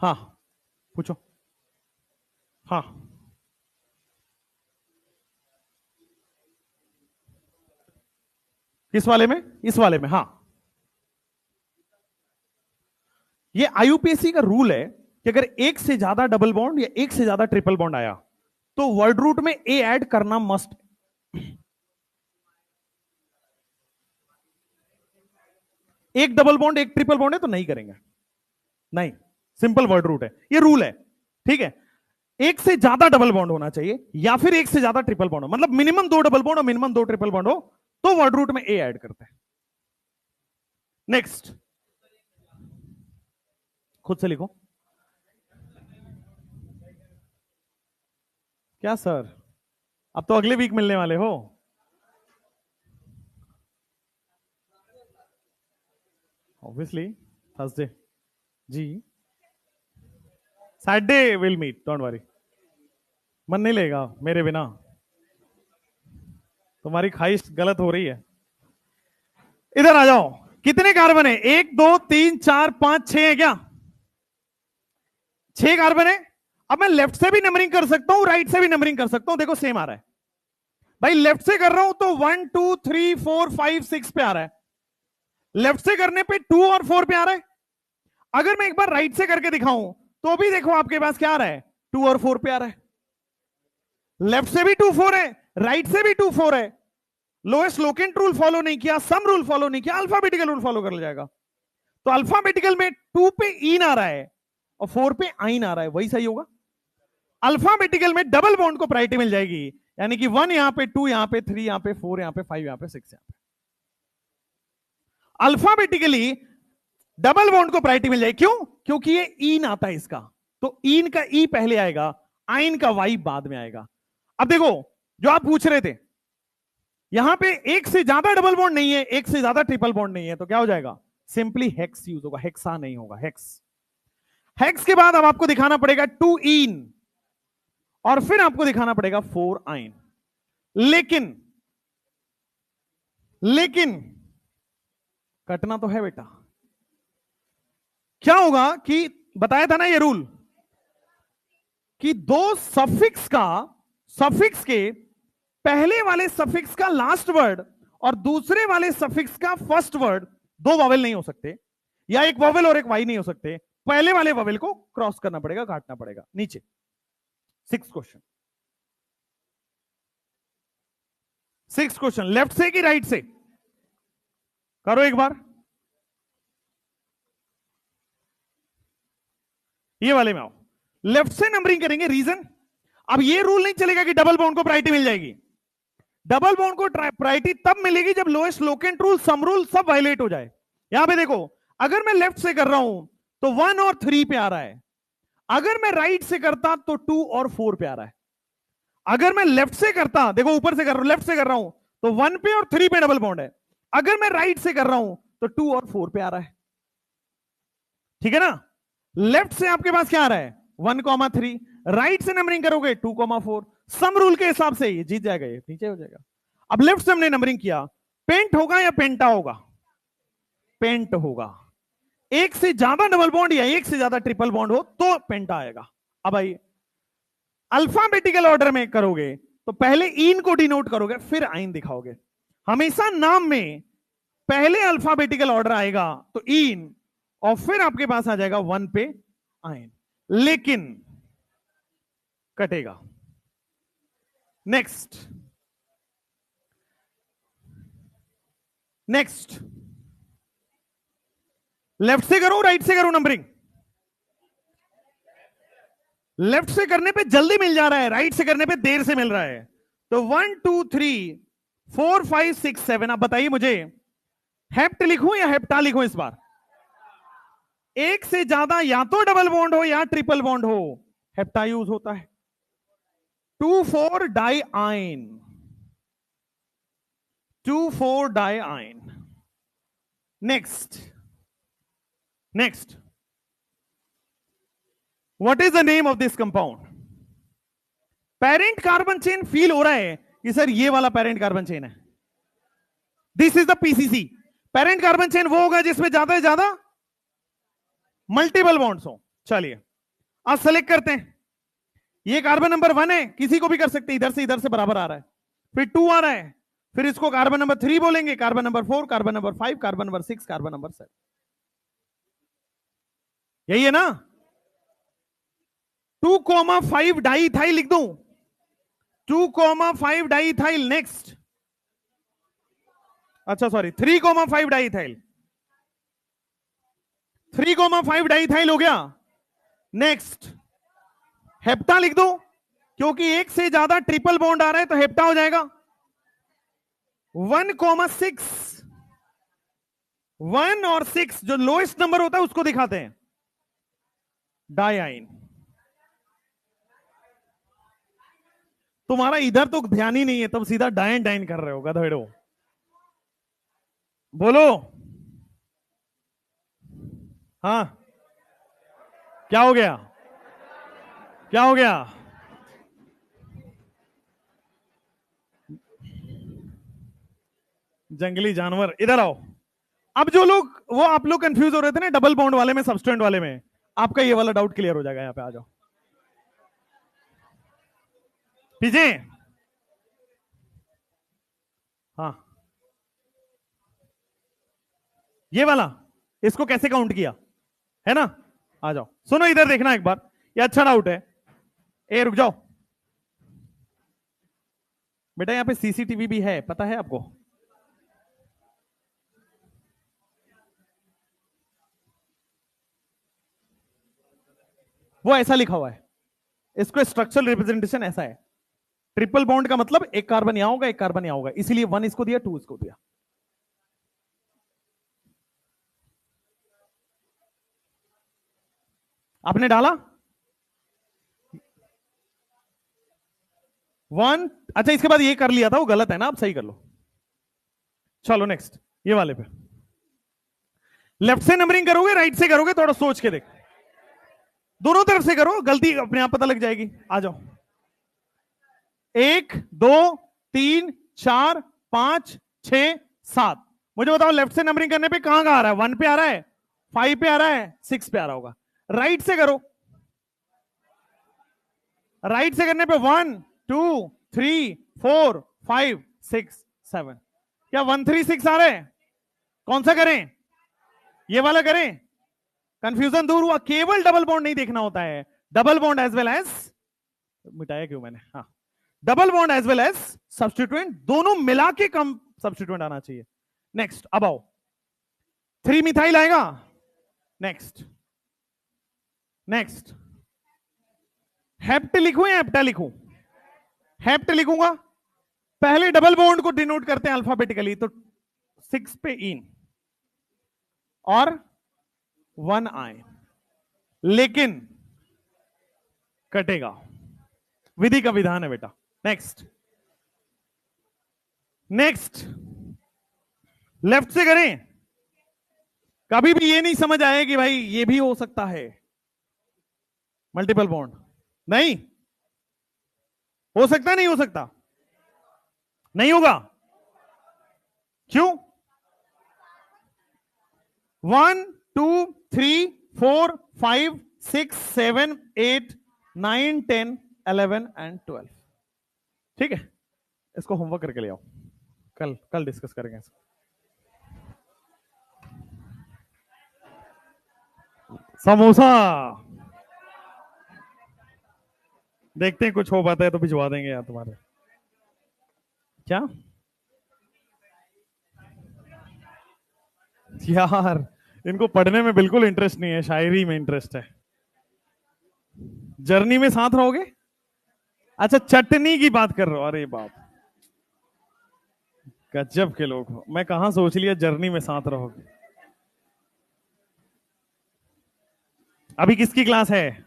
हाँ, पूछो। हाँ, किस वाले में, इस वाले में? हाँ, ये आईयूपीएसी का रूल है कि अगर एक से ज्यादा डबल बॉन्ड या एक से ज्यादा ट्रिपल बॉन्ड आया तो वर्ड रूट में ए ऐड करना मस्ट। एक डबल बॉन्ड एक ट्रिपल बॉन्ड है तो नहीं करेंगे, नहीं, सिंपल वर्ड रूट है, ये रूल है, ठीक है। एक से ज्यादा डबल बॉन्ड होना चाहिए या फिर एक से ज्यादा ट्रिपल बॉन्ड हो, मतलब मिनिमम 2 डबल बॉन्ड और मिनिमम 2 ट्रिपल बॉन्ड हो तो वर्ड रूट में ए ऐड करते हैं। नेक्स्ट, खुद से लिखो। क्या सर, अब तो अगले वीक मिलने वाले हो। ऑब्वियसली थर्सडे जी, Saturday will meet, don't worry. मन नहीं लेगा मेरे बिना, तुम्हारी ख्वाहिश गलत हो रही है। इधर आ जाओ, कितने कार्बन है? 1 2 3 4 5 6 है क्या? 6 कार्बन है। अब मैं लेफ्ट से भी नंबरिंग कर सकता हूं, राइट से भी नंबरिंग कर सकता हूं, देखो सेम आ रहा है भाई। लेफ्ट से कर रहा हूं तो 1 2 3 4 5 6 पे आ रहा है, लेफ्ट से करने पे 2 और 4 पे आ रहा है। अगर मैं एक बार राइट से करके दिखाऊं तो भी देखो आपके पास क्या आ रहा है, 2 और 4 पे आ रहा है। लेफ्ट से भी 2 4 है, राइट से भी 2 4 है। लोएस्ट लोकेंट रूल फॉलो नहीं किया, सम रूल फॉलो नहीं किया, अल्फाबेटिकल रूल फॉलो कर जाएगा। तो अल्फाबेटिकल में 2 पे इन आ रहा है और 4 पे आइन आ रहा है, वही सही होगा। अल्फाबेटिकल में डबल बॉन्ड को प्रायोरिटी मिल जाएगी, यानी कि 1 यहां पे, 2 यहां पे, 3 यहां पे, 4 यहां पे, 5 यहां पे, 6 यहां पे। अल्फाबेटिकली डबल बॉन्ड को प्रायोरिटी मिल जाएगी, क्यों? क्योंकि ये इन आता है इसका, तो इन का ई पहले आएगा, आइन का वाई बाद में आएगा। अब देखो जो आप पूछ रहे थे, यहां पे एक से ज्यादा डबल बॉन्ड नहीं है, एक से ज्यादा ट्रिपल बॉन्ड नहीं है, तो क्या हो जाएगा? सिंपली हेक्स यूज होगा, हेक्सा नहीं होगा, हेक्स। हेक्स के बाद अब आपको दिखाना पड़ेगा 2 इन और फिर आपको दिखाना पड़ेगा 4 आइन। लेकिन कटना तो है बेटा। क्या होगा कि बताया था ना ये रूल कि दो सफिक्स के पहले वाले सफिक्स का लास्ट वर्ड और दूसरे वाले सफिक्स का फर्स्ट वर्ड, 2 वॉवेल नहीं हो सकते, या एक वॉवेल और एक वाई नहीं हो सकते। पहले वाले वॉवेल को क्रॉस करना पड़ेगा, काटना पड़ेगा। नीचे 6 क्वेश्चन, लेफ्ट से कि राइट से? करो एक बार, ये वाले में आओ, लेफ्ट से नंबरिंग करेंगे। रीजन, अब ये रूल नहीं चलेगा कि डबल बॉन्ड को प्रायोरिटी मिल जाएगी। डबल बॉन्ड को प्रायोरिटी तब मिलेगी जब lowest locant rule, sum rule सब वायलेट हो जाए। यहां पे देखो, अगर मैं लेफ्ट से कर रहा हूं तो 1 और 3 पे आ रहा है, अगर मैं राइट से करता तो 2 और 4 पे आ रहा है। अगर मैं लेफ्ट से करता, देखो ऊपर से कर रहा हूं, लेफ्ट से कर रहा हूं तो 1 पे और 3 पे डबल बॉन्ड है, अगर मैं राइट से कर रहा हूं तो 2 और 4 पे आ रहा है। ठीक है ना? लेफ्ट से आपके पास क्या आ रहा है? 1,3, राइट से नंबरिंग करोगे 2,4। सम रूल के हिसाब से ये जीत जाएगा, ये नीचे हो जाएगा। अब लेफ्ट से हमने नंबरिंग किया, पेंट होगा या पेंटा होगा? पेंट होगा। एक से ज्यादा डबल बॉन्ड या एक से ज्यादा ट्रिपल बॉन्ड हो तो पेंटा आएगा। अब आइए, अल्फाबेटिकल ऑर्डर में करोगे तो पहले इन को डिनोट करोगे फिर आइन दिखाओगे। हमेशा नाम में पहले अल्फाबेटिकल ऑर्डर आएगा तो इन, और फिर आपके पास आ जाएगा 1 पे आइन, लेकिन कटेगा। नेक्स्ट लेफ्ट से करो राइट से करो नंबरिंग? लेफ्ट से करने पे जल्दी मिल जा रहा है, राइट से करने पे देर से मिल रहा है। तो 1 2 3 4 5 6 7, आप बताइए मुझे हेप्ट लिखूं या हेप्टा लिखूं? इस बार एक से ज्यादा या तो डबल बॉन्ड हो या ट्रिपल बॉन्ड हो, हेप्टा यूज होता है। 2,4 डाई आइन, 2,4 डाई आइन। Next what is the name of this compound? Parent carbon chain feel हो रहा है कि सर ये वाला पेरेंट कार्बन चेन है, this is the PCC. Parent carbon chain वो होगा जिसमें ज्यादा से ज्यादा मल्टीपल बॉन्ड्स हो। चलिए आज सेलेक्ट करते हैं, ये कार्बन नंबर 1 है, किसी को भी कर सकते, इधर से बराबर आ रहा है, फिर 2 आ रहा है, फिर इसको कार्बन नंबर 3 बोलेंगे, carbon number 4, carbon number 5, carbon number 6, carbon number 7। यही है ना? 2,5 डाईथाइल लिख दूं, 2,5 डाईथाइल। नेक्स्ट, अच्छा सॉरी 3,5 डाईथाइल, 3,5 डाइथाइल हो गया। नेक्स्ट हेप्टा लिख दो, क्योंकि एक से ज्यादा ट्रिपल बॉन्ड आ रहा है तो हेप्टा हो जाएगा। 1,6, 1 और 6 जो लोएस्ट नंबर होता है उसको दिखाते हैं, डाइआइन। तुम्हारा इधर तो ध्यान ही नहीं है, तुम सीधा डाइन डाइन कर रहे हो गधेड़ो। बोलो हाँ, क्या हो गया, क्या हो गया? जंगली जानवर इधर आओ। अब जो लोग, वो आप लोग कंफ्यूज हो रहे थे ना डबल बॉन्ड वाले में सब्सटेंट वाले में, आपका ये वाला डाउट क्लियर हो जाएगा। यहां पे आ जाओ पीछे। हाँ ये वाला, इसको कैसे काउंट किया है ना? आ जाओ, सुनो इधर देखना एक बार, ये अच्छा डाउट है। ए रुक जाओ बेटा, यहां पे सीसीटीवी भी है, पता है आपको? वो ऐसा लिखा हुआ है, इसको स्ट्रक्चरल रिप्रेजेंटेशन ऐसा है। ट्रिपल बॉन्ड का मतलब एक कार्बन यहां होगा, एक कार्बन यहां होगा, इसीलिए 1 इसको दिया, 2 इसको दिया। आपने डाला 1, अच्छा इसके बाद ये कर लिया था, वो गलत है ना, आप सही कर लो। चलो नेक्स्ट, ये वाले पे लेफ्ट से नंबरिंग करोगे राइट से करोगे, थोड़ा सोच के देख। दोनों तरफ से करो, गलती अपने आप पता लग जाएगी। आ जाओ, 1 2 3 4 5 6 7। मुझे बताओ लेफ्ट से नंबरिंग करने पे कहां आ रहा है? 1 पे आ रहा है, 5 पे आ रहा है, 6 पे आ रहा होगा। राइट से करो, राइट से करने पे 1 2 3 4 5 6 7। क्या 1 3 6 आ रहे हैं? कौन सा करें? ये वाला करें? कंफ्यूजन दूर हुआ, केवल डबल बॉन्ड नहीं देखना होता है, double bond as well as, मिटाया क्यों मैंने, हाँ, double bond as well as substituent, दोनों मिला के कम सब्स्टिट्यूएंट आना चाहिए। नेक्स्ट, अब आओ, 3 मिथाइल आएगा। नेक्स्ट, नेक्स्ट हेप्ट लिखूं या हेप्टा लिखूं? हेप्ट लिखूंगा। पहले डबल बॉन्ड को डिनोट करते हैं अल्फाबेटिकली, तो 6 पे इन और 1 आई, लेकिन कटेगा, विधि का विधान है बेटा। नेक्स्ट, नेक्स्ट लेफ्ट से करें। कभी भी ये नहीं समझ आए कि भाई ये भी हो सकता है मल्टीपल बॉन्ड, नहीं हो सकता, नहीं हो सकता, नहीं होगा। क्यों? 1 2 3 4 5 6 7 8 9 10 11 एंड 12। ठीक है, इसको होमवर्क करके ले आओ, कल कल डिस्कस करेंगे इसको। समोसा देखते हैं, कुछ हो पाता है तो भिजवा देंगे यार तुम्हारे। क्या यार, इनको पढ़ने में बिल्कुल इंटरेस्ट नहीं है, शायरी में इंटरेस्ट है। जर्नी में साथ रहोगे? अच्छा चटनी की बात कर रहे हो, अरे बाप, गजब के लोग हो। मैं कहां सोच लिया जर्नी में साथ रहोगे। अभी किसकी क्लास है?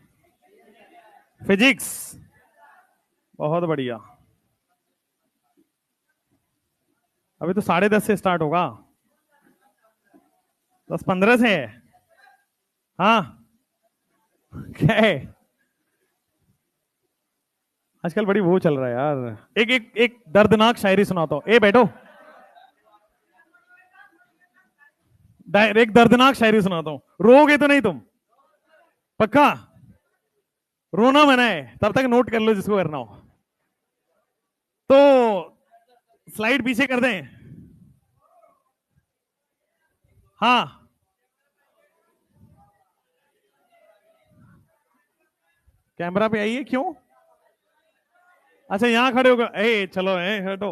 फिजिक्स, बहुत बढ़िया। अभी तो 10:30 से स्टार्ट होगा, 10-15 से है। हाँ क्या है आजकल, बड़ी वो चल रहा है यार। एक एक एक दर्दनाक शायरी सुनाता हूं, ए बैठो, एक दर्दनाक शायरी सुनाता हूं, रोगे तो नहीं तुम? पक्का? रोना मना है, तब तक नोट कर लो जिसको करना हो। तो स्लाइड पीछे कर दें? हाँ कैमरा पे आइए, क्यों? अच्छा यहां खड़े होकर, ए चलो ए हटो,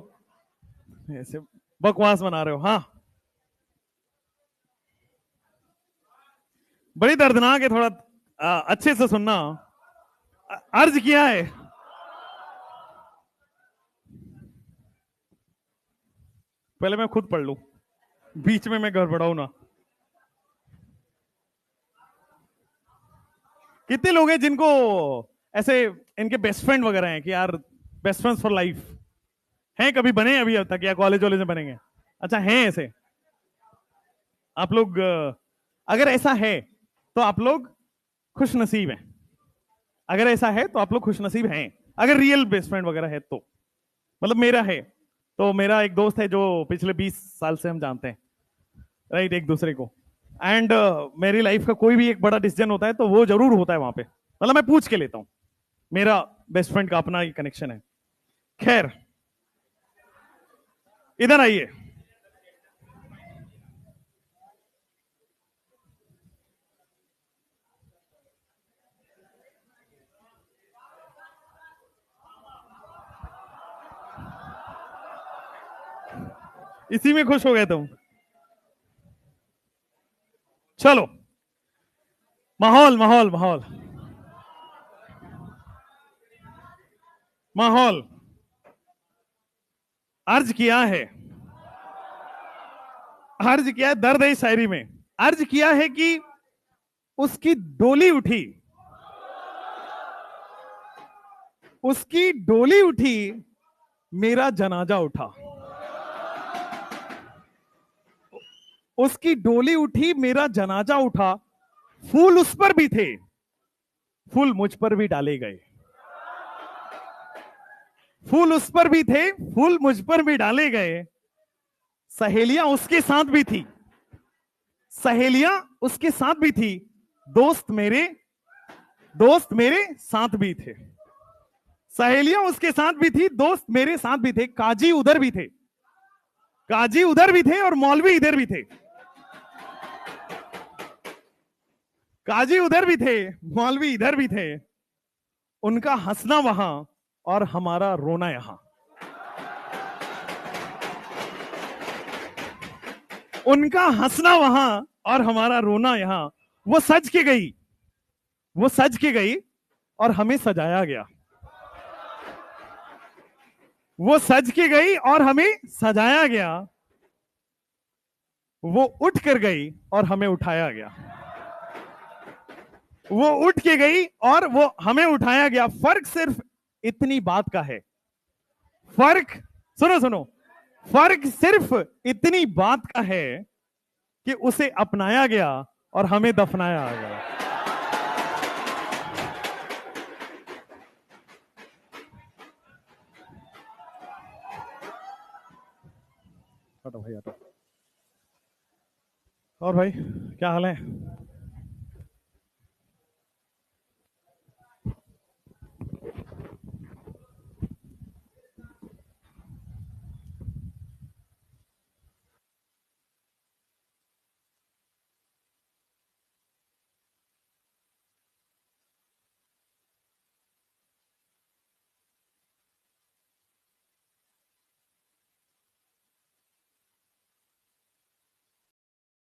ऐसे बकवास बना रहे हो। हाँ बड़ी दर्दनाक है, थोड़ा अच्छे से सुनना। अर्ज किया है, पहले मैं खुद पढ़ लूं, बीच में मैं गड़बड़ाऊं ना। कितने लोग हैं जिनको ऐसे इनके बेस्ट फ्रेंड वगैरह हैं कि यार बेस्ट फ्रेंड्स फॉर लाइफ हैं? कभी बने अभी अब तक, या कॉलेज वॉलेज में बनेंगे? अच्छा, हैं ऐसे आप लोग? अगर ऐसा है तो आप लोग खुश नसीब हैं। अगर ऐसा है तो आप लोग खुश नसीब हैं, अगर रियल बेस्ट फ्रेंड वगैरह है तो। मतलब मेरा है, तो मेरा एक दोस्त है जो पिछले 20 साल से हम जानते हैं, राइट, एक दूसरे को। एंड मेरी लाइफ का कोई भी एक बड़ा डिसीजन होता है तो वो जरूर होता है वहां पे, मतलब मैं पूछ के लेता हूं। मेरा बेस्ट फ्रेंड का अपना ही कनेक्शन है। खैर, इधर आइए। इसी में खुश हो गए तुम? चलो, माहौल माहौल माहौल माहौल। अर्ज किया है, अर्ज किया है, दर्द है इस शायरी में। अर्ज किया है कि उसकी डोली उठी, उसकी डोली उठी, मेरा जनाजा उठा। उसकी डोली उठी, मेरा जनाजा उठा। फूल उस पर भी थे, फूल मुझ पर भी डाले गए। फूल उस पर भी थे, फूल मुझ पर भी डाले गए। सहेलियां उसके साथ भी थी, सहेलियां उसके साथ भी थी। दोस्त मेरे, दोस्त मेरे साथ भी थे। सहेलियां उसके साथ भी थी, दोस्त मेरे साथ भी थे। काजी उधर भी थे, काजी उधर भी थे और मौलवी इधर भी थे। काजी उधर भी थे, मौलवी इधर भी थे। उनका हंसना वहां और हमारा रोना यहां। उनका हंसना वहां और हमारा रोना यहां। वो सज के गई, वो सज के गई और हमें सजाया गया। वो सज के गई और हमें सजाया गया। वो उठ कर गई और हमें उठाया गया। वो उठ के गई और वो हमें उठाया गया। फर्क सिर्फ इतनी बात का है, फर्क, सुनो सुनो, फर्क सिर्फ इतनी बात का है कि उसे अपनाया गया और हमें दफनाया गया। हटो भाई हटो। और भाई क्या हाल है?